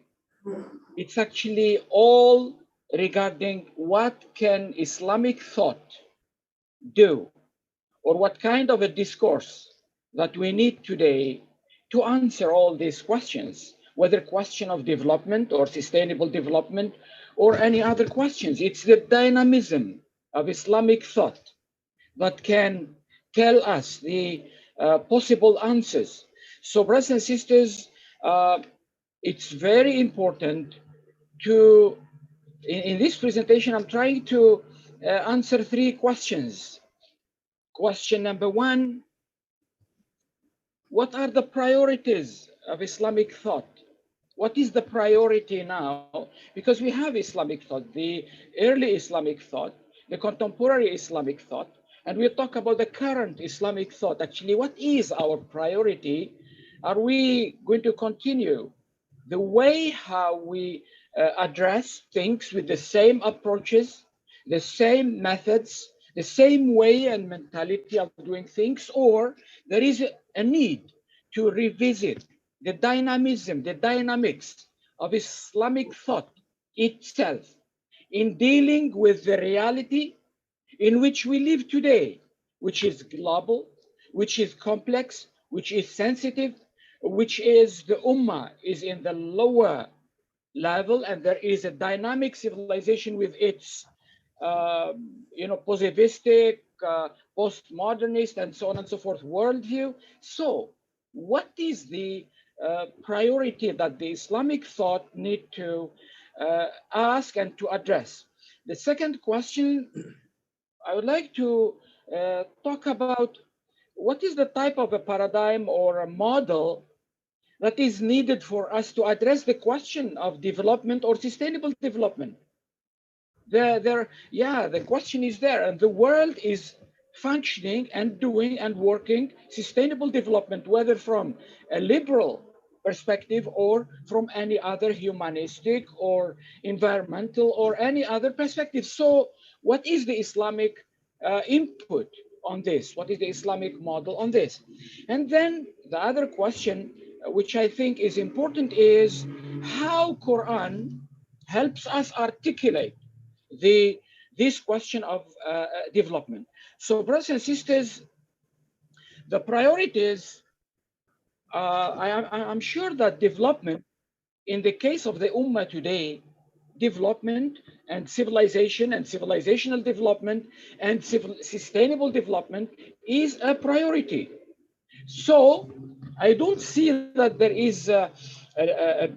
It's actually all regarding what can Islamic thought do, or what kind of a discourse that we need today to answer all these questions, whether question of development or sustainable development or any other questions. It's the dynamism of Islamic thought that can tell us the possible answers. So brothers and sisters, it's very important to, in this presentation, I'm trying to answer three questions. Question number one, what are the priorities of Islamic thought? What is the priority now? Because we have Islamic thought, the early Islamic thought, the contemporary Islamic thought, and we'll talk about the current Islamic thought. Actually, what is our priority? Are we going to continue the way how we address things with the same approaches, the same methods, the same way and mentality of doing things, or there is a need to revisit the dynamism, the dynamics of Islamic thought itself in dealing with the reality in which we live today, which is global, which is complex, which is sensitive, which is the Ummah is in the lower level, and there is a dynamic civilization with its positivistic, postmodernist, and so on and so forth worldview. So what is the priority that the Islamic thought need to ask and to address? The second question, I would like to talk about what is the type of a paradigm or a model that is needed for us to address the question of development or sustainable development. The question is there, and the world is functioning and doing and working sustainable development, whether from a liberal perspective or from any other humanistic or environmental or any other perspective. So what is the Islamic input on this? What is the Islamic model on this? And then the other question, which I think is important, is how Quran helps us articulate this question of development. So brothers and sisters, the priorities, I'm sure that development, in the case of the Ummah today, development and civilization and civilizational development and sustainable development is a priority. So I don't see that there is a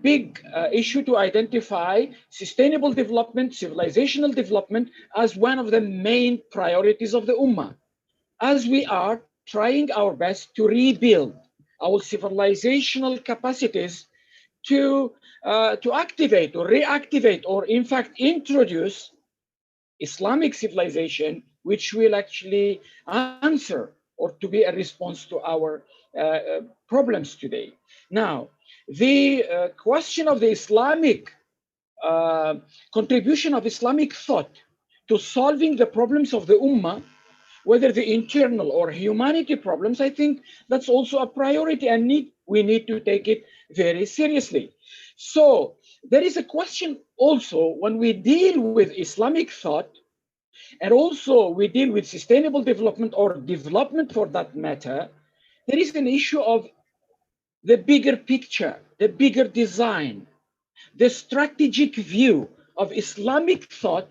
big issue to identify sustainable development, civilizational development as one of the main priorities of the Ummah, as we are trying our best to rebuild our civilizational capacities to activate or reactivate or in fact introduce Islamic civilization, which will actually answer or to be a response to our problems today. Now, the question of the Islamic contribution of Islamic thought to solving the problems of the Ummah, whether the internal or humanity problems, I think that's also a priority and we need to take it very seriously. So there is a question also when we deal with Islamic thought, and also we deal with sustainable development or development for that matter, there is an issue of the bigger picture, the bigger design, the strategic view of Islamic thought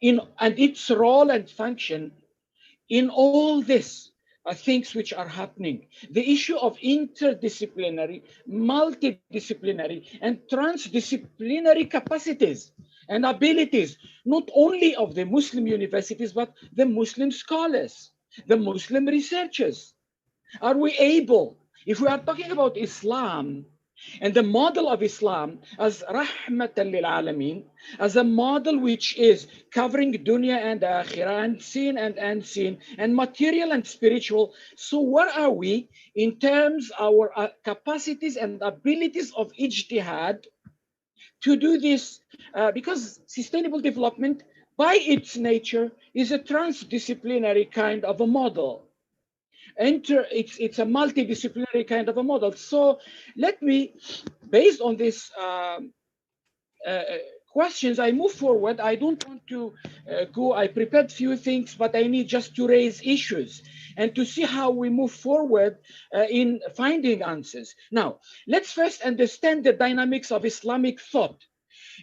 and its role and function in all this things which are happening. The issue of interdisciplinary, multidisciplinary, and transdisciplinary capacities and abilities, not only of the Muslim universities, but the Muslim scholars, the Muslim researchers. Are we able, if we are talking about Islam and the model of Islam as rahmatan lil alameen, as a model which is covering dunya and akhirah, and seen and unseen, and material and spiritual, so where are we in terms of our capacities and abilities of ijtihad to do this? Because sustainable development by its nature is a transdisciplinary kind of a model. It's a multidisciplinary kind of a model. So let me, based on these questions, I move forward. I don't want to go, I prepared few things, but I need just to raise issues and to see how we move forward in finding answers. Now, let's first understand the dynamics of Islamic thought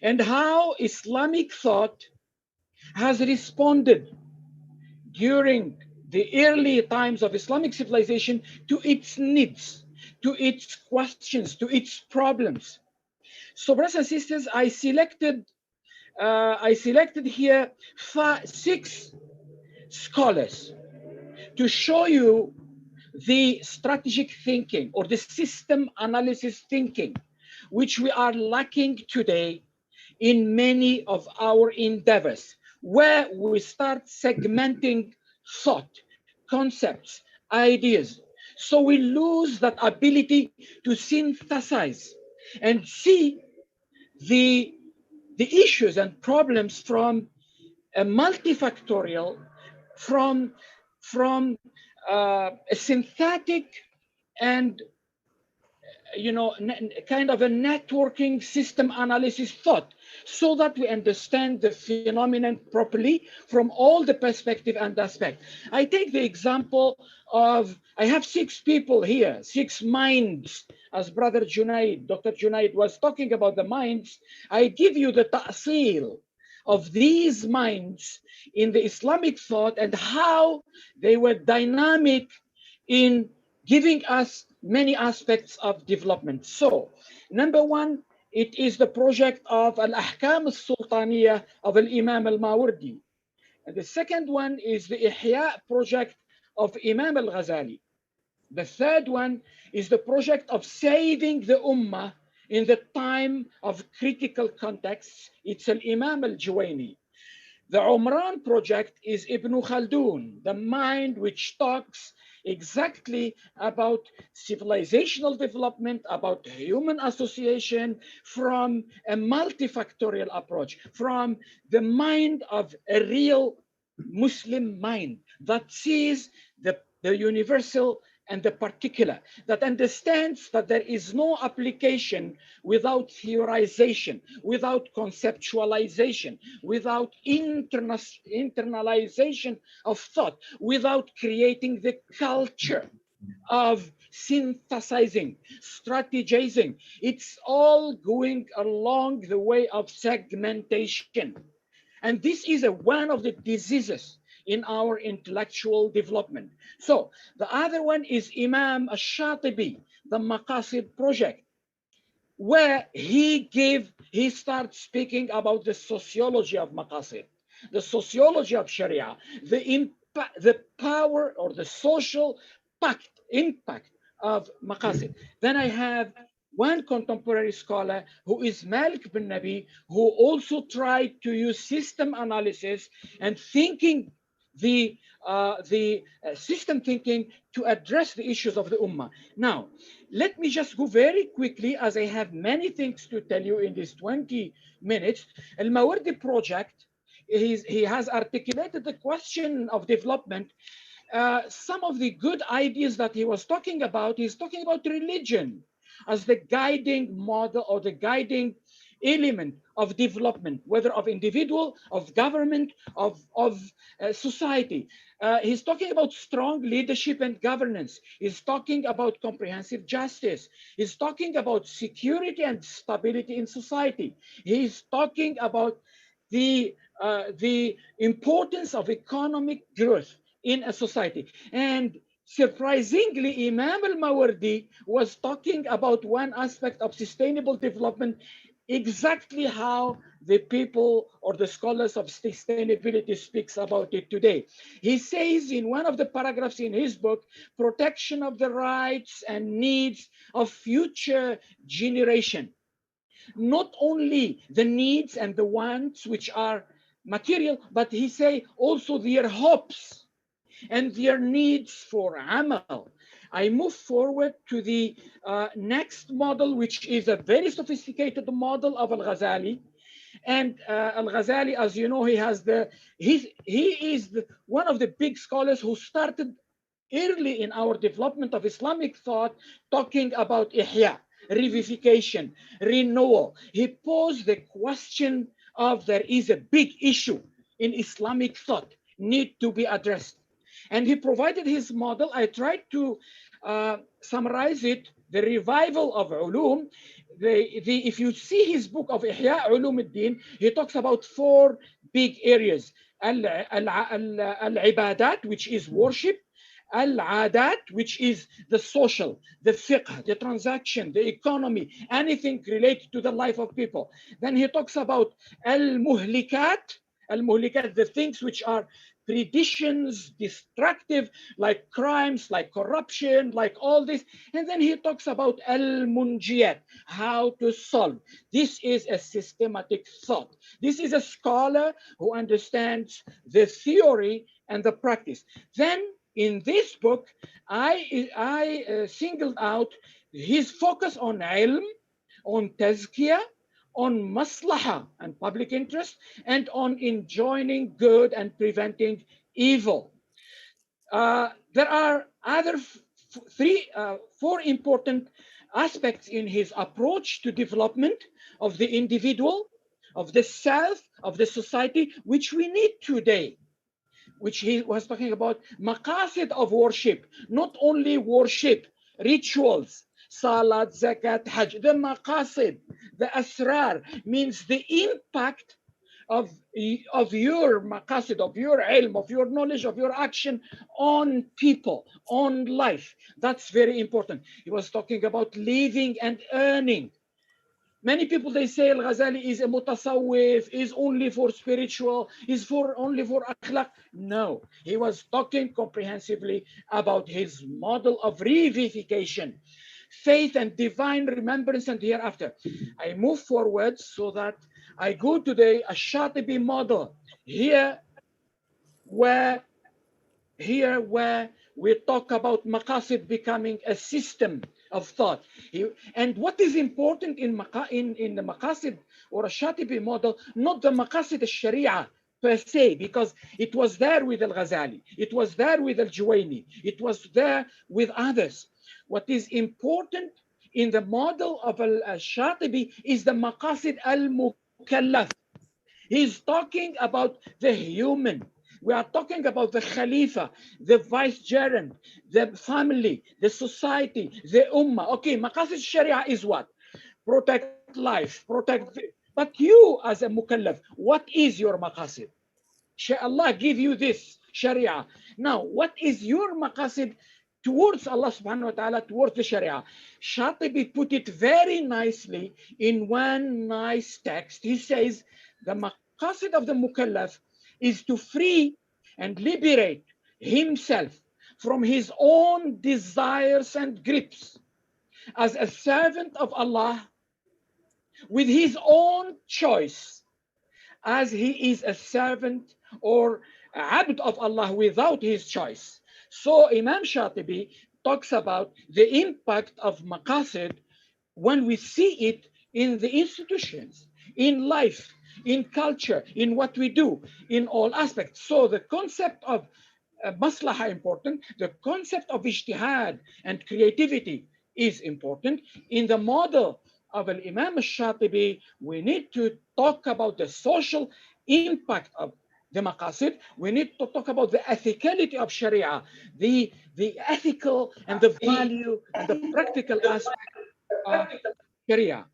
and how Islamic thought has responded during the early times of Islamic civilization to its needs, to its questions, to its problems. So brothers and sisters, I selected here 6 scholars to show you the strategic thinking or the system analysis thinking, which we are lacking today in many of our endeavors, where we start segmenting thought, concepts, ideas. So we lose that ability to synthesize and see the issues and problems from a multifactorial, from a synthetic and kind of a networking system analysis thought, so that we understand the phenomenon properly from all the perspective and aspect. I take the example of, I have 6 people here, 6 minds, as Brother Junied, Dr. Junied was talking about the minds. I give you the ta'sil. of these minds in the Islamic thought and how they were dynamic in giving us many aspects of development. So, number one, it is the project of Al-Ahkam al-Sultaniyah of Al-Imam al-Mawardi. And the second one is the Ihya project of Imam al-Ghazali. The third one is the project of saving the Ummah in the time of critical contexts. It's Al-Imam al-Juwayni. The Umran project is Ibn Khaldun, the mind which talks exactly about civilizational development, about human association from a multifactorial approach, from the mind of a real Muslim mind that sees the universal and the particular, that understands that there is no application without theorization, without conceptualization, without internalization of thought, without creating the culture of synthesizing, strategizing. It's all going along the way of segmentation. And this is one of the diseases in our intellectual development. So the other one is Imam al-Shatibi, the Maqasid project, where he starts speaking about the sociology of Maqasid, the sociology of Sharia, the power or the social impact of Maqasid. Then I have one contemporary scholar who is Malik Bernaby, who also tried to use system analysis and thinking the system thinking to address the issues of the Ummah. Now, let me just go very quickly, as I have many things to tell you in these 20 minutes. Al-Mawardi project, he has articulated the question of development. Some of the good ideas that he was talking about, he's talking about religion as the guiding model or the guiding element of development, whether of individual, of government, of society. He's talking about strong leadership and governance. He's talking about comprehensive justice. He's talking about security and stability in society. He's talking about the importance of economic growth in a society. And surprisingly, Imam al-Mawardi was talking about one aspect of sustainable development, exactly how the people or the scholars of sustainability speaks about it today. He says in one of the paragraphs in his book, protection of the rights and needs of future generation. Not only the needs and the wants which are material, but he say also their hopes and their needs for amal. I move forward to the next model, which is a very sophisticated model of Al-Ghazali. And Al-Ghazali, as you know, he is one of the big scholars who started early in our development of Islamic thought, talking about ihya, revivification, renewal. He posed the question of there is a big issue in Islamic thought, need to be addressed. And he provided his model. I tried to summarize it, the revival of ulum. If you see his book of Ihya Ulum al-Din, he talks about 4 big areas. Al-Ibadat, which is worship. Al-Adat, which is the social, the fiqh, the transaction, the economy, anything related to the life of people. Then he talks about Al-Muhlikat, the things which are predictions, destructive, like crimes, like corruption, like all this. And then he talks about al-munjiyat, how to solve. This is a systematic thought. This is a scholar who understands the theory and the practice. Then in this book, I singled out his focus on ilm, on tazkiyah, on maslaha and public interest, and on enjoining good and preventing evil. There are other 4 important aspects in his approach to development of the individual, of the self, of the society, which we need today, which he was talking about maqasid of worship, not only worship, rituals, salat, zakat, hajj, the maqasid, the asrar, means the impact of your maqasid, of your ilm, of your knowledge, of your action on people, on life. That's very important. He was talking about living and earning. Many people, they say Al-Ghazali is a mutasawwif, is only for spiritual, is only for akhlaq. No, he was talking comprehensively about his model of revivification, faith and divine remembrance and hereafter. I move forward so that I go to the Ash-Shatibi model here where we talk about maqasid becoming a system of thought. And what is important in the maqasid or a Shatibi model, not the maqasid al-Sharia per se, because it was there with Al-Ghazali, it was there with Al-Juwayni, it was there with others. What is important in the model of Al-Shatibi is the maqasid al-mukallaf. He's talking about the human. We are talking about the Khalifa, the vicegerent, the family, the society, the ummah. Okay, maqasid sharia is what? Protect life, protect. But you as a mukallaf, what is your maqasid? Allah give you this sharia. Now, what is your maqasid towards Allah subhanahu wa ta'ala, towards the sharia? Shatibi put it very nicely in one nice text. He says, the maqasid of the mukallaf is to free and liberate himself from his own desires and grips as a servant of Allah with his own choice, as he is a servant or abd of Allah without his choice. So Imam Shatibi talks about the impact of maqasid when we see it in the institutions, in life, in culture, in what we do, in all aspects. So the concept of maslaha important, the concept of ijtihad and creativity is important. In the model of an Imam al-Shatibi, we need to talk about the social impact of the maqasid. We need to talk about the ethicality of Sharia, the ethical and the value and the practical aspect of Sharia.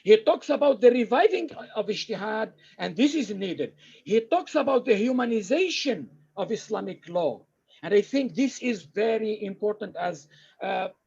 He talks about the reviving of ijtihad, and this is needed. He talks about the humanization of Islamic law. And I think this is very important, as Tansir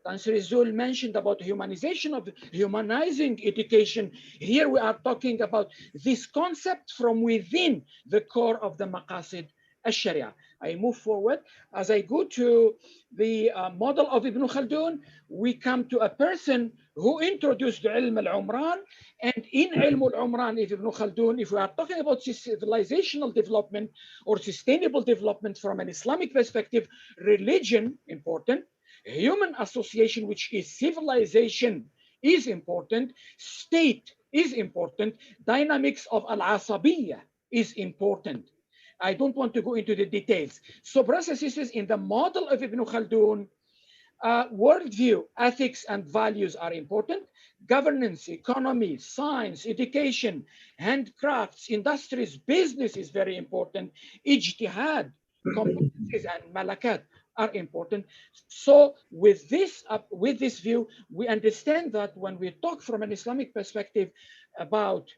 Zul mentioned about humanization of humanizing education. Here we are talking about this concept from within the core of the maqasid al-Sharia. I move forward. As I go to the model of Ibn Khaldun, we come to a person who introduced Ilm al-Umran. And in Ilm al-Umran, if Ibn Khaldun, if we are talking about civilizational development or sustainable development from an Islamic perspective, religion, important, human association, which is civilization, is important, state is important, dynamics of al-Asabiyya is important. I don't want to go into the details. So, brothers and sisters, in the model of Ibn Khaldun, worldview, ethics, and values are important. Governance, economy, science, education, handcrafts, industries, business is very important. Ijtihad, competencies, and malakat are important. So with this view, we understand that when we talk from an Islamic perspective about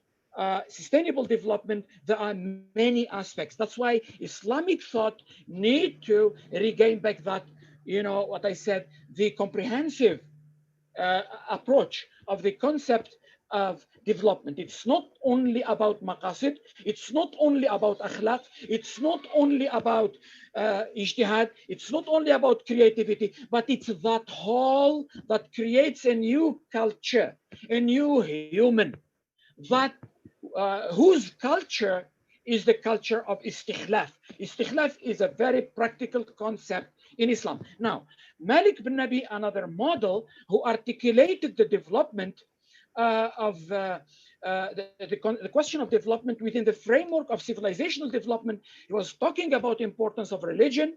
sustainable development, there are many aspects. That's why Islamic thought need to regain back that, you know, what I said, the comprehensive approach of the concept of development. It's not only about maqasid, it's not only about akhlaq, it's not only about ijtihad, it's not only about creativity, but it's that whole that creates a new culture, a new human, that whose culture is the culture of istikhlaf. Istikhlaf is a very practical concept in Islam. Now, Malik Bernaby, another model who articulated the development of the question of development within the framework of civilizational development. He was talking about importance of religion,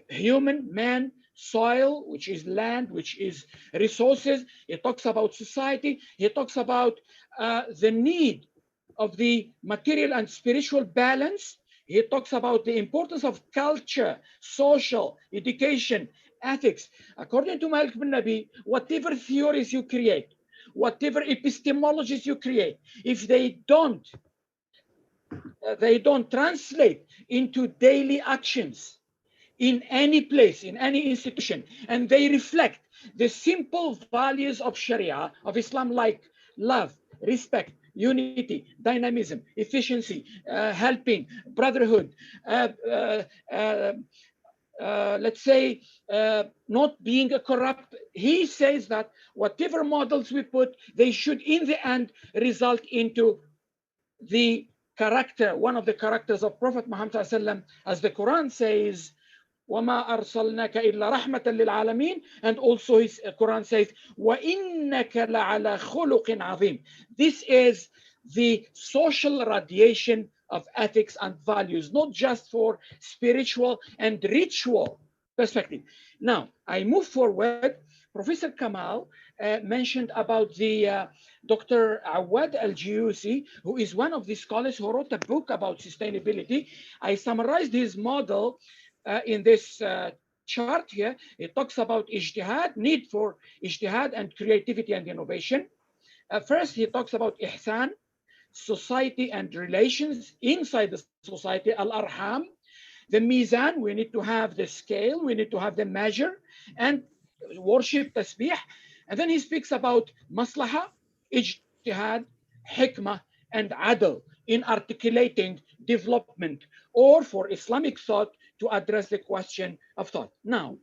human, man, soil, which is land, which is resources. He talks about society. He talks about the need of the material and spiritual balance. He talks about the importance of culture, social, education, ethics. According to Malik Bernaby, whatever theories you create, whatever epistemologies you create, if they don't translate into daily actions in any place, in any institution, and they reflect the simple values of Sharia, of Islam, like love, respect, unity, dynamism, efficiency, helping, brotherhood, let's say, not being a corrupt. He says that whatever models we put, they should in the end result into the character, one of the characters of Prophet Muhammad ﷺ, as the Quran says, وَمَا أَرْسَلْنَاكَ إِلَّا رَحْمَةً لِلْعَالَمِينَ, and also his Quran says, وَإِنَّكَ لَعَلَى خُلُقٍ عَظِيمٍ. This is the social radiation of ethics and values, not just for spiritual and ritual perspective. Now, I move forward. Professor Kamal mentioned about the Dr. Awad Al-Jiyusi, who is one of the scholars who wrote a book about sustainability. I summarized his model in this chart here. It talks about ijtihad, need for ijtihad and creativity and innovation. First, he talks about ihsan, society and relations inside the society, al-arham. The mizan, we need to have the scale, we need to have the measure, and worship, tasbih. And then he speaks about maslaha, ijtihad, hikmah, and adl in articulating development, or for Islamic thought to address the question of thought. Now,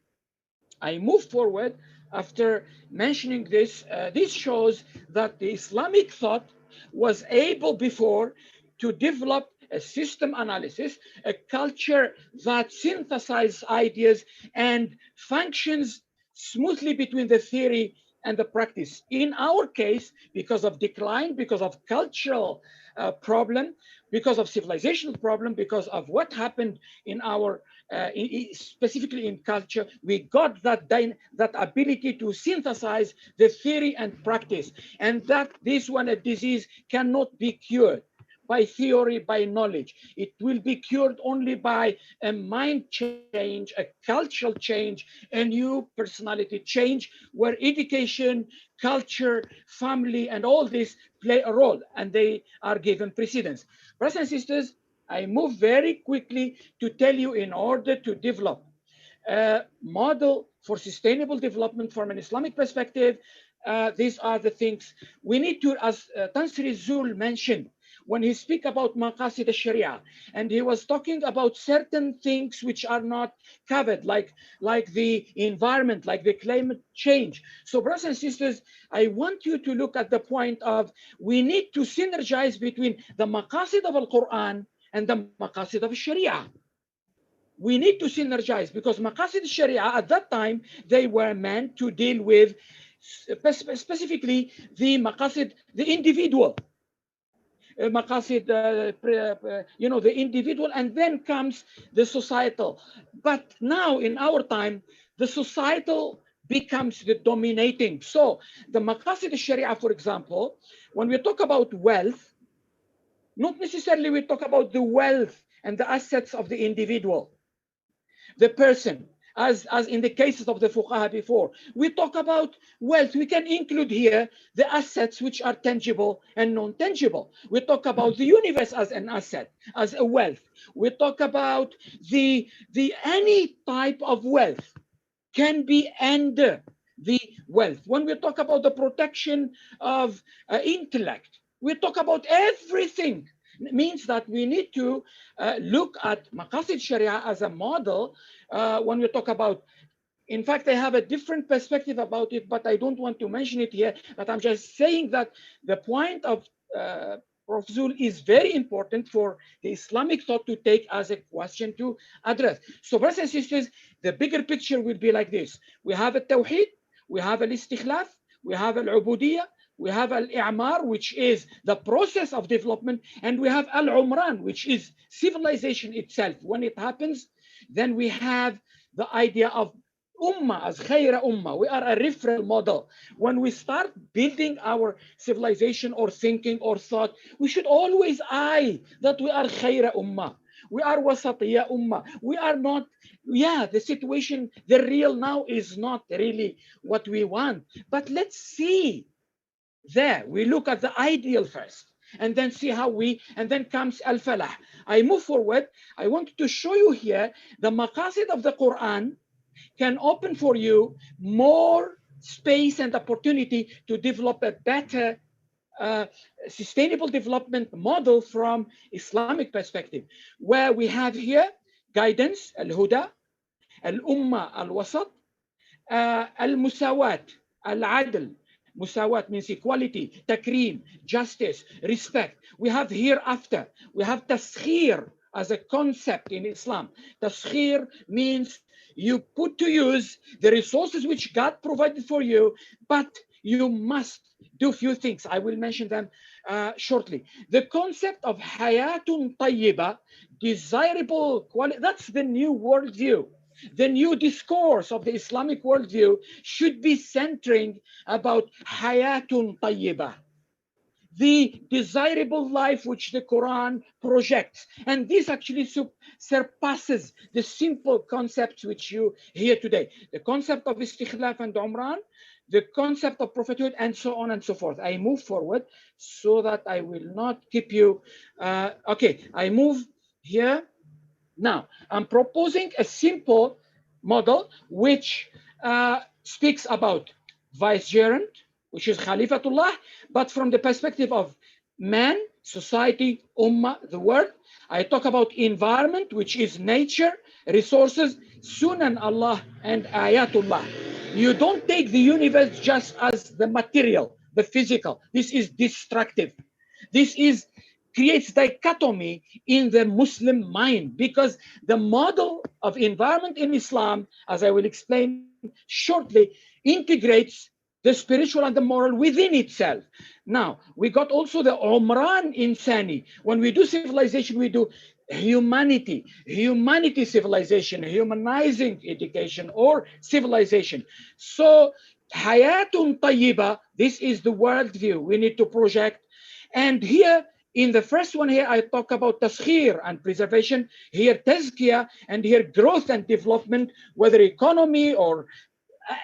I move forward after mentioning this. This shows that the Islamic thought was able before to develop a system analysis, a culture that synthesizes ideas and functions smoothly between the theory and the practice. In our case, because of decline, because of cultural problem, because of civilizational problem, because of what happened in our, specifically in culture, we got that ability to synthesize the theory and practice, and that this one, a disease, cannot be cured by theory, by knowledge. It will be cured only by a mind change, a cultural change, a new personality change, where education, culture, family, and all this play a role, and they are given precedence. Brothers and sisters, I move very quickly to tell you, in order to develop a model for sustainable development from an Islamic perspective, these are the things we need to, as Tansri Zul mentioned, when he speak about maqasid al-sharia, and he was talking about certain things which are not covered, like the environment, like the climate change. So brothers and sisters, I want you to look at the point of, we need to synergize between the maqasid of al-Quran and the maqasid of sharia. We need to synergize, because maqasid al-sharia at that time, they were meant to deal with specifically the maqasid, the individual. Maqasid, the individual, and then comes the societal. But now in our time, the societal becomes the dominating. So the maqasid al-sharia, for example, when we talk about wealth, not necessarily we talk about the wealth and the assets of the individual, the person. As in the cases of the fuqaha before, we talk about wealth. We can include here the assets which are tangible and non-tangible. We talk about the universe as an asset, as a wealth. We talk about the any type of wealth can be under the wealth. When we talk about the protection of intellect, we talk about everything. It means that we need to look at maqasid sharia as a model when we talk about. In fact, I have a different perspective about it, but I don't want to mention it here. But I'm just saying that the point of Prof. Zul is very important for the Islamic thought to take as a question to address. So brothers and sisters, the bigger picture will be like this. We have a tawheed, we have al-istikhlaf, we have al-ubudiyya, we have al-i'mar, which is the process of development, and we have al-umran, which is civilization itself. When it happens, then we have the idea of ummah as khayra ummah. We are a referral model. When we start building our civilization or thinking or thought, we should always eye that we are khayra ummah. We are wasatiyya ummah. We are not, the situation, the real now is not really what we want. But let's see there. We look at the ideal first, and then see how and then comes al-falah. I move forward. I want to show you here the maqasid of the Quran can open for you more space and opportunity to develop a better sustainable development model from Islamic perspective, where we have here guidance, al-huda, al-umma, al-wasat, al-musawat, al-adl. Musawat means equality, takreem, justice, respect. We have hereafter. We have taskhir as a concept in Islam. Taskhir means you put to use the resources which God provided for you, but you must do few things. I will mention them shortly. The concept of hayatun tayyiba, desirable quality, that's the new worldview. The new discourse of the Islamic worldview should be centering about hayatun tayyiba, the desirable life which the Quran projects. And this actually surpasses the simple concepts which you hear today. The concept of istikhlaf and umran, the concept of prophethood, and so on and so forth. I move forward so that I will not keep you. Okay, I move here. Now, I'm proposing a simple model which speaks about vicegerent, which is Khalifatullah, but from the perspective of man, society, ummah, the world. I talk about environment, which is nature, resources, sunan Allah, and ayatullah. You don't take the universe just as the material, the physical. This is destructive. This creates dichotomy in the Muslim mind, because the model of environment in Islam, as I will explain shortly, integrates the spiritual and the moral within itself. Now, we got also the Umran Insani. When we do civilization, we do humanity civilization, humanizing education or civilization. So, Hayatun Tayyiba, this is the worldview we need to project. And here, in the first one here, I talk about taskhir and preservation, here tazkiyah, and here growth and development, whether economy or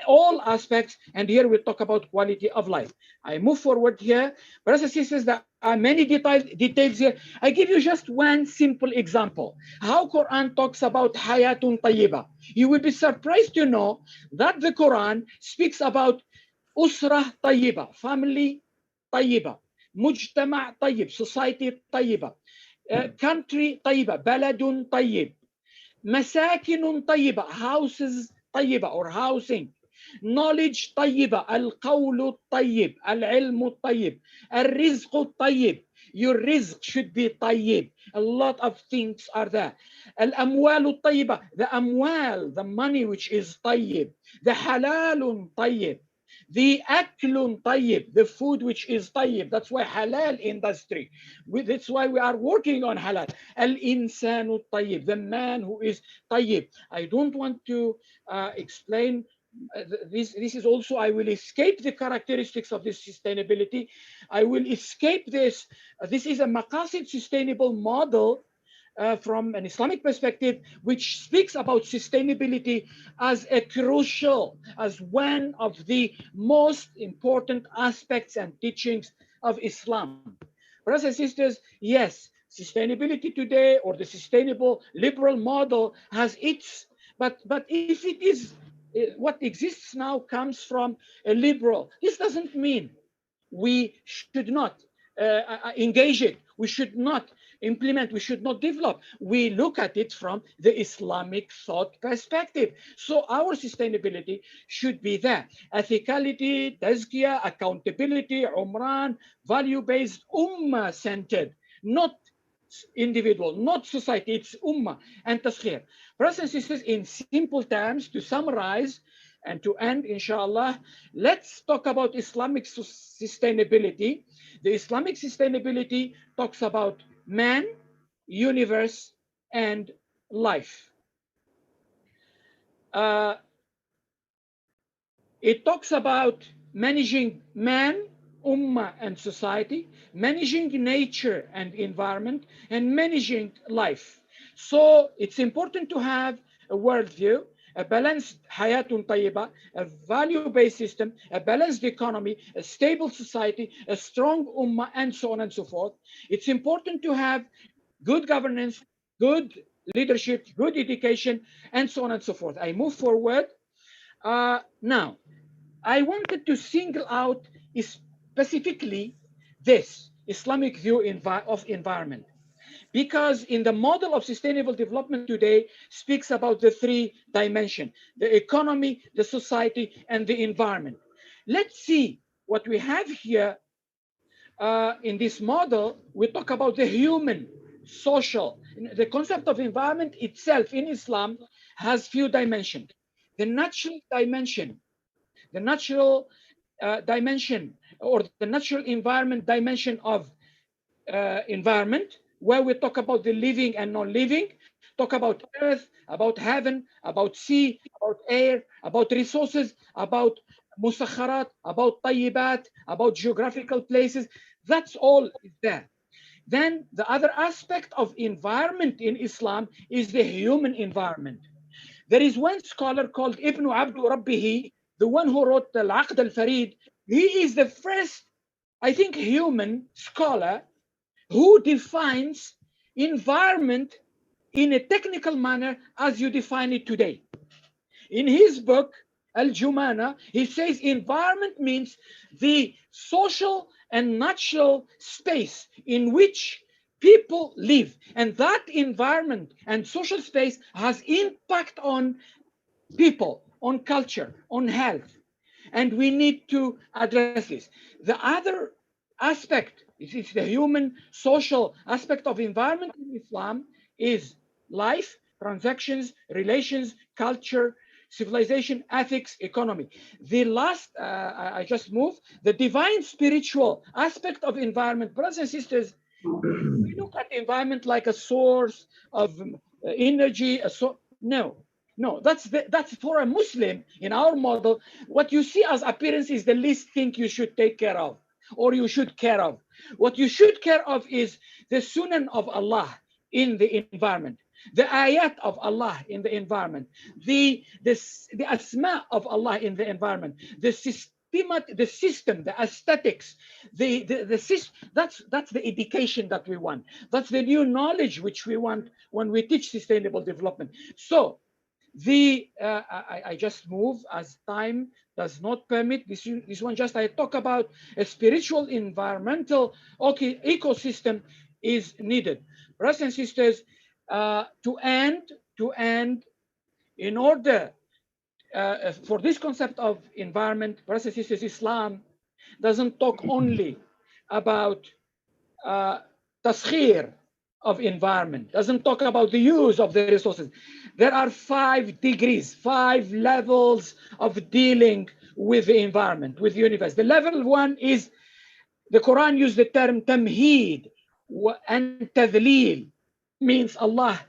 all aspects, and here we talk about quality of life. I move forward here. Brothers and sisters, there are many details here. I give you just one simple example. How Quran talks about hayatun tayyiba. You will be surprised to know that the Quran speaks about usrah tayyiba, family tayyiba, mujtama tayyib, society tayyiba, country tayyiba, baladun tayyib, masakinun tayyiba, houses طيبة or housing, knowledge طيبة, القول الطيب, العلم الطيب, الرزق الطيب. Your rizq should be طيب. A lot of things are there. الأموال الطيبة, the amwal, the money which is طيب, the حلال طيب, the أكل طيب, the food which is طيب. That's why halal industry. That's why we are working on halal. الإنسان الطيب, the man who is طيب. I don't want to explain this is also, I will escape the characteristics of this sustainability. I will escape this. This is a maqasid sustainable model from an Islamic perspective, which speaks about sustainability as a crucial, as one of the most important aspects and teachings of Islam. Brothers and sisters, yes, sustainability today, or the sustainable liberal model, has its, but if it is what exists now comes from a liberal, this doesn't mean we should not engage it, we should not implement, we should not develop. We look at it from the Islamic thought perspective. So our sustainability should be there. Ethicality, tazkiyah, accountability, umran, value-based, ummah-centered, not individual, not society, it's ummah and taskhir. Brothers and sisters, in simple terms, to summarize and to end, inshallah, let's talk about Islamic sustainability. The Islamic sustainability talks about man, universe, and life. It talks about managing man, ummah, and society, managing nature and environment, and managing life. So it's important to have a worldview, a balanced hayatun tayyiba, a value-based system, a balanced economy, a stable society, a strong ummah, and so on and so forth. It's important to have good governance, good leadership, good education, and so on and so forth. I move forward. Now, I wanted to single out specifically this Islamic view of environment, because in the model of sustainable development today speaks about the three dimensions: the economy, the society, and the environment. Let's see what we have here. In this model, we talk about the human, social. The concept of environment itself in Islam has few dimensions. The natural dimension, the natural dimension, or the natural environment dimension of environment, where we talk about the living and non-living, talk about earth, about heaven, about sea, about air, about resources, about musakharat, about tayyibat, about geographical places. That's all there. Then the other aspect of environment in Islam is the human environment. There is one scholar called Ibn Abdul Rabbihi, the one who wrote the Al-Aqd al-Farid. He is the first, I think, human scholar who defines environment in a technical manner as you define it today. In his book, Al-Jumana, he says environment means the social and natural space in which people live. And that environment and social space has impact on people, on culture, on health. And we need to address this. The other aspect, it's the human social aspect of environment in Islam, is life, transactions, relations, culture, civilization, ethics, economy. The last, I just moved, the divine spiritual aspect of environment. Brothers and sisters, we look at environment like a source of energy, no, that's for a Muslim. In our model, what you see as appearance is the least thing you should take care of, or you should care of. What you should care of is the sunan of Allah in the environment, the ayat of Allah in the environment, the asma of Allah in the environment, the system, the aesthetics, the system. That's the education that we want. That's the new knowledge which we want when we teach sustainable development. So I just move as time does not permit. This one just I talk about a spiritual environmental ecosystem is needed. Brothers and sisters, to end, in order for this concept of environment, brothers and sisters, Islam doesn't talk only about taskhir of environment, doesn't talk about the use of the resources. There are 5 degrees, 5 levels of dealing with the environment, with the universe. The level 1 is, the Quran used the term tamheed and tadleel, means Allah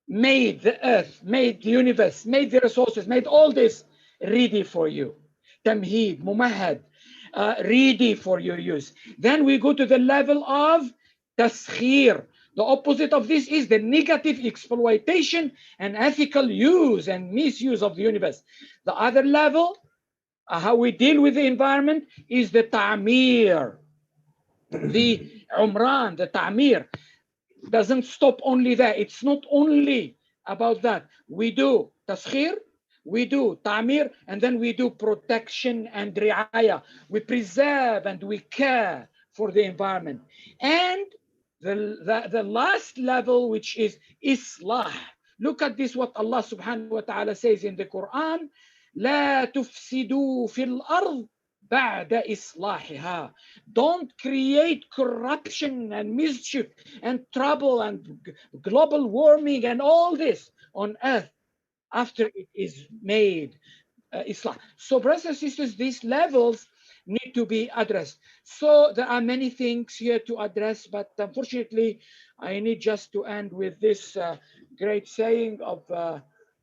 made the earth, made the universe, made the resources, made all this ready for you. Tamheed, mumahad, ready for your use. Then we go to the level of taskhir. The opposite of this is the negative exploitation and ethical use and misuse of the universe. The other level, how we deal with the environment, is the ta'mir. The umran, the ta'mir, doesn't stop only there. It's not only about that. We do taskhir, we do ta'mir, and then we do protection and ri'aya. We preserve and we care for the environment. And the last level, which is islah. Look at this, what Allah subhanahu wa ta'ala says in the Quran: لا تفسدوا في الأرض بعد إصلاحها. Don't create corruption and mischief and trouble and global warming and all this on earth after it is made Islah. So brothers and sisters, these levels need to be addressed. So there are many things here to address, but unfortunately, I need just to end with this great saying of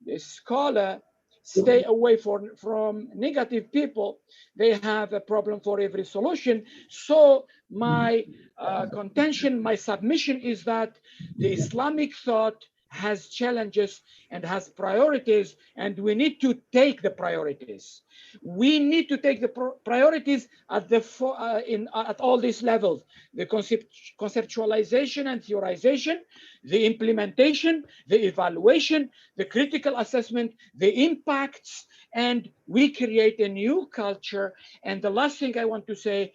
this scholar: stay away from negative people. They have a problem for every solution. So my contention, my submission is that the Islamic thought has challenges and has priorities, and we need to take the priorities. We need to take the priorities at at all these levels: the conceptualization and theorization, the implementation, the evaluation, the critical assessment, the impacts, and we create a new culture. And the last thing I want to say,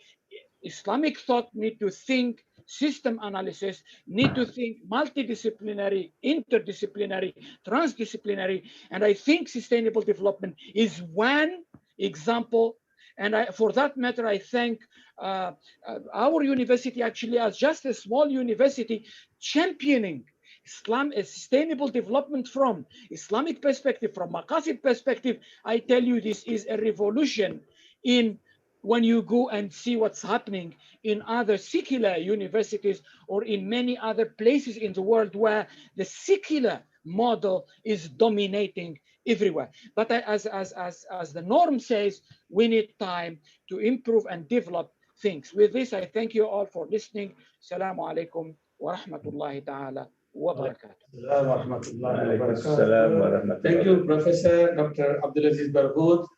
Islamic thought need to think system analysis, need to think multidisciplinary, interdisciplinary, transdisciplinary. And I think sustainable development is one example. And for that matter, I thank our university actually as just a small university championing sustainable development from Islamic perspective, from Maqasid perspective. I tell you, this is a revolution in when you go and see what's happening in other secular universities or in many other places in the world where the secular model is dominating everywhere. But as the norm says, we need time to improve and develop things. With this, I thank you all for listening. Assalamu alaikum wa rahmatullahi ta'ala wa barakatuh. Thank you, Professor Dr. Abdelaziz Berghout,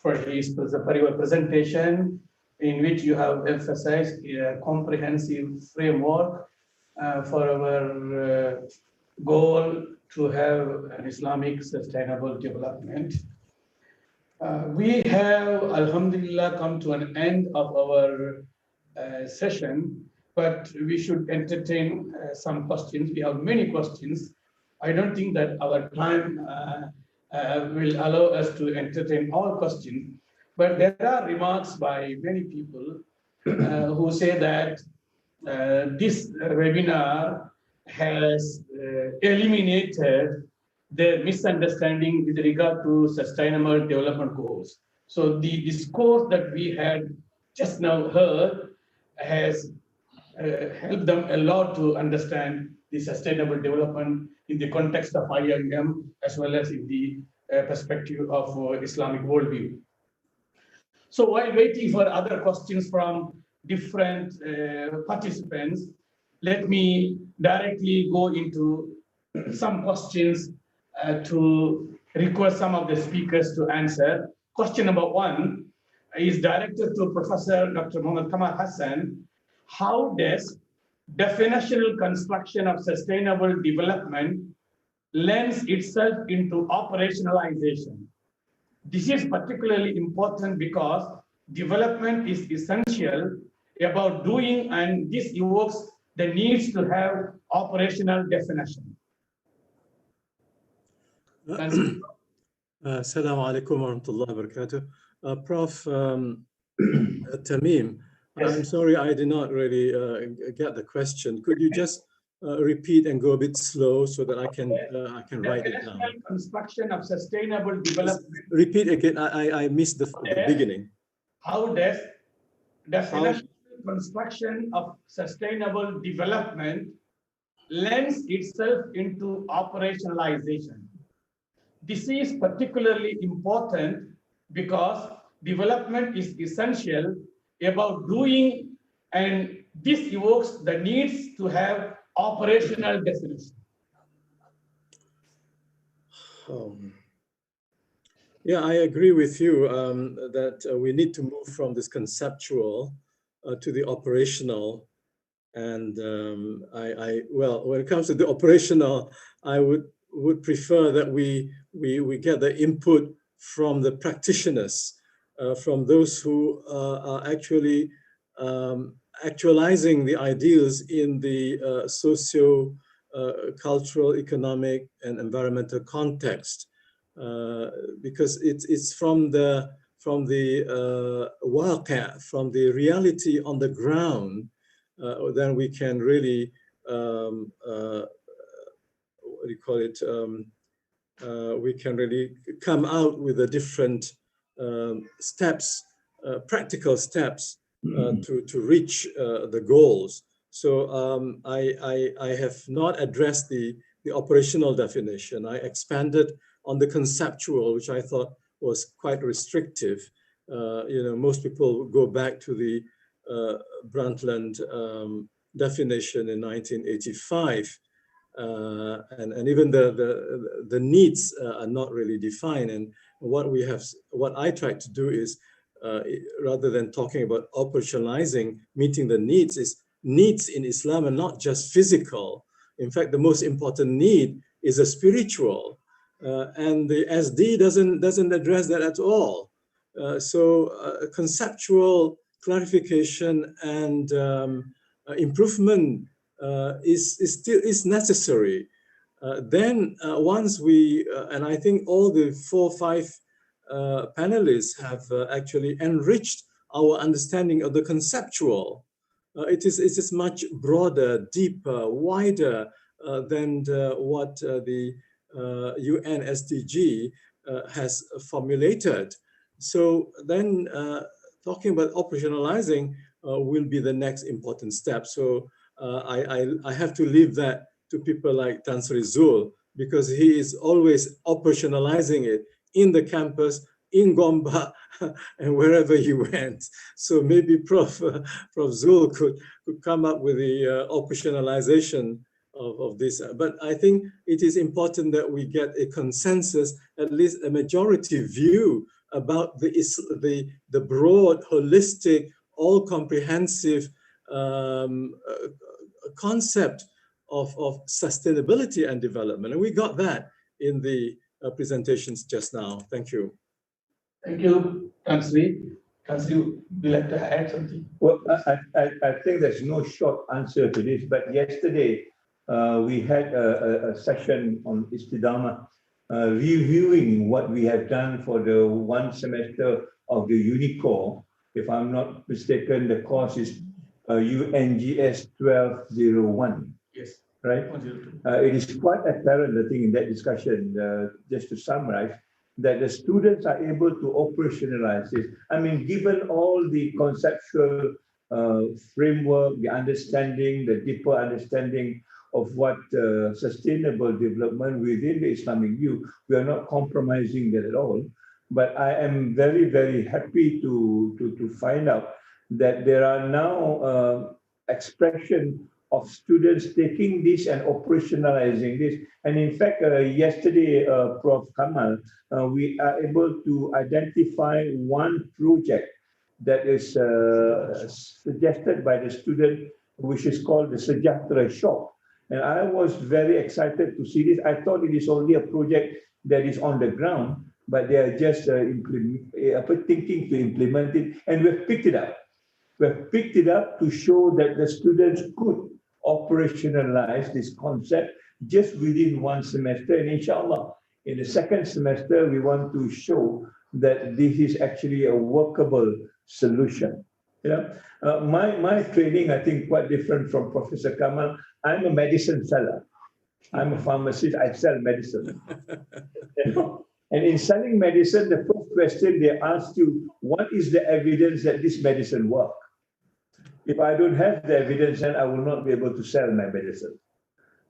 for your presentation, in which you have emphasized a comprehensive framework for our goal to have an Islamic sustainable development. We have, alhamdulillah, come to an end of our session, but we should entertain some questions. We have many questions. I don't think that our time will allow us to entertain all questions, but there are remarks by many people who say that this webinar has eliminated the misunderstanding with regard to sustainable development goals. So the discourse that we had just now heard has helped them a lot to understand the sustainable development in the context of IIUM, as well as in the perspective of Islamic worldview. So while waiting for other questions from different participants, let me directly go into some questions to request some of the speakers to answer. Question number one is directed to Professor Dr. Muhammad Kamal Hassan. How does definitional construction of sustainable development lends itself into operationalization? This is particularly important because development is essential about doing, and this evokes the needs to have operational definition. Assalamu alaikum wa rahmatullahi wa barakatuh. Prof. Tamim, Yes. I'm sorry I did not really get the question. Could you just repeat and go a bit slow so that I can write it down? Construction of sustainable development. Repeat again. I missed the beginning. How does definitional construction of sustainable development lends itself into operationalization? This is particularly important because development is essential about doing, and this evokes the needs to have operational definition. Yeah, I agree with you that we need to move from this conceptual to the operational. And well, when it comes to the operational, I would prefer that we get the input from the practitioners, from those who are actually actualizing the ideals in the socio-cultural, economic, and environmental context, because it's from the waqi', from the reality on the ground, then we can really what do you call it? We can really come out with the different steps, practical steps to reach the goals. So I have not addressed the operational definition. I expanded on the conceptual, which I thought was quite restrictive. Most people go back to the Brundtland definition in 1985. and even the needs are not really defined. And what I try to do is, rather than talking about operationalizing, meeting the needs, is needs in Islam are not just physical. In fact, the most important need is a spiritual, and the SD doesn't address that at all. So conceptual clarification and improvement is necessary. Then once we, and I think all the 4 or 5 panelists have actually enriched our understanding of the conceptual. It is much broader, deeper, wider than what the UN SDG has formulated. So then talking about operationalizing will be the next important step. So I have to leave that to people like Tan Sri Zul, because he is always operationalizing it in the campus, in Gombak, and wherever he went. So maybe Prof Zul could come up with the operationalization of this. But I think it is important that we get a consensus, at least a majority view about the broad, holistic, all-comprehensive concept of sustainability and development. And we got that in the presentations just now. Thank you. Thank you, Tan Sri. Tan Sri, would you like to add something? Well, I think there's no short answer to this, but yesterday we had a session on Istidamah, reviewing what we have done for the 1 semester of the Unicore. If I'm not mistaken, the course is UNGS 1201. Yes. Right? It is quite apparent, I think, in that discussion, just to summarize, that the students are able to operationalize this. I mean, given all the conceptual framework, the understanding, the deeper understanding of what sustainable development within the Islamic view, we are not compromising that at all. But I am very, very happy to find out that there are now expression of students taking this and operationalizing this. And in fact, yesterday, Prof. Kamal, we are able to identify one project that is suggested by the student, which is called the Sejahtera Shop. And I was very excited to see this. I thought it is only a project that is on the ground, but they are just thinking to implement it, and we've picked it up. We've picked it up to show that the students could operationalize this concept just within 1 semester, and inshallah, in the 2nd semester, we want to show that this is actually a workable solution. You know, my training, I think, quite different from Professor Kamal. I'm a medicine seller. I'm a pharmacist. I sell medicine. You know? And in selling medicine, the first question they ask you, what is the evidence that this medicine works? If I don't have the evidence, then I will not be able to sell my medicine.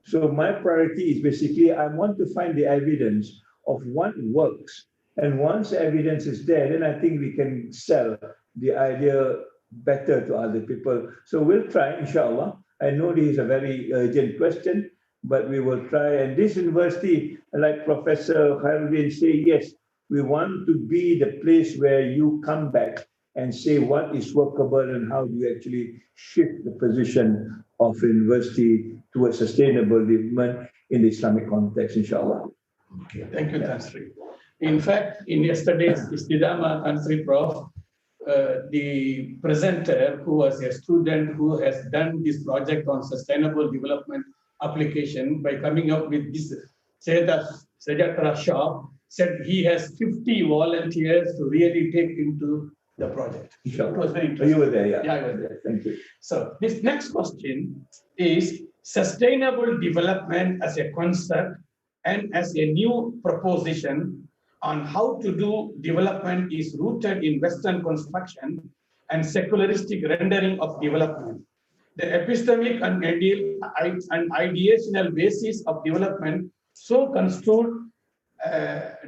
So my priority is basically, I want to find the evidence of what works. And once the evidence is there, then I think we can sell the idea better to other people. So we'll try, inshallah. I know this is a very urgent question, but we will try. And this university, like Professor Khairudin say, yes, we want to be the place where you come back and say what is workable and how do you actually shift the position of university towards sustainable development in the Islamic context, inshallah. Okay, thank you, Tan Sri. In fact, in yesterday's Istidamah, Tan Sri Prof, the presenter, who was a student who has done this project on sustainable development application by coming up with this Sejahtera Shop, said he has 50 volunteers to really take into the project. Sure. It was very interesting. You were there, yeah. Yeah, I was there. Thank you. So this next question is sustainable development as a concept and as a new proposition on how to do development is rooted in Western construction and secularistic rendering of development. The epistemic and ideational basis of development so construed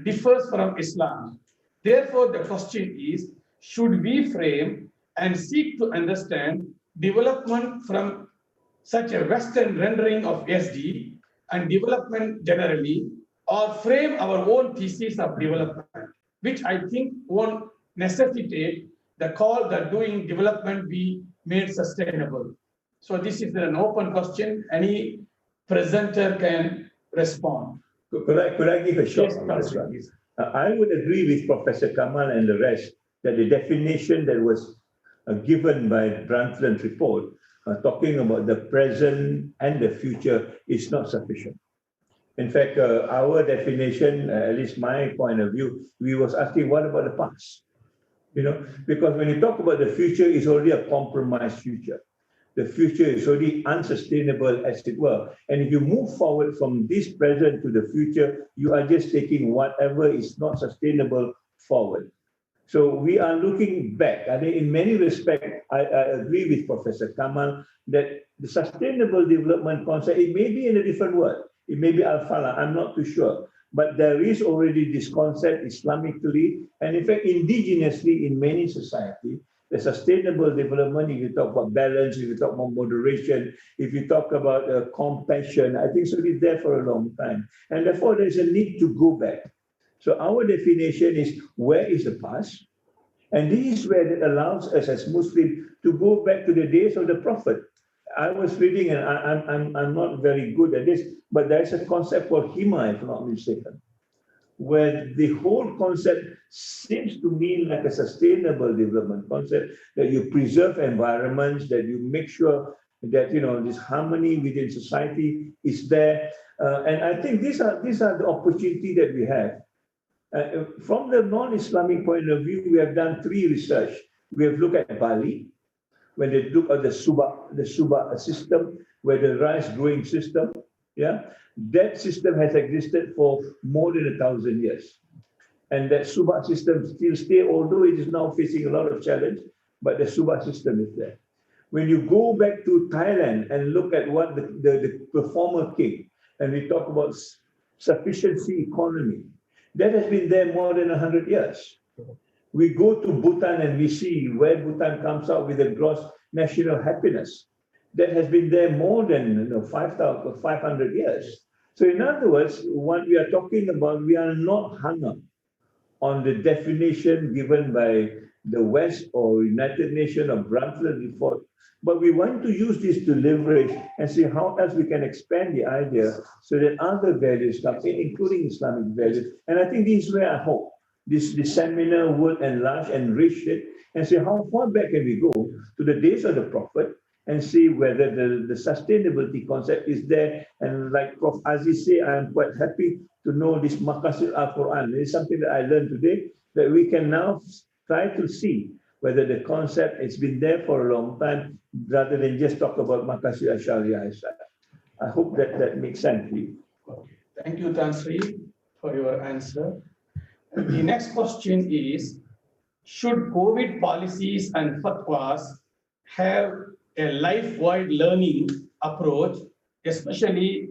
differs from Islam. Therefore, the question is, should we frame and seek to understand development from such a Western rendering of SD and development generally, or frame our own thesis of development, which I think won't necessitate the call that doing development be made sustainable. So this is an open question. Any presenter can respond. Could I give a shot Yes, on this one? yes. I would agree with Professor Kamal and the rest that the definition that was given by Brundtland's report, talking about the present and the future, is not sufficient. In fact, our definition, at least my point of view, we was asking, what about the past? You know, because when you talk about the future, it's already a compromised future. The future is already unsustainable, as it were. And if you move forward from this present to the future, you are just taking whatever is not sustainable forward. So we are looking back. I mean, in many respects, I agree with Professor Kamal that the sustainable development concept, it may be in a different word. It may be Al-Falah, I'm not too sure. But there is already this concept Islamically, and in fact, indigenously in many societies, the sustainable development, if you talk about balance, if you talk about moderation, if you talk about compassion, I think it's already there for a long time. And therefore, there's a need to go back. So our definition is, where is the past? And this is where it allows us as Muslims to go back to the days of the Prophet. I was reading, and I'm not very good at this, but there's a concept called Hima, if I'm not mistaken, where the whole concept seems to mean like a sustainable development concept, that you preserve environments, that you make sure that, you know, this harmony within society is there. And I think these are the opportunity that we have. From the non-Islamic point of view, we have done 3 research. We have looked at Bali, when they look at the Subak system, where the rice growing system, that system has existed for more than 1,000 years. And that Subak system still stays, although it is now facing a lot of challenge, but the Subak system is there. When you go back to Thailand and look at what the former king, and we talk about sufficiency economy, that has been there more than 100 years. We go to Bhutan and we see where Bhutan comes out with a gross national happiness. That has been there more than 500 years. So in other words, what we are talking about, we are not hung up on the definition given by the West or United Nations or Brundtland report, but we want to use this to leverage and see how else we can expand the idea so that other values come in, including Islamic values. And I think this is where I hope this seminar would enlarge and enrich it and see how far back can we go to the days of the Prophet and see whether the sustainability concept is there. And like Prof. Aziz said, I'm quite happy to know this Maqasid al-Quran. It is something that I learned today, that we can now try to see whether the concept has been there for a long time, rather than just talk about Maqasid al-Sharia. I hope that makes sense to you. Okay. Thank you, Tan Sri, for your answer. The next question is, should COVID policies and fatwas have a life-wide learning approach, especially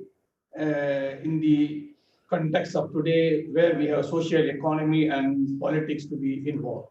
in the context of today, where we have social economy and politics to be involved?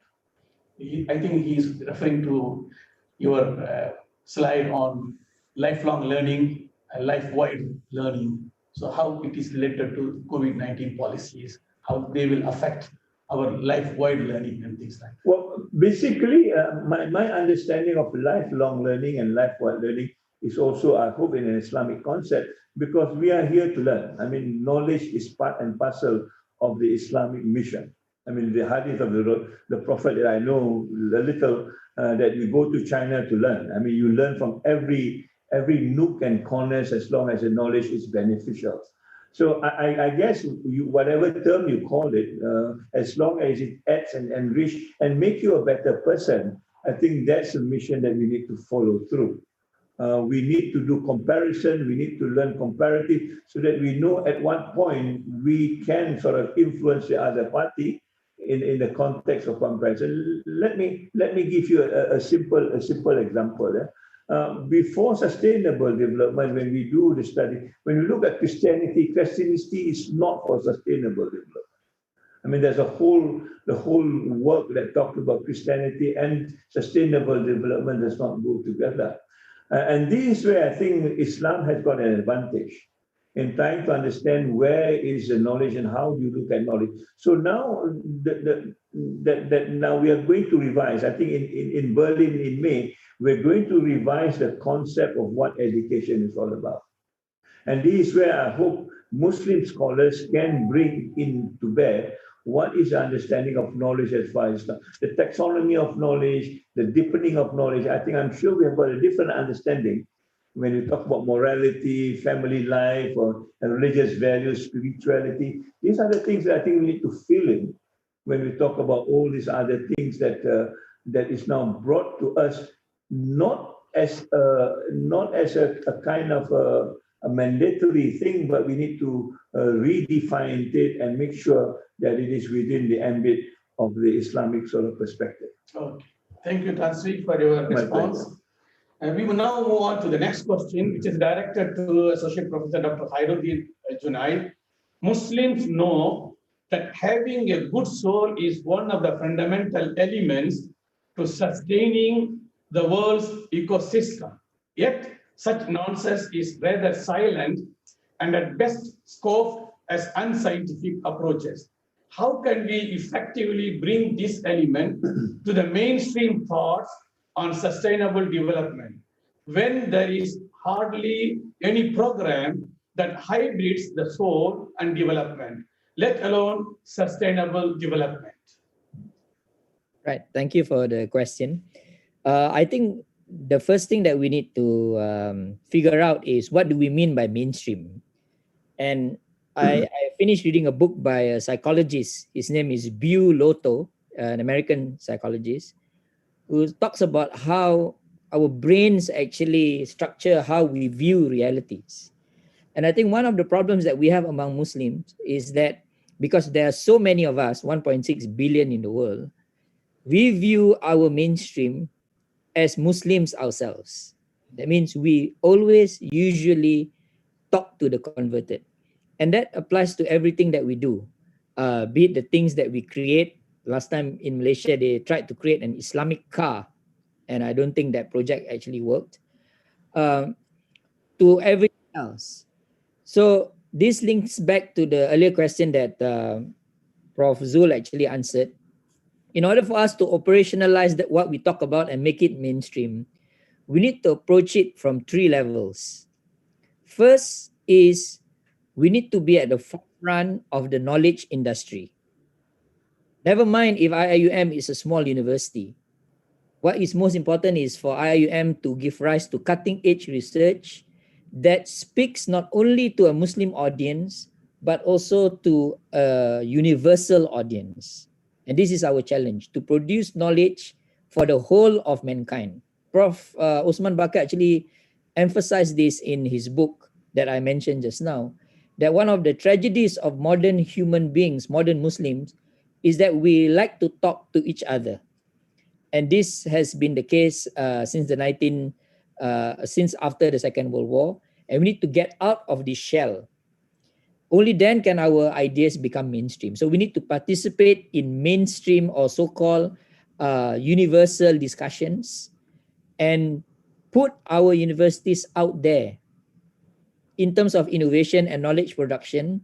I think he's referring to your slide on lifelong learning and life-wide learning. So how it is related to COVID-19 policies, how they will affect our life-wide learning and things like that. Well, basically, my understanding of lifelong learning and life-wide learning is also, I hope, in an Islamic concept, because we are here to learn. I mean, knowledge is part and parcel of the Islamic mission. I mean, the hadith of the Prophet that I know a little, that you go to China to learn. I mean, you learn from every nook and corners as long as the knowledge is beneficial. So I guess whatever term you call it, as long as it adds and enrich and make you a better person, I think that's a mission that we need to follow through. We need to do comparison, we need to learn comparative so that we know at what point we can sort of influence the other party in the context of comparison. Let me give you a simple example. Before sustainable development, when we do the study, when we look at Christianity is not for sustainable development. I mean, there's the whole work that talks about Christianity and sustainable development does not go together. And this is where I think Islam has got an advantage. in trying to understand where is the knowledge and how do you look at knowledge. So now now we are going to revise. I think in Berlin in May, we're going to revise the concept of what education is all about. And this is where I hope Muslim scholars can bring into bear what is the understanding of knowledge as far as the taxonomy of knowledge, the deepening of knowledge. I think I'm sure we have got a different understanding when we talk about morality, family life, or religious values, spirituality. These are the things that I think we need to fill in when we talk about all these other things that that is now brought to us, not as a kind of a mandatory thing, but we need to redefine it and make sure that it is within the ambit of the Islamic sort of perspective. Okay. Thank you, Tansri, for your response. And we will now move on to the next question, which is directed to Associate Professor Dr. Khairudin Junied. Muslims know that having a good soul is one of the fundamental elements to sustaining the world's ecosystem. Yet, such nonsense is rather silent and at best scoped as unscientific approaches. How can we effectively bring this element to the mainstream thoughts on sustainable development when there is hardly any program that hybrids the soul and development, let alone sustainable development? Right. Thank you for the question. I think the first thing that we need to figure out is what do we mean by mainstream? And I finished reading a book by a psychologist. His name is Bu Lotto, an American psychologist, who talks about how our brains actually structure how we view realities. And I think one of the problems that we have among Muslims is that because there are so many of us, 1.6 billion in the world, we view our mainstream as Muslims ourselves. That means we always usually talk to the converted. And that applies to everything that we do, be it the things that we create. Last time in Malaysia, they tried to create an Islamic car, and I don't think that project actually worked, to everything else. So this links back to the earlier question that Prof. Zul actually answered. In order for us to operationalize what we talk about and make it mainstream, we need to approach it from 3 levels. First is we need to be at the forefront of the knowledge industry. Never mind if IIUM is a small university. What is most important is for IIUM to give rise to cutting-edge research that speaks not only to a Muslim audience, but also to a universal audience. And this is our challenge, to produce knowledge for the whole of mankind. Prof. Osman Bakar actually emphasized this in his book that I mentioned just now, that one of the tragedies of modern human beings, modern Muslims, is that we like to talk to each other. And this has been the case since after the Second World War. And we need to get out of this shell. Only then can our ideas become mainstream. So we need to participate in mainstream or so-called universal discussions and put our universities out there in terms of innovation and knowledge production,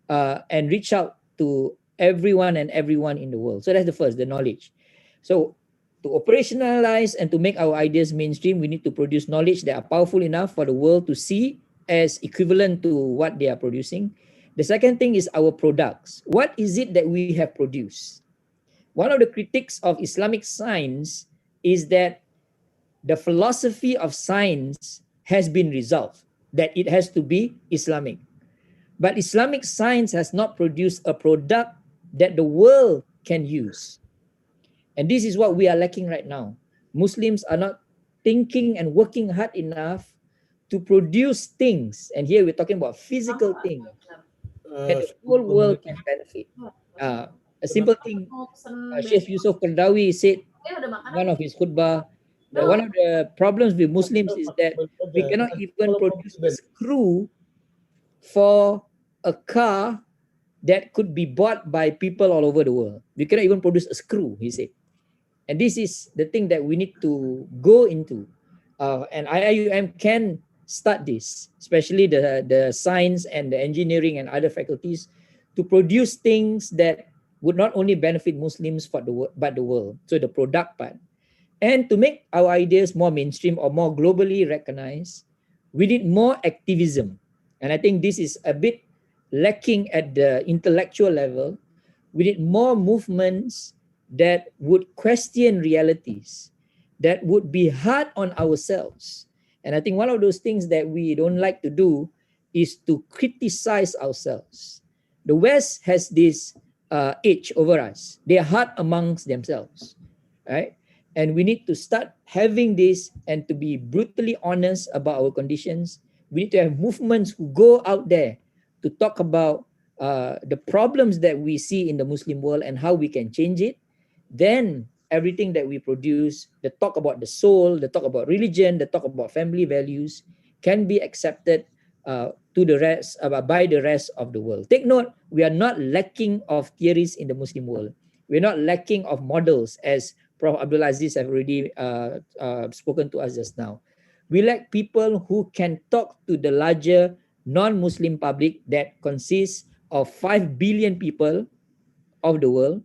and reach out to everyone and everyone in the world. So that's the first, the knowledge. So to operationalize and to make our ideas mainstream, we need to produce knowledge that are powerful enough for the world to see as equivalent to what they are producing. The second thing is our products. What is it that we have produced? One of the critiques of Islamic science is that the philosophy of science has been resolved, that it has to be Islamic. But Islamic science has not produced a product that the world can use. And this is what we are lacking right now. Muslims are not thinking and working hard enough to produce things. And here we're talking about physical things that the whole world can benefit. A simple thing, Sheikh Yusuf Qaradawi said one of his khutbah, that one of the problems with Muslims is that we cannot even produce a screw for a car that could be bought by people all over the world. We cannot even produce a screw, he said. And this is the thing that we need to go into. And IIUM can start this, especially the science and the engineering and other faculties, to produce things that would not only benefit Muslims but the world. So the product part. And to make our ideas more mainstream or more globally recognized, we need more activism. And I think this is a bit lacking at the intellectual level. We need more movements that would question realities, that would be hard on ourselves. And I think one of those things that we don't like to do is to criticize ourselves. The West has this edge over us. They are hard amongst themselves, right? And we need to start having this and to be brutally honest about our conditions. We need to have movements who go out there to talk about the problems that we see in the Muslim world and how we can change it. Then everything that we produce, the talk about the soul, the talk about religion, the talk about family values, can be accepted to the rest by the rest of the world. Take note, we are not lacking of theories in the Muslim world. We're not lacking of models, as Prof. Abdelaziz have already spoken to us just now. We lack people who can talk to the larger non-Muslim public that consists of 5 billion people of the world.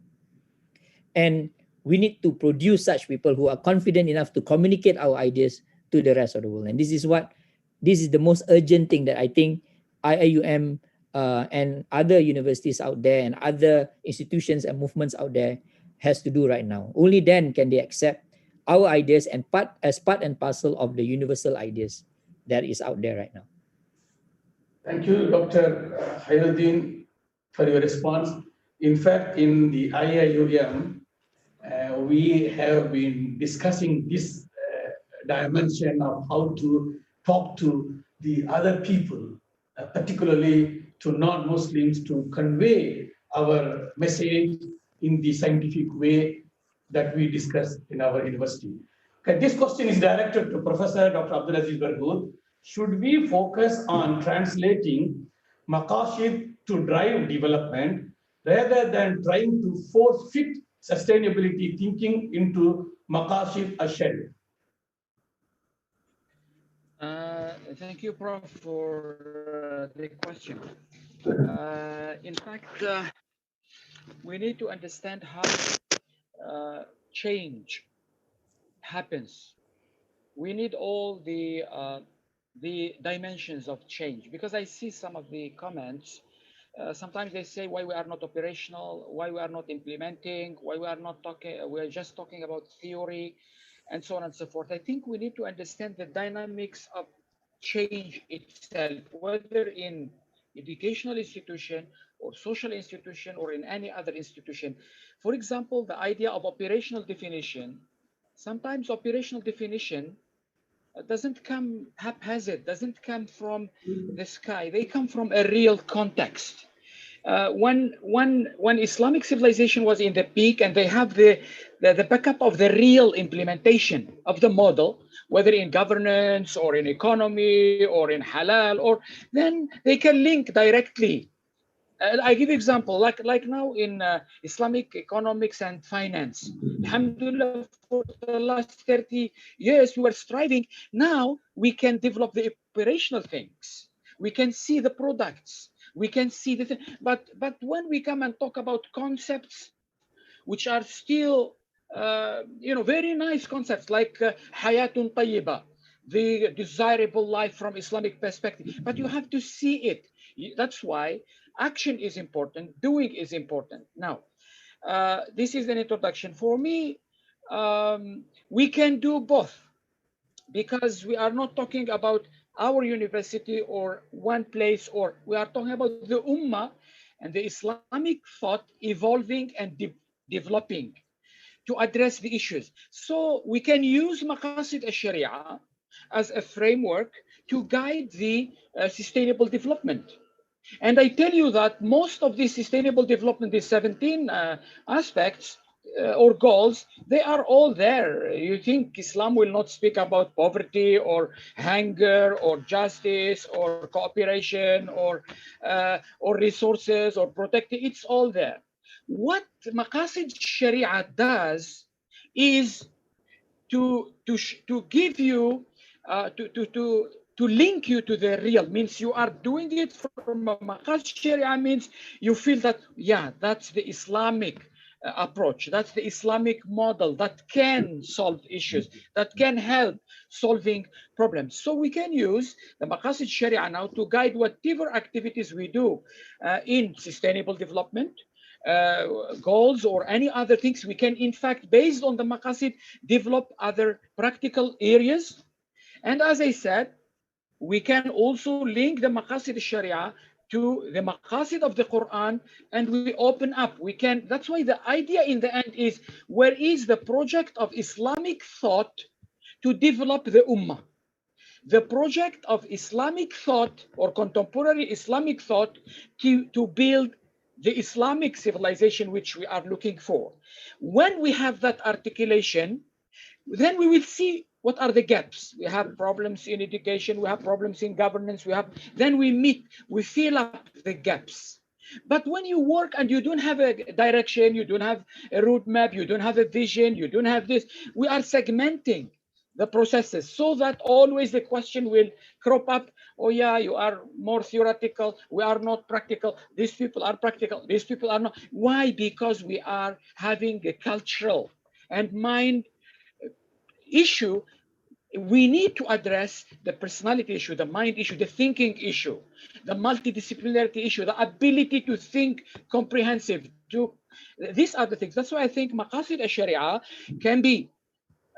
And we need to produce such people who are confident enough to communicate our ideas to the rest of the world. And this is the most urgent thing that I think IIUM and other universities out there and other institutions and movements out there has to do right now. Only then can they accept our ideas and as part and parcel of the universal ideas that is out there right now. Thank you, Dr. Khairudin, for your response. In fact, in the IIUM, we have been discussing this dimension of how to talk to the other people, particularly to non-Muslims, to convey our message in the scientific way that we discussed in our university. Okay, this question is directed to Professor Dr. Abdulaziz Berghout. Should we focus on translating maqasid to drive development rather than trying to force fit sustainability thinking into maqasid al-shari? Thank you, Prof, for the question. In fact, we need to understand how change happens. We need all the dimensions of change, because I see some of the comments. Sometimes they say why we are not operational, why we are not implementing, why we are not talking, we are just talking about theory, and so on and so forth. I think we need to understand the dynamics of change itself, whether in educational institution or social institution or in any other institution. For example, the idea of operational definition, sometimes operational definition doesn't come haphazard, doesn't come from the sky. They come from a real context. When Islamic civilization was in the peak and they have the backup of the real implementation of the model, whether in governance or in economy or in halal, or then they can link directly. I give example, like now in Islamic economics and finance. Alhamdulillah, for the last 30 years, we were striving. Now we can develop the operational things. We can see the products. We can see the thing. But when we come and talk about concepts, which are still, very nice concepts like hayatun tayyiba, the desirable life from Islamic perspective, but you have to see it. That's why action is important, doing is important. Now, this is an introduction. For me, we can do both, because we are not talking about our university or one place, or we are talking about the Ummah and the Islamic thought evolving and developing to address the issues. So we can use Maqasid al-Sharia as a framework to guide the sustainable development. And I tell you that most of the sustainable development, the 17 aspects or goals, they are all there. You think Islam will not speak about poverty or hunger or justice or cooperation or resources or protecting? It's all there. What Maqasid Sharia does is to give you to to link you to the real, means you are doing it from a maqasid sharia, means you feel that, yeah, that's the Islamic approach, that's the Islamic model that can solve issues, that can help solving problems. So we can use the maqasid sharia now to guide whatever activities we do in sustainable development, goals or any other things. We can, in fact, based on the maqasid, develop other practical areas. And as I said, we can also link the maqasid sharia to the maqasid of the Quran, and we open up. We can, that's why the idea in the end is, where is the project of Islamic thought to develop the ummah? The project of Islamic thought or contemporary Islamic thought to build the Islamic civilization which we are looking for. When we have that articulation, then we will see what are the gaps. We have problems in education, we have problems in governance, then we meet, we fill up the gaps. But when you work and you don't have a direction, you don't have a roadmap, you don't have a vision, you don't have this, we are segmenting the processes so that always the question will crop up. Oh yeah, you are more theoretical, we are not practical, these people are practical, these people are not. Why? Because we are having a cultural and mind issue. We need to address the personality issue, the mind issue, the thinking issue, the multidisciplinarity issue, the ability to think comprehensive. These are the things. That's why I think maqasid al-sharia can be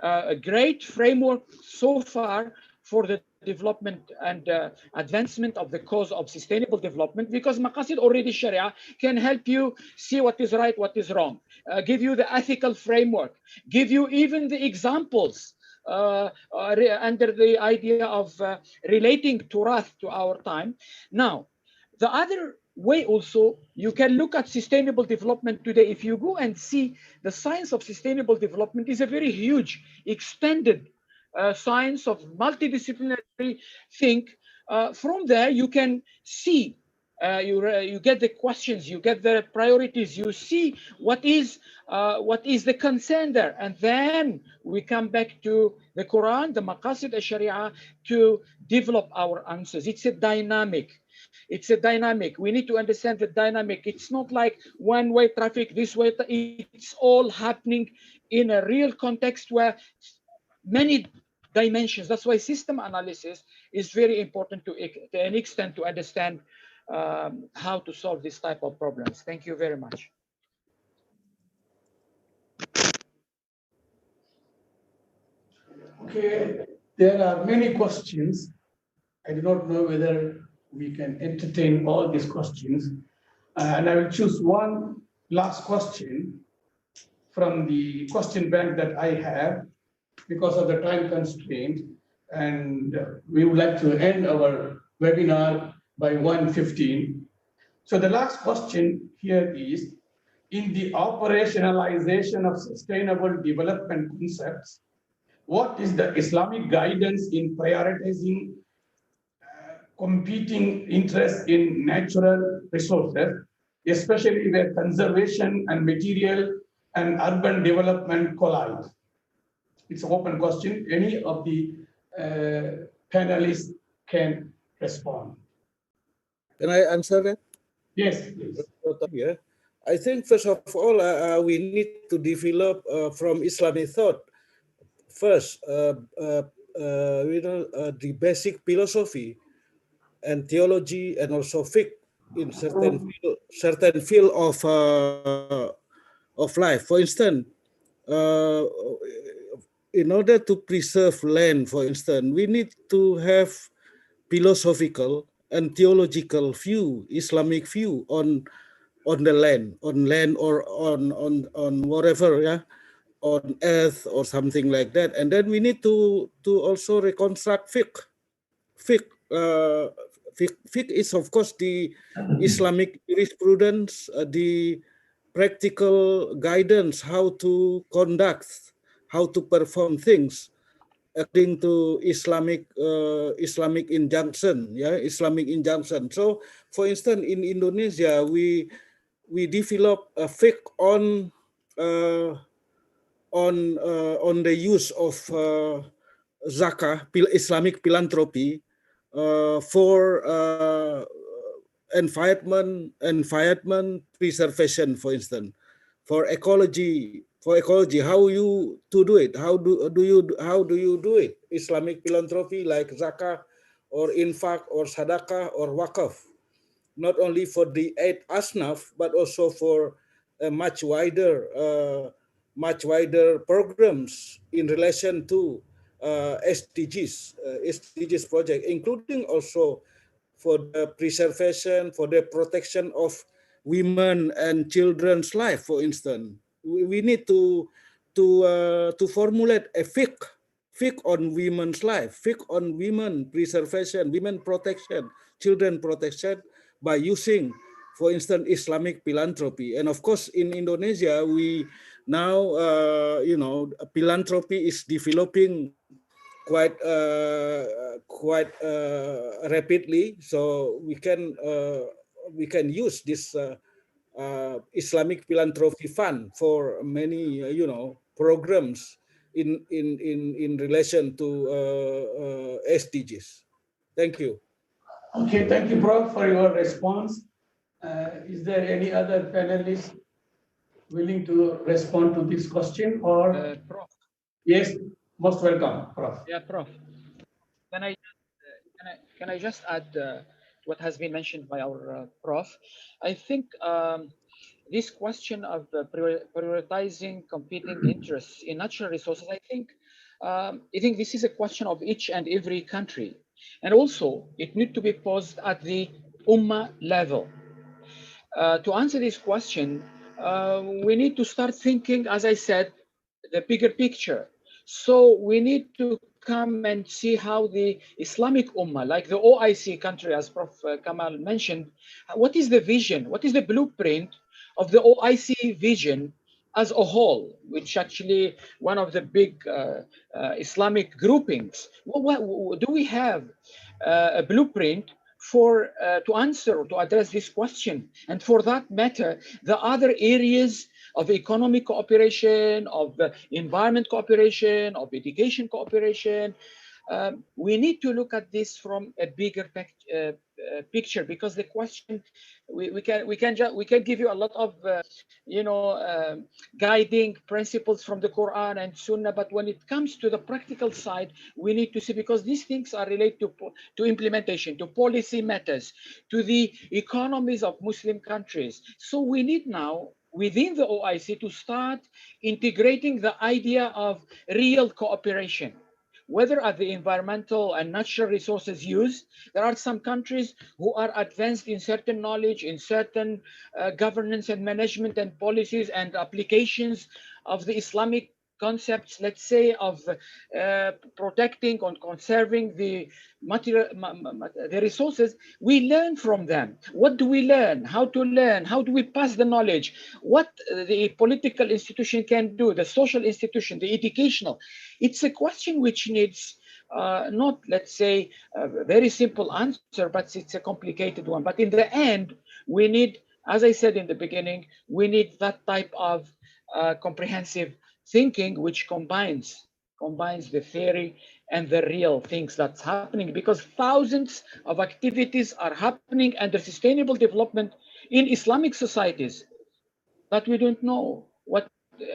a great framework so far for the development and advancement of the cause of sustainable development, because maqasid already sharia can help you see what is right, what is wrong, give you the ethical framework, give you even the examples under the idea of relating Turath to our time. Now, the other way also, you can look at sustainable development today. If you go and see the science of sustainable development is a very huge, expanded science of multidisciplinary think. From there, you can see, you get the questions, you get the priorities, you see what is the concern there, and then we come back to the Quran, the maqasid al-sharia, to develop our answers. It's a dynamic. It's a dynamic. We need to understand the dynamic. It's not like one-way traffic, this way. It's all happening in a real context where many dimensions. That's why system analysis is very important to an extent to understand how to solve this type of problems. Thank you very much. Okay, there are many questions. I do not know whether we can entertain all these questions. And I will choose one last question from the question bank that I have because of the time constraint. And we would like to end our webinar by 1:15. So the last question here is, in the operationalization of sustainable development concepts, what is the Islamic guidance in prioritizing competing interests in natural resources, especially where conservation and material and urban development collide? It's an open question. Any of the panelists can respond. Can I answer that? Yes, please. Yeah. I think first of all, we need to develop from Islamic thought first, the basic philosophy and theology, and also fiqh in certain field of life. For instance, in order to preserve land, for instance, we need to have philosophical and theological view, Islamic view on the land, or on whatever, yeah, on earth or something like that. And then we need to also reconstruct fiqh. Fiqh is, of course, the Islamic jurisprudence, the practical guidance, how to conduct, how to perform things according to Islamic injunction, yeah, Islamic injunction. So, for instance, in Indonesia, we develop a fiqh on the use of zakah, Islamic philanthropy, for environment preservation, for instance, for ecology, how you to do it? How do you do it? Islamic philanthropy like zakah or infaq or sadaqah or wakaf, not only for the 8 asnaf, but also for a much wider programs in relation to SDGs project, including also for the preservation, for the protection of women and children's life, for instance. We need to formulate a fiqh on women's life, fiqh on women preservation, women protection, children protection, by using, for instance, Islamic philanthropy. And of course, in Indonesia, we now, philanthropy is developing quite rapidly. So we can use this Islamic philanthropy fund for many, programs in relation to SDGs. Thank you. Okay, thank you, Prof, for your response. Is there any other panelist willing to respond to this question? Or Prof. Yes, most welcome, Prof. Yeah, Prof. Can I just add what has been mentioned by our Prof? I think this question of prioritizing competing interests in natural resources, I think this is a question of each and every country. And also, it needs to be posed at the Ummah level. To answer this question, we need to start thinking, as I said, the bigger picture. So we need to come and see how the Islamic Ummah, like the OIC country, as Prof. Kamal mentioned, what is the vision, what is the blueprint of the OIC vision as a whole, which actually one of the big Islamic groupings. Do we have a blueprint for to answer or to address this question? And for that matter, the other areas of economic cooperation, of environment cooperation, of education cooperation, we need to look at this from a bigger picture, because the question we can give you a lot of guiding principles from the Quran and Sunnah, but when it comes to the practical side, we need to see, because these things are related to implementation, to policy matters, to the economies of Muslim countries. So we need now within the OIC to start integrating the idea of real cooperation, whether at the environmental and natural resources use. There are some countries who are advanced in certain knowledge, in certain governance and management and policies and applications of the Islamic concepts, let's say, of protecting and conserving the material, the resources. We learn from them. What do we learn? How to learn? How do we pass the knowledge? What the political institution can do, the social institution, the educational. It's a question which needs not, let's say, a very simple answer, but it's a complicated one. But in the end, we need, as I said in the beginning, we need that type of comprehensive thinking which combines the theory and the real things that's happening, because thousands of activities are happening under sustainable development in Islamic societies that we don't know what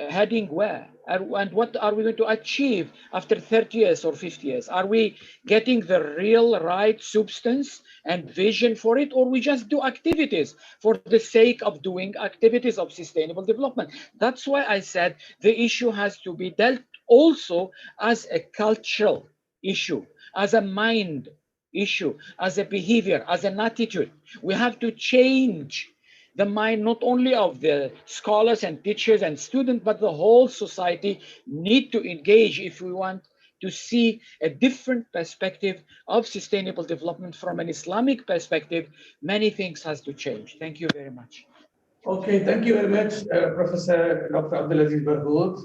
heading where, and what are we going to achieve after 30 years or 50 years. Are we getting the real right substance and vision for it, or we just do activities for the sake of doing activities of sustainable development? That's why I said the issue has to be dealt also as a cultural issue, as a mind issue, as a behavior, as an attitude. We have to change the mind not only of the scholars and teachers and students, but the whole society need to engage if we want to see a different perspective of sustainable development from an Islamic perspective. Many things has to change. Thank you very much. Okay, thank you very much, Professor Dr. Abdelaziz Berghout.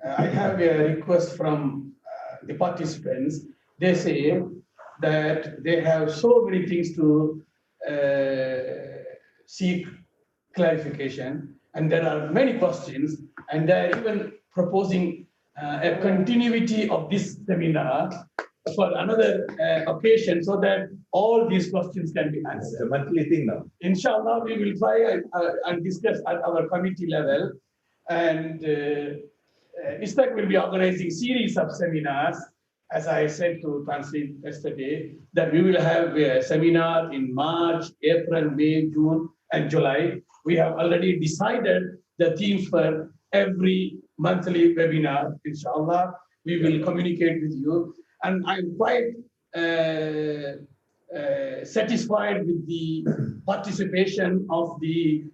I have a request from the participants. They say that they have so many things to seek clarification, and there are many questions, and they are even proposing a continuity of this seminar for another occasion so that all these questions can be answered. It's a monthly thing now. Inshallah, we will try and discuss at our committee level. And ISTAC will be organizing series of seminars, as I said to Translate yesterday, that we will have a seminar in March, April, May, June, and July. We have already decided the themes for every monthly webinar. Inshallah, we will communicate with you. And I'm quite satisfied with the participation of the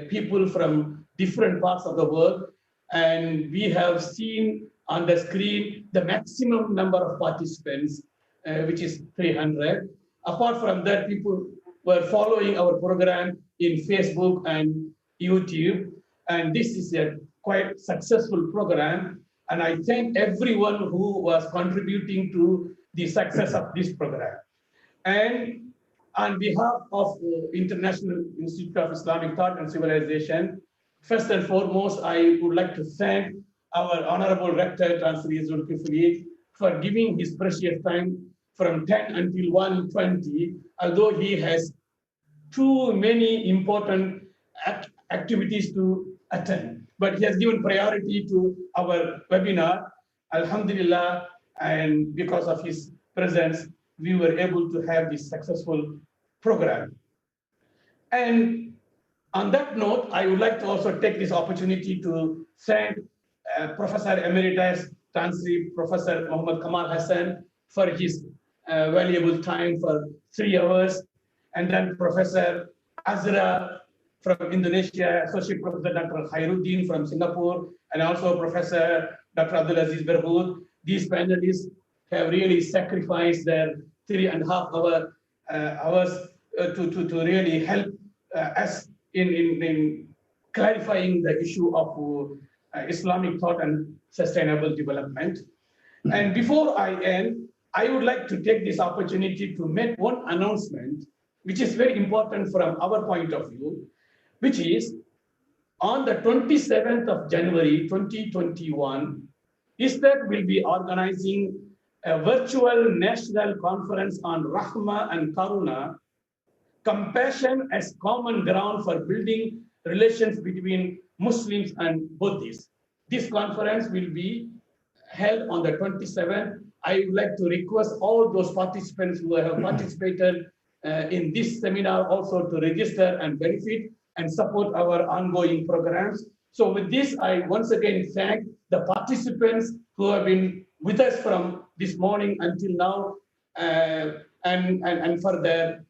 people from different parts of the world. And we have seen on the screen the maximum number of participants, which is 300. Apart from that, people were following our program in Facebook and YouTube. And this is a quite successful program. And I thank everyone who was contributing to the success of this program. And on behalf of the International Institute of Islamic Thought and Civilization, first and foremost, I would like to thank our Honorable Rector, Chancellor Dzulkifli, for giving his precious time from 10 until 1:20, although he has too many important activities to attend. But he has given priority to our webinar, Alhamdulillah, and because of his presence, we were able to have this successful program. And on that note, I would like to also take this opportunity to thank Professor Emeritus, Chancellor Professor Muhammad Kamal Hassan for his valuable time for 3 hours, and then Professor Azra from Indonesia, Associate Professor Dr. Khairudin from Singapore, and also Professor Dr. Abdelaziz Berghout. These panelists have really sacrificed their 3.5 hours to really help us in clarifying the issue of Islamic thought and sustainable development. And before I end, I would like to take this opportunity to make one announcement, which is very important from our point of view, which is on the 27th of January 2021, ISTAC will be organizing a virtual national conference on Rahma and Karuna, compassion as common ground for building relations between Muslims and Buddhists. This conference will be held on the 27th. I would like to request all those participants who have participated in this seminar also to register and benefit and support our ongoing programs. So with this, I once again thank the participants who have been with us from this morning until now, and for their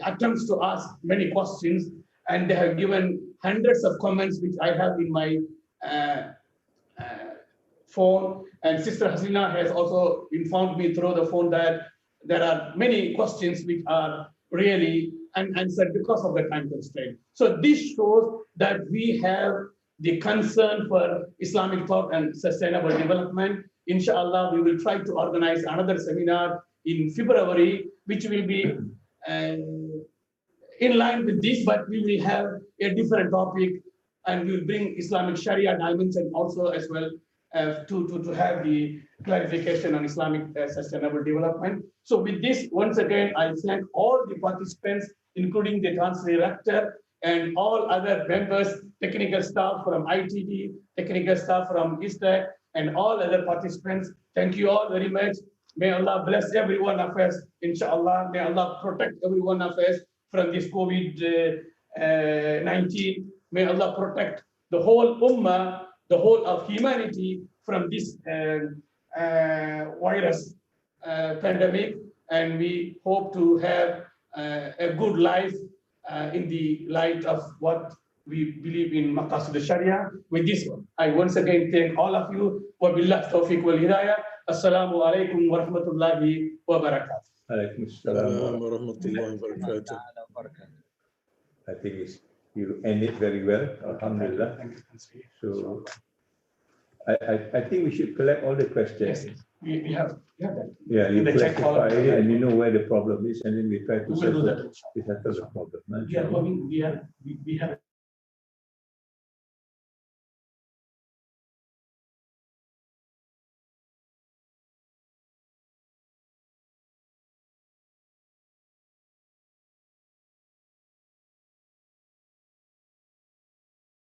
attempts to ask many questions. And they have given hundreds of comments, which I have in my phone. And Sister Hasina has also informed me through the phone that there are many questions which are really unanswered because of the time constraint. So this shows that we have the concern for Islamic thought and sustainable development. Inshallah, we will try to organize another seminar in February, which will be in line with this, but we will have a different topic, and we will bring Islamic Sharia dimension also as well to have the clarification on Islamic sustainable development. So with this, once again, I thank all the participants, including the Chancellor Rector and all other members, technical staff from ITD, technical staff from ISTAC, and all other participants. Thank you all very much. May Allah bless every one of us, inshallah. May Allah protect every one of us from this COVID-19. May Allah protect the whole ummah, the whole of humanity from this virus pandemic. And we hope to have a good life in the light of what we believe in Maqasid al-Sharia. With this one, I once again thank all of you. Wa billah tawfiq wal hidayah. Assalamu alaikum wa rahmatullahi wa barakatuh. Alaikum assalam wa rahmatullahi wa barakatuh. I think you end it very well, alhamdulillah. So I think we should collect all the questions. Yes, we have that. Yeah, you classify it and you know where the problem is, and then we try to settle the problem. We have